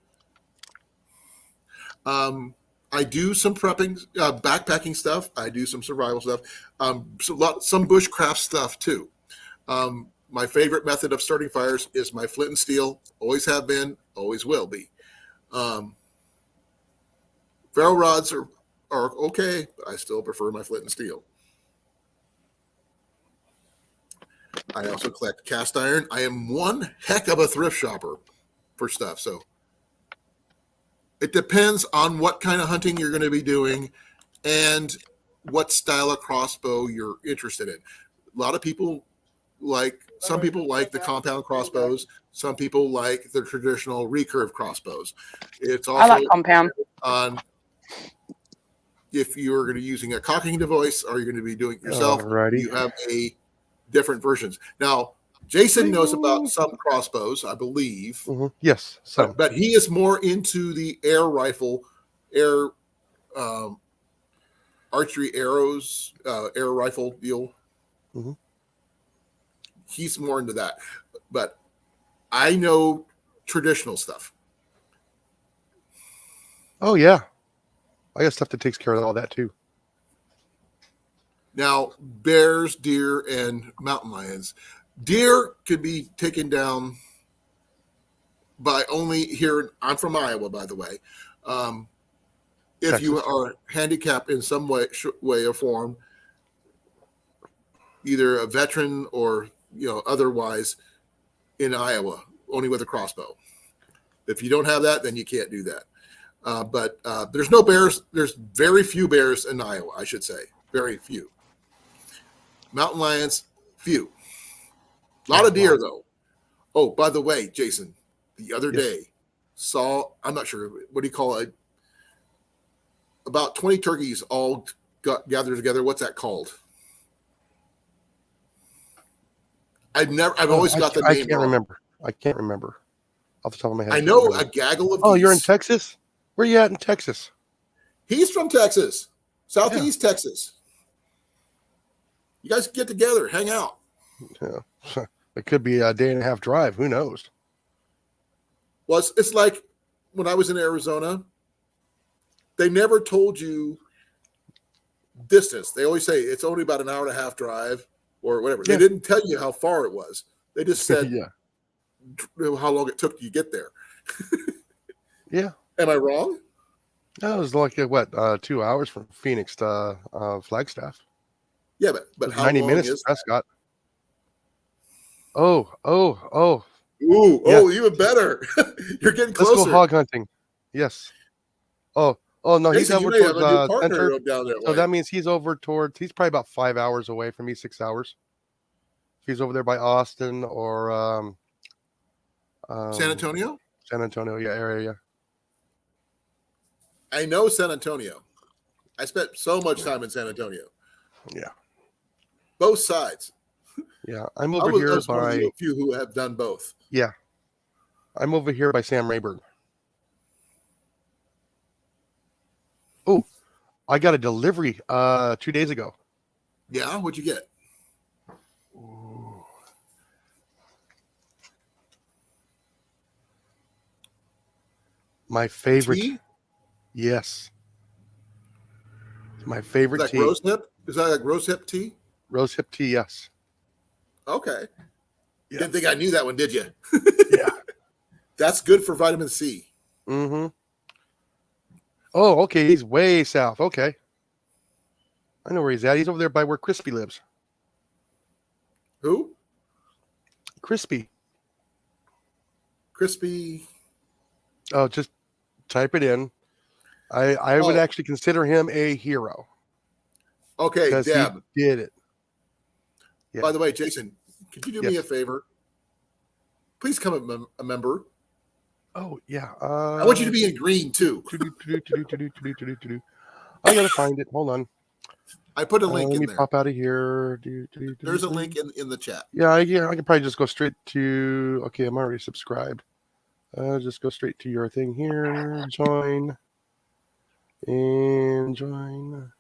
I do some prepping, backpacking stuff. I do some survival stuff. Some bushcraft stuff too. My favorite method of starting fires is my flint and steel. Always have been, always will be. Ferro rods are okay, but I still prefer my flint and steel. I also collect cast iron. I am one heck of a thrift shopper for stuff. So it depends on what kind of hunting you're going to be doing and what style of crossbow you're interested in. A lot of people some people like the compound crossbows. Some people like the traditional recurve crossbows. It's also
I like compound.
on if you're going to be using a cocking device or you're going to be doing it yourself.
Alrighty.
You have different versions. Now, Jason knows about some crossbows, I believe.
Mm-hmm. Yes, some.
But he is more into the air archery arrows, air rifle deal.
Mm-hmm.
He's more into that. But I know traditional stuff.
Oh, yeah. I got stuff that takes care of all that, too.
Now, bears, deer, and mountain lions. Deer could be taken down by only here. I'm from Iowa, by the way. If you
Texas.
are handicapped in some way or form, either a veteran or otherwise, in Iowa, only with a crossbow. If you don't have that, then you can't do that. But there's no bears. There's very few bears in Iowa, I should say. Very few. Mountain lions, few. A lot of deer, though. Oh, by the way, Jason, the other day saw, I'm not sure, what do you call it? About 20 turkeys all gathered together. What's that called? I've always got the name wrong.
I can't remember off the top of my head.
I know a gaggle of geese.
Oh, you're in Texas? Where you at in Texas?
He's from Texas, Southeast Texas. You guys get together, hang out.
Yeah. It could be a day and a half drive. Who knows?
Well, it's like when I was in Arizona, they never told you distance. They always say it's only about an hour and a half drive or whatever.
Yeah.
They didn't tell you how far it was. They just said how long it took to get there.
Yeah.
Am I wrong?
That was like 2 hours from Phoenix to Flagstaff.
Yeah, but how
90
long
minutes
is
to Prescott.
Ooh,
Yeah.
even better. You're getting closer.
Let's go hog hunting. Yes. Oh no, he's
Jason,
over
you may have
towards
a new partner
center.
down that
So
way.
that means he's he's probably about 5 hours away from me, 6 hours. If he's over there by Austin or
San Antonio?
San Antonio, area.
I know San Antonio. I spent so much time in San Antonio.
Yeah.
Both sides.
Yeah. I'm
I
over
was
here
one of
by
the few who have done both.
Yeah. I'm over here by Sam Rayburn. Oh, I got a delivery 2 days ago.
Yeah, what'd you get?
Ooh. My favorite.
Tea?
Yes. My favorite
Is that
tea.
rose hip? Is that like rose hip tea?
Rose hip tea, yes.
Okay.
Yeah.
Didn't think I knew that one, did you?
Yeah.
That's good for vitamin C.
Mm-hmm. Oh, okay. He's way south. Okay. I know where he's at. He's over there by where Crispy lives.
Who?
Crispy.
Crispy.
Oh, just type it in. I would actually consider him a hero.
Okay,
because
Deb.
he did it. Yeah.
By the way, Jason, could you do me a favor? Please become a member.
Oh, yeah.
I want you to be in green, too.
I got to find it. Hold on.
I put a link
let
in
me
there.
pop out of here.
There's a link in the chat.
Yeah, I can probably just go straight to... Okay, I'm already subscribed. Just go straight to your thing here. Join. And join.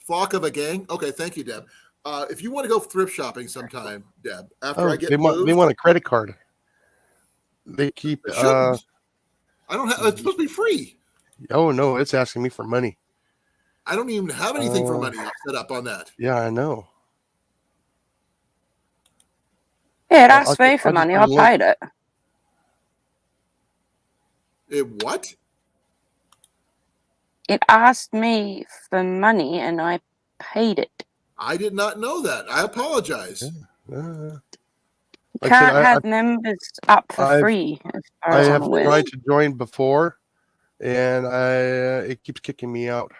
Flock of a gang. Okay, thank you, Deb. If you want to go thrift shopping sometime, Deb, after I get
they want a credit card. They keep.
I don't have. It's supposed to be free.
Oh no, it's asking me for money.
I don't even have anything for money set up on that.
Yeah, I know.
Yeah, it asked me for money. I paid it.
It what?
It asked me for money, and I paid it.
I did not know that. I apologize.
You can't have members up for free. As far
I
as
have
I'm aware.
tried to join before, and it keeps kicking me out.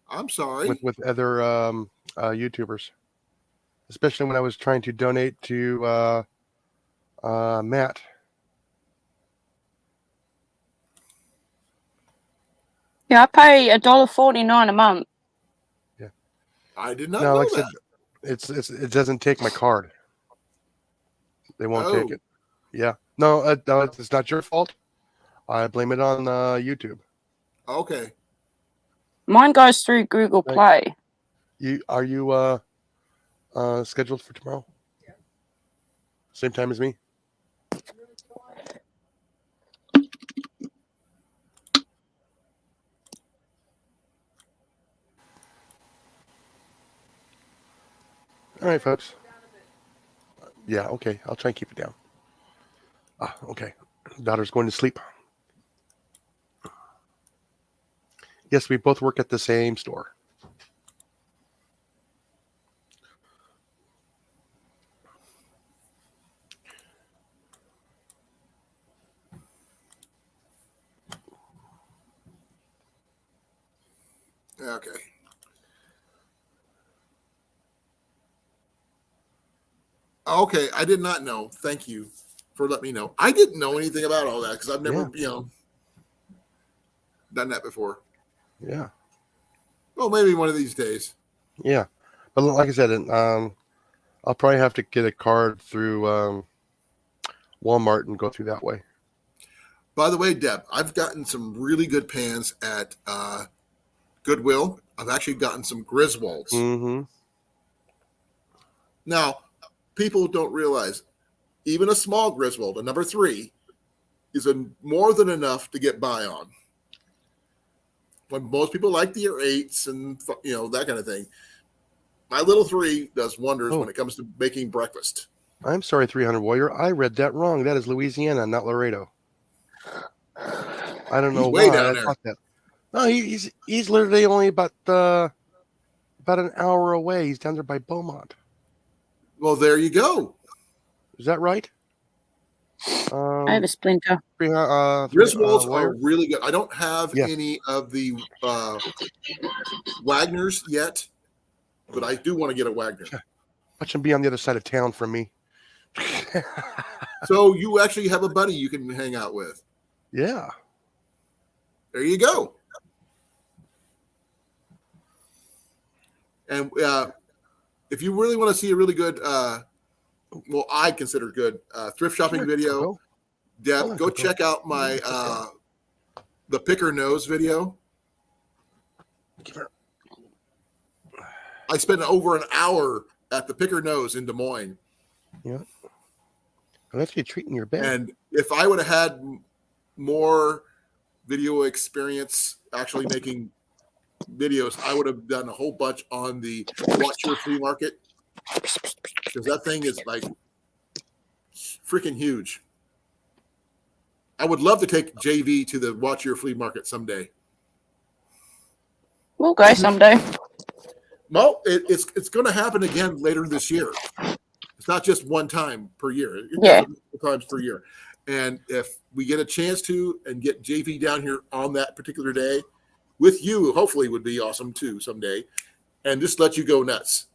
I'm sorry.
With other YouTubers, especially when I was trying to donate to Matt.
Yeah, I pay $1.49 a month.
Yeah,
I did not know
like
that.
I said, it doesn't take my card. They won't take it. Yeah, no, it's not your fault. I blame it on YouTube.
Okay.
Mine goes through Google Play.
Are you scheduled for tomorrow? Yeah. Same time as me? All right, folks. Yeah, okay. I'll try and keep it down. Okay. Daughter's going to sleep. Yes, we both work at the same store.
Okay. Okay, I did not know. Thank you for letting me know. I didn't know anything about all that because I've never, done that before.
Yeah.
Well, maybe one of these days.
Yeah. But like I said, I'll probably have to get a card through Walmart and go through that way.
By the way, Deb, I've gotten some really good pans at Goodwill. I've actually gotten some Griswolds.
Mm-hmm.
Now, people don't realize even a small Griswold, a number 3, is more than enough to get by on. When most people like the 8s and that kind of thing, my little 3 does wonders when it comes to making breakfast.
I'm sorry, 300 Warrior. I read that wrong. That is Louisiana, not Laredo. I don't know
way
why
down
I
there.
thought that. No, he's literally only about an hour away. He's down there by Beaumont.
Well, there you go.
Is that right?
I have a splinter.
Griswolds are really good. I don't have any of the Wagners yet, but I do want to get a Wagner.
Watch him be on the other side of town from me.
So you actually have a buddy you can hang out with.
Yeah.
There you go. And if you really want to see a really good, I consider good thrift shopping video, Deb, go check out my the Picker Nose video. I spent over an hour at the Picker Nose in Des Moines.
Yeah. Unless you're treating your bed.
And if I would have had more video experience actually making videos, I would have done a whole bunch on the Watch Your Flea Market, because that thing is like freaking huge. I would love to take JV to the Watch Your Flea Market someday.
We'll go someday.
Well, it's going to happen again later this year. It's not just one time per year. It's multiple times per year. And if we get a chance to and get JV down here on that particular day with you, hopefully would be awesome too someday, and just let you go nuts.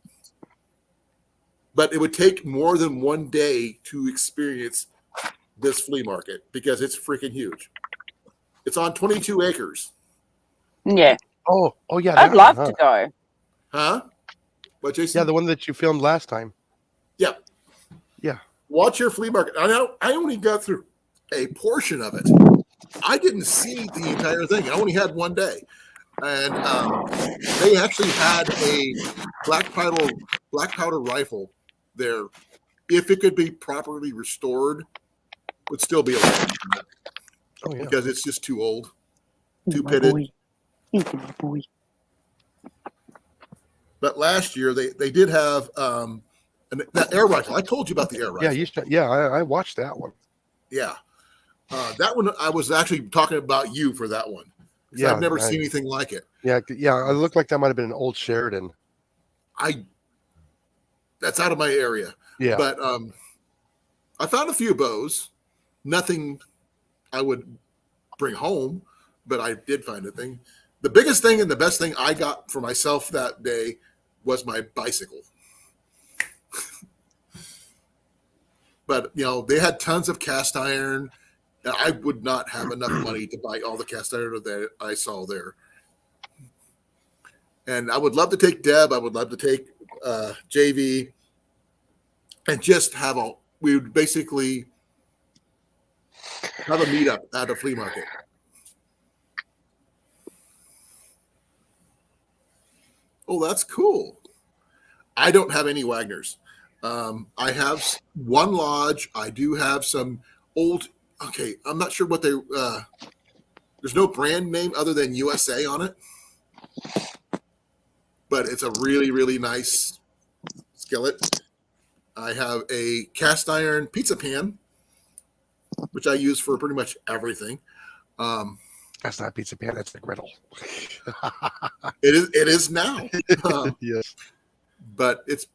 But it would take more than one day to experience this flea market because it's freaking huge. It's on 22 acres.
Yeah.
Oh yeah.
I'd love to go.
Huh? What, Jason?
Yeah, the one that you filmed last time.
Yeah.
Yeah.
Watch Your Flea Market. I know I only got through a portion of it. I didn't see the entire thing. I only had one day. And they actually had a black powder rifle there. If it could be properly restored, would still be alive.
Oh, yeah.
Because it's just too old, too pitted.
Boy.
But last year they did have that air rifle. I told you about the air rifle.
Yeah, I watched that one.
Yeah. That one, I was actually talking about you for that one. Yeah, I've never seen anything like it.
Yeah. It looked like that might have been an old Sheridan.
That's out of my area.
Yeah.
But I found a few bows. Nothing I would bring home, but I did find a thing. The biggest thing and the best thing I got for myself that day was my bicycle. But, they had tons of cast iron. And I would not have enough money to buy all the cast iron that I saw there. And I would love to take Deb. I would love to take JV and just we would basically have a meetup at a flea market. Oh, that's cool. I don't have any Wagners. I have one Lodge. I do have some old. Okay, I'm not sure what there's no brand name other than USA on it, but it's a really, really nice skillet. I have a cast iron pizza pan, which I use for pretty much everything.
That's not a pizza pan. That's a griddle.
It is now,
Yes.
but it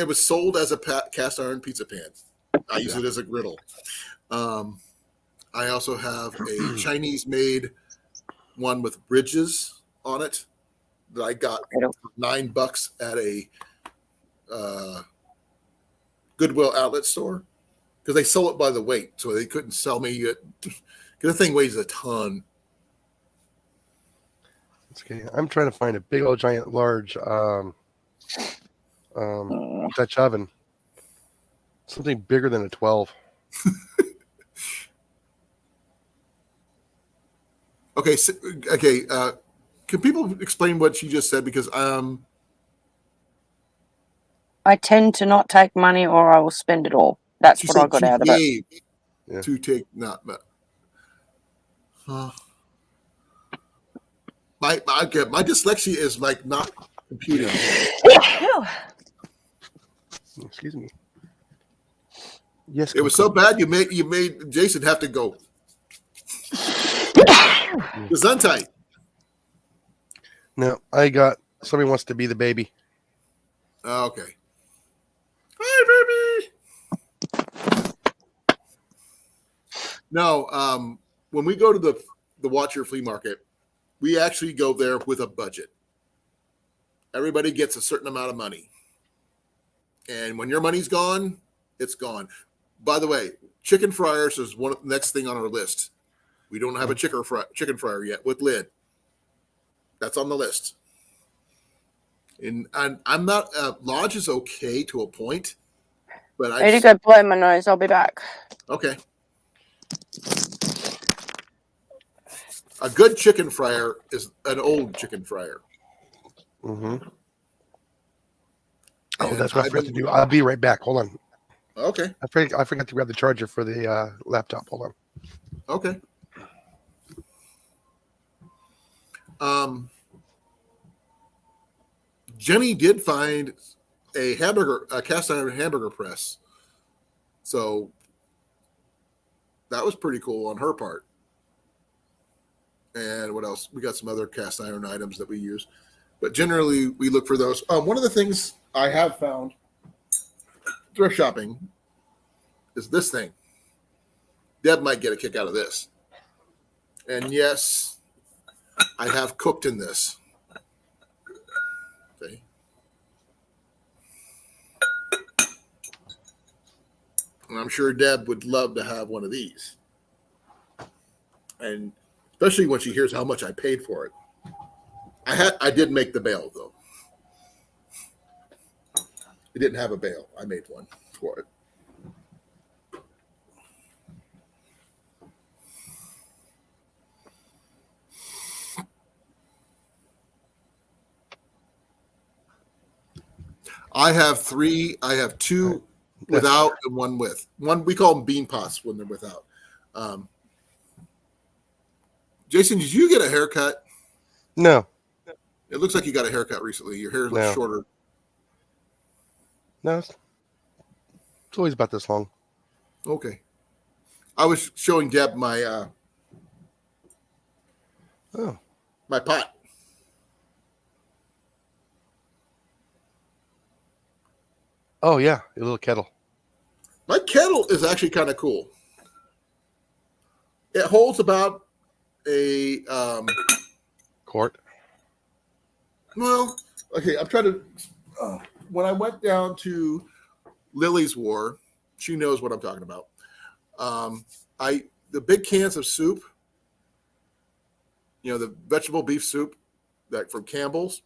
was sold as a cast iron pizza pan. I use it as a griddle. I also have a Chinese made one with ridges on it that I got for $9 at a Goodwill outlet store because they sell it by the weight, so they couldn't sell me it because the thing weighs a ton.
Okay. I'm trying to find a big old giant large Dutch oven. Something bigger than a 12.
Okay, can people explain what you just said? Because
I tend to not take money or I will spend it all. That's
she
what I
said
got
she
out of it.
gave
Yeah.
to take not. My dyslexia is like not computing.
Excuse me. Yes.
It was so bad you made Jason have to go. Gesundheit.
No, I got somebody wants to be the baby.
Okay. Hi, baby. No, when we go to the Watch Your Flea Market, we actually go there with a budget. Everybody gets a certain amount of money. And when your money's gone, it's gone. By the way, chicken fryers is one next thing on our list. We don't have a chicken fryer yet with lid. That's on the list. And I'm not Lodge is okay to a point, but
I need to go blow my nose. I'll be back.
Okay. A good chicken fryer is an old chicken fryer.
Mm-hmm. Oh,
And
that's what I forgot to do. I'll be right back. Hold on.
Okay.
I forgot to grab the charger for the laptop. Hold on.
Okay. Jenny did find a cast iron hamburger press. So that was pretty cool on her part. And what else? We got some other cast iron items that we use. But generally, we look for those. One of the things I have found thrift shopping is this thing. Deb might get a kick out of this. And yes, I have cooked in this. Okay. And I'm sure Deb would love to have one of these. And especially when she hears how much I paid for it. I did make the bail though. It didn't have a bail. I made one for it. I have three. I have two without and one with. One we call them bean pots when they're without. Jason, did you get a haircut?
No.
It looks like you got a haircut recently. Your hair looks shorter.
No. It's always about this long.
Okay. I was showing Deb my my pot.
Oh yeah, a little kettle.
My kettle is actually kind of cool. It holds about a
quart.
Well, okay. I'm trying to. When I went down to Lily's War, she knows what I'm talking about. The big cans of soup. You know, the vegetable beef soup that from Campbell's.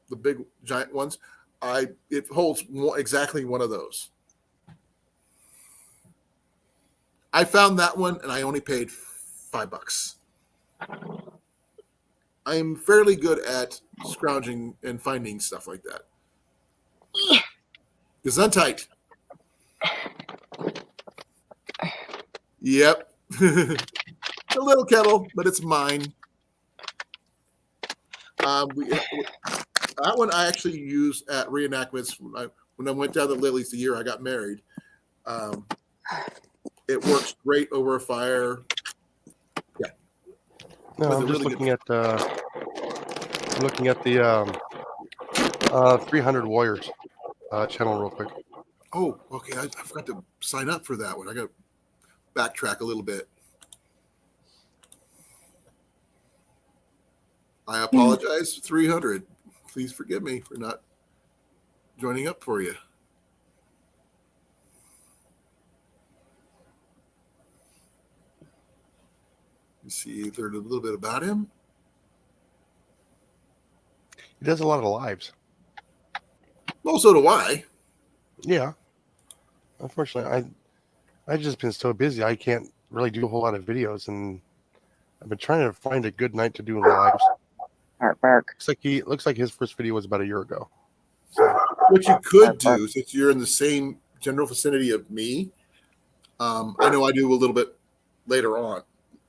The big giant ones. It holds exactly one of those. I found that one and I only paid $5. I'm fairly good at scrounging and finding stuff like that. Gesundheit. Yep. A little kettle, but it's mine. that one I actually use at reenactments when I went down to Lily's the year I got married. It works great over a fire. Yeah.
No,
With
I'm
a
just
really
looking at the 300 Warriors channel real quick.
Oh, okay. I forgot to sign up for that one. I got to backtrack a little bit. I apologize, 300. Please forgive me for not joining up for you. You see, learned a little bit about him.
He does a lot of lives.
Well, so do I.
Yeah. Unfortunately, I've just been so busy. I can't really do a whole lot of videos, and I've been trying to find a good night to do lives.
Bark, bark.
Looks like his first video was about a year ago.
What you could do, since you're in the same general vicinity of me, I know I do a little bit later on.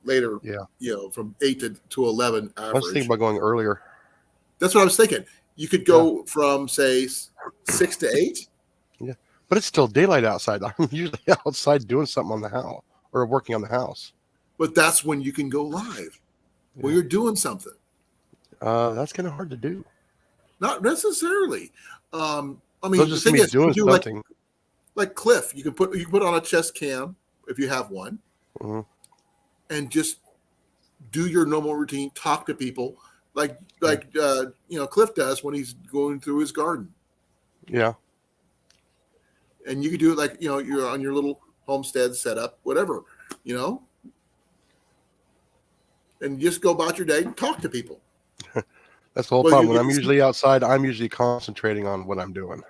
Later,
Yeah.
From 8 to 11 average.
I was thinking about going earlier.
That's what I was thinking. You could go from, say, 6 to 8.
Yeah. But it's still daylight outside. I'm usually outside doing something on the house or working on the house.
But that's when you can go live. When you're doing something.
That's kind of hard to do.
Not necessarily. I mean,
They'll just see me doing something.
Like Cliff, you can put on a chest cam if you have one, and just do your normal routine. Talk to people like Cliff does when he's going through his garden.
Yeah.
And you can do it like you're on your little homestead setup, whatever, and just go about your day and talk to people.
That's the whole problem. When I'm usually outside, I'm usually concentrating on what I'm doing.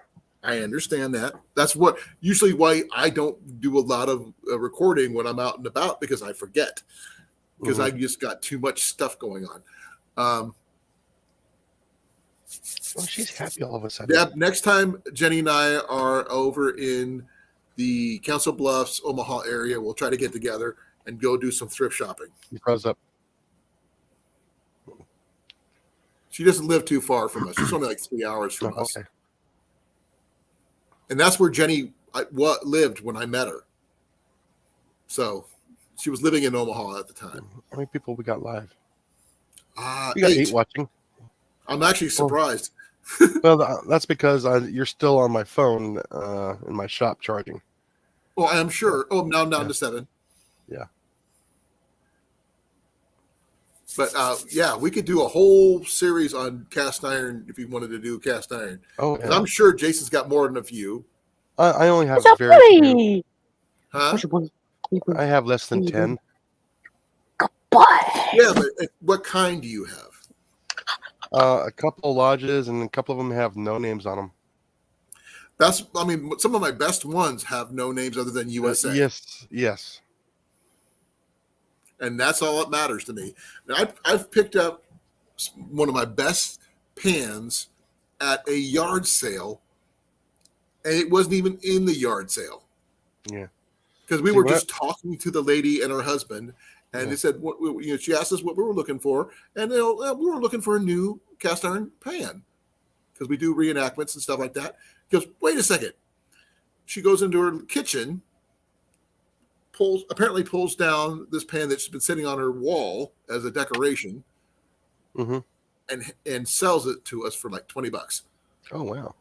I understand that. That's usually why I don't do a lot of recording when I'm out and about, because I forget, because I just got too much stuff going on.
Well, she's happy all of a sudden.
Yeah. Next time Jenny and I are over in the Council Bluffs, Omaha area, we'll try to get together and go do some thrift shopping.
He froze up.
She doesn't live too far from us. She's only like 3 hours from us.
Okay.
And that's where Jenny lived when I met her. So she was living in Omaha at the time.
How many people we got live?
We
got 8 watching.
I'm actually surprised.
Well, that's because you're still on my phone in my shop charging.
Well, I'm sure. Oh, now down to 7.
Yeah.
But we could do a whole series on cast iron if you wanted to do cast iron.
Oh, yeah.
I'm sure Jason's got more than a few.
I only have
So
very few.
Huh?
I have less than 10.
Yeah, but what kind do you have?
A couple lodges, and a couple of them have no names on them.
Some of my best ones have no names other than USA.
Yes.
And that's all that matters to me. Now, I've picked up one of my best pans at a yard sale, and it wasn't even in the yard sale.
Yeah.
Because we were just talking to the lady and her husband, and they said, she asked us what we were looking for, and we were looking for a new cast iron pan because we do reenactments and stuff like that. He goes, wait a second. She goes into her kitchen, apparently pulls down this pan that's been sitting on her wall as a decoration, and sells it to us for like $20.
Oh, wow.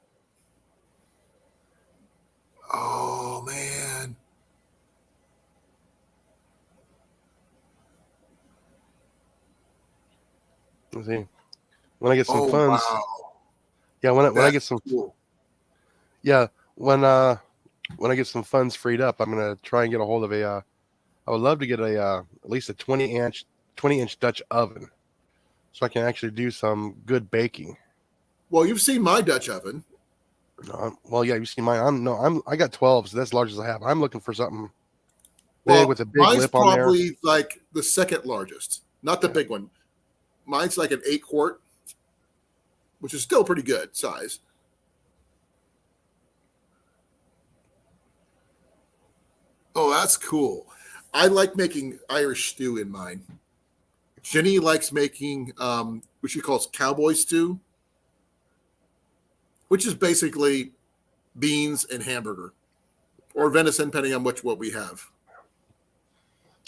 Oh, man.
Let's see. When I get some funds.
Wow.
Yeah, when I get some
cool.
Yeah, when I get some funds freed up, I'm gonna try and get a hold of I would love to get at least a 20-inch Dutch oven, so I can actually do some good baking.
Well, you've seen my Dutch oven.
Well, yeah, you've seen mine. I got 12, so that's as large as I have. I'm looking for something big with a big lip on there.
Mine's probably like the second largest, not the big one. Mine's like an 8-quart, which is still pretty good size. Oh, that's cool. I like making Irish stew in mine. Jenny likes making what she calls cowboy stew. which is basically beans and hamburger, or venison, depending on what we have.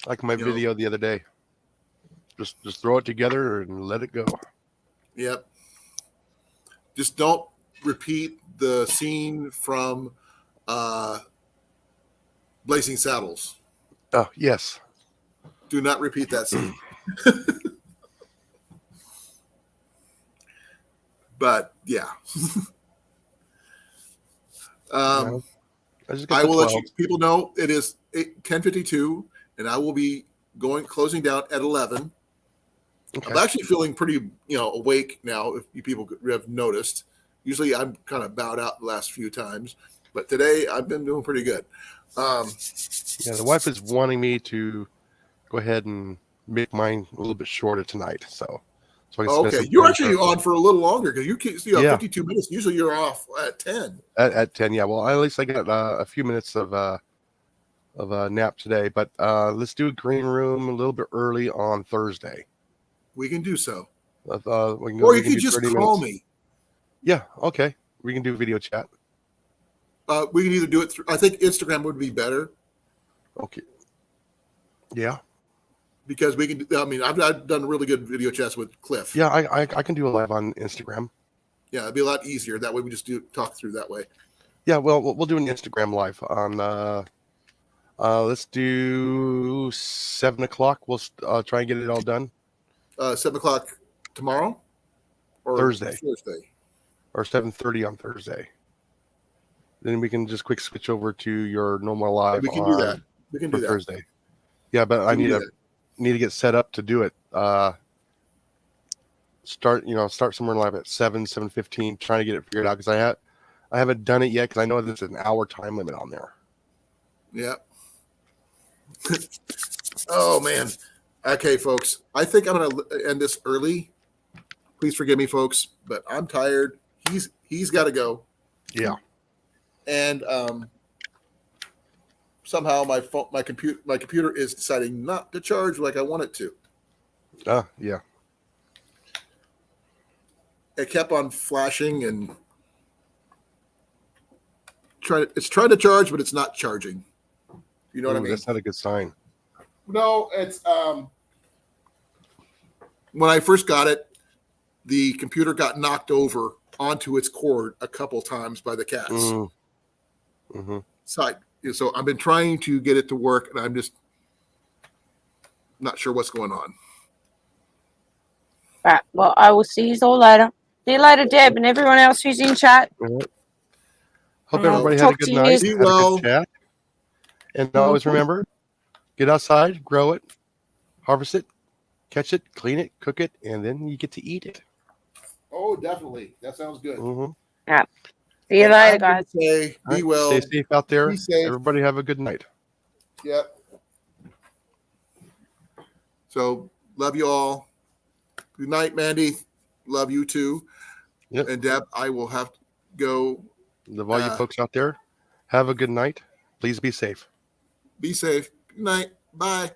Like my
You know.
video the other day. Just throw it together and let it go.
Yep. Just don't repeat the scene from Blazing Saddles.
Oh, yes.
Do not repeat that scene. But yeah.
I just got
I
the
will
12.
let people know it is 10:52, and I will be closing down at 11.
Okay.
I'm actually feeling pretty, awake now. If you people have noticed, usually I'm kind of bowed out the last few times, but today I've been doing pretty good.
Yeah, the wife is wanting me to go ahead and make mine a little bit shorter tonight, so I can spend
Okay,
some
you're
time
actually
with her.
on for a little longer because you keep 52 minutes. Usually you're off at 10.
At 10. Yeah, well, at least I got a few minutes of a nap today. But let's do a green room a little bit early on Thursday.
We can do so,
We can
or
we
you
can
could
do
just
30
call
minutes.
me.
Yeah, okay. We can do video chat.
We can either do it through. I think Instagram would be better
Okay. Yeah.
because we can. I mean, I've done really good video chats with Cliff.
Yeah, I can do a live on Instagram.
Yeah, it'd be a lot easier that way. We just talk through that way.
Yeah, well, we'll do an Instagram live on. Let's do 7 o'clock. We'll try and get it all done
7 o'clock tomorrow or
Thursday.
Thursday.
Or 7:30 on Thursday. Then we can just quick switch over to your normal live
We can do that.
on
We can
for
do that.
Thursday. Yeah, but I
We can
need
do
to need to get set up to do it. Start somewhere live at 7:15, trying to get it figured out because I haven't done it yet because I know there's an hour time limit on there.
Yeah. Oh man. Okay, folks. I think I'm gonna end this early. Please forgive me, folks, but I'm tired. He's got to go,
Yeah.
and somehow my computer is deciding not to charge like I want it to.
Yeah.
It kept on flashing and it's trying to charge, but it's not charging. You know what I mean?
That's not a good sign.
No, it's when I first got it, the computer got knocked over onto its cord a couple times by the cats.
Mm-hmm.
So I've been trying to get it to work, and I'm just not sure what's going on.
Right. Well, I will see you all later. See you later, Deb, and everyone else who's in chat.
All right. Hope
I'll
everybody had a
talk
good
to you.
night,
Be
had a
well.
good chat. And always remember, get outside, grow it, harvest it, catch it, clean it, cook it, and then you get to eat it.
Oh, definitely. That sounds good.
Mm-hmm.
Yeah. See you later, guys.
Say,
All
be
right,
well.
stay safe out there.
Be safe.
Everybody have a good night.
Yep. So, love you all. Good night, Mandy. Love you too.
Yep.
And Deb, I will have to go.
All you folks out there, have a good night. Please be safe.
Be safe. Good night. Bye.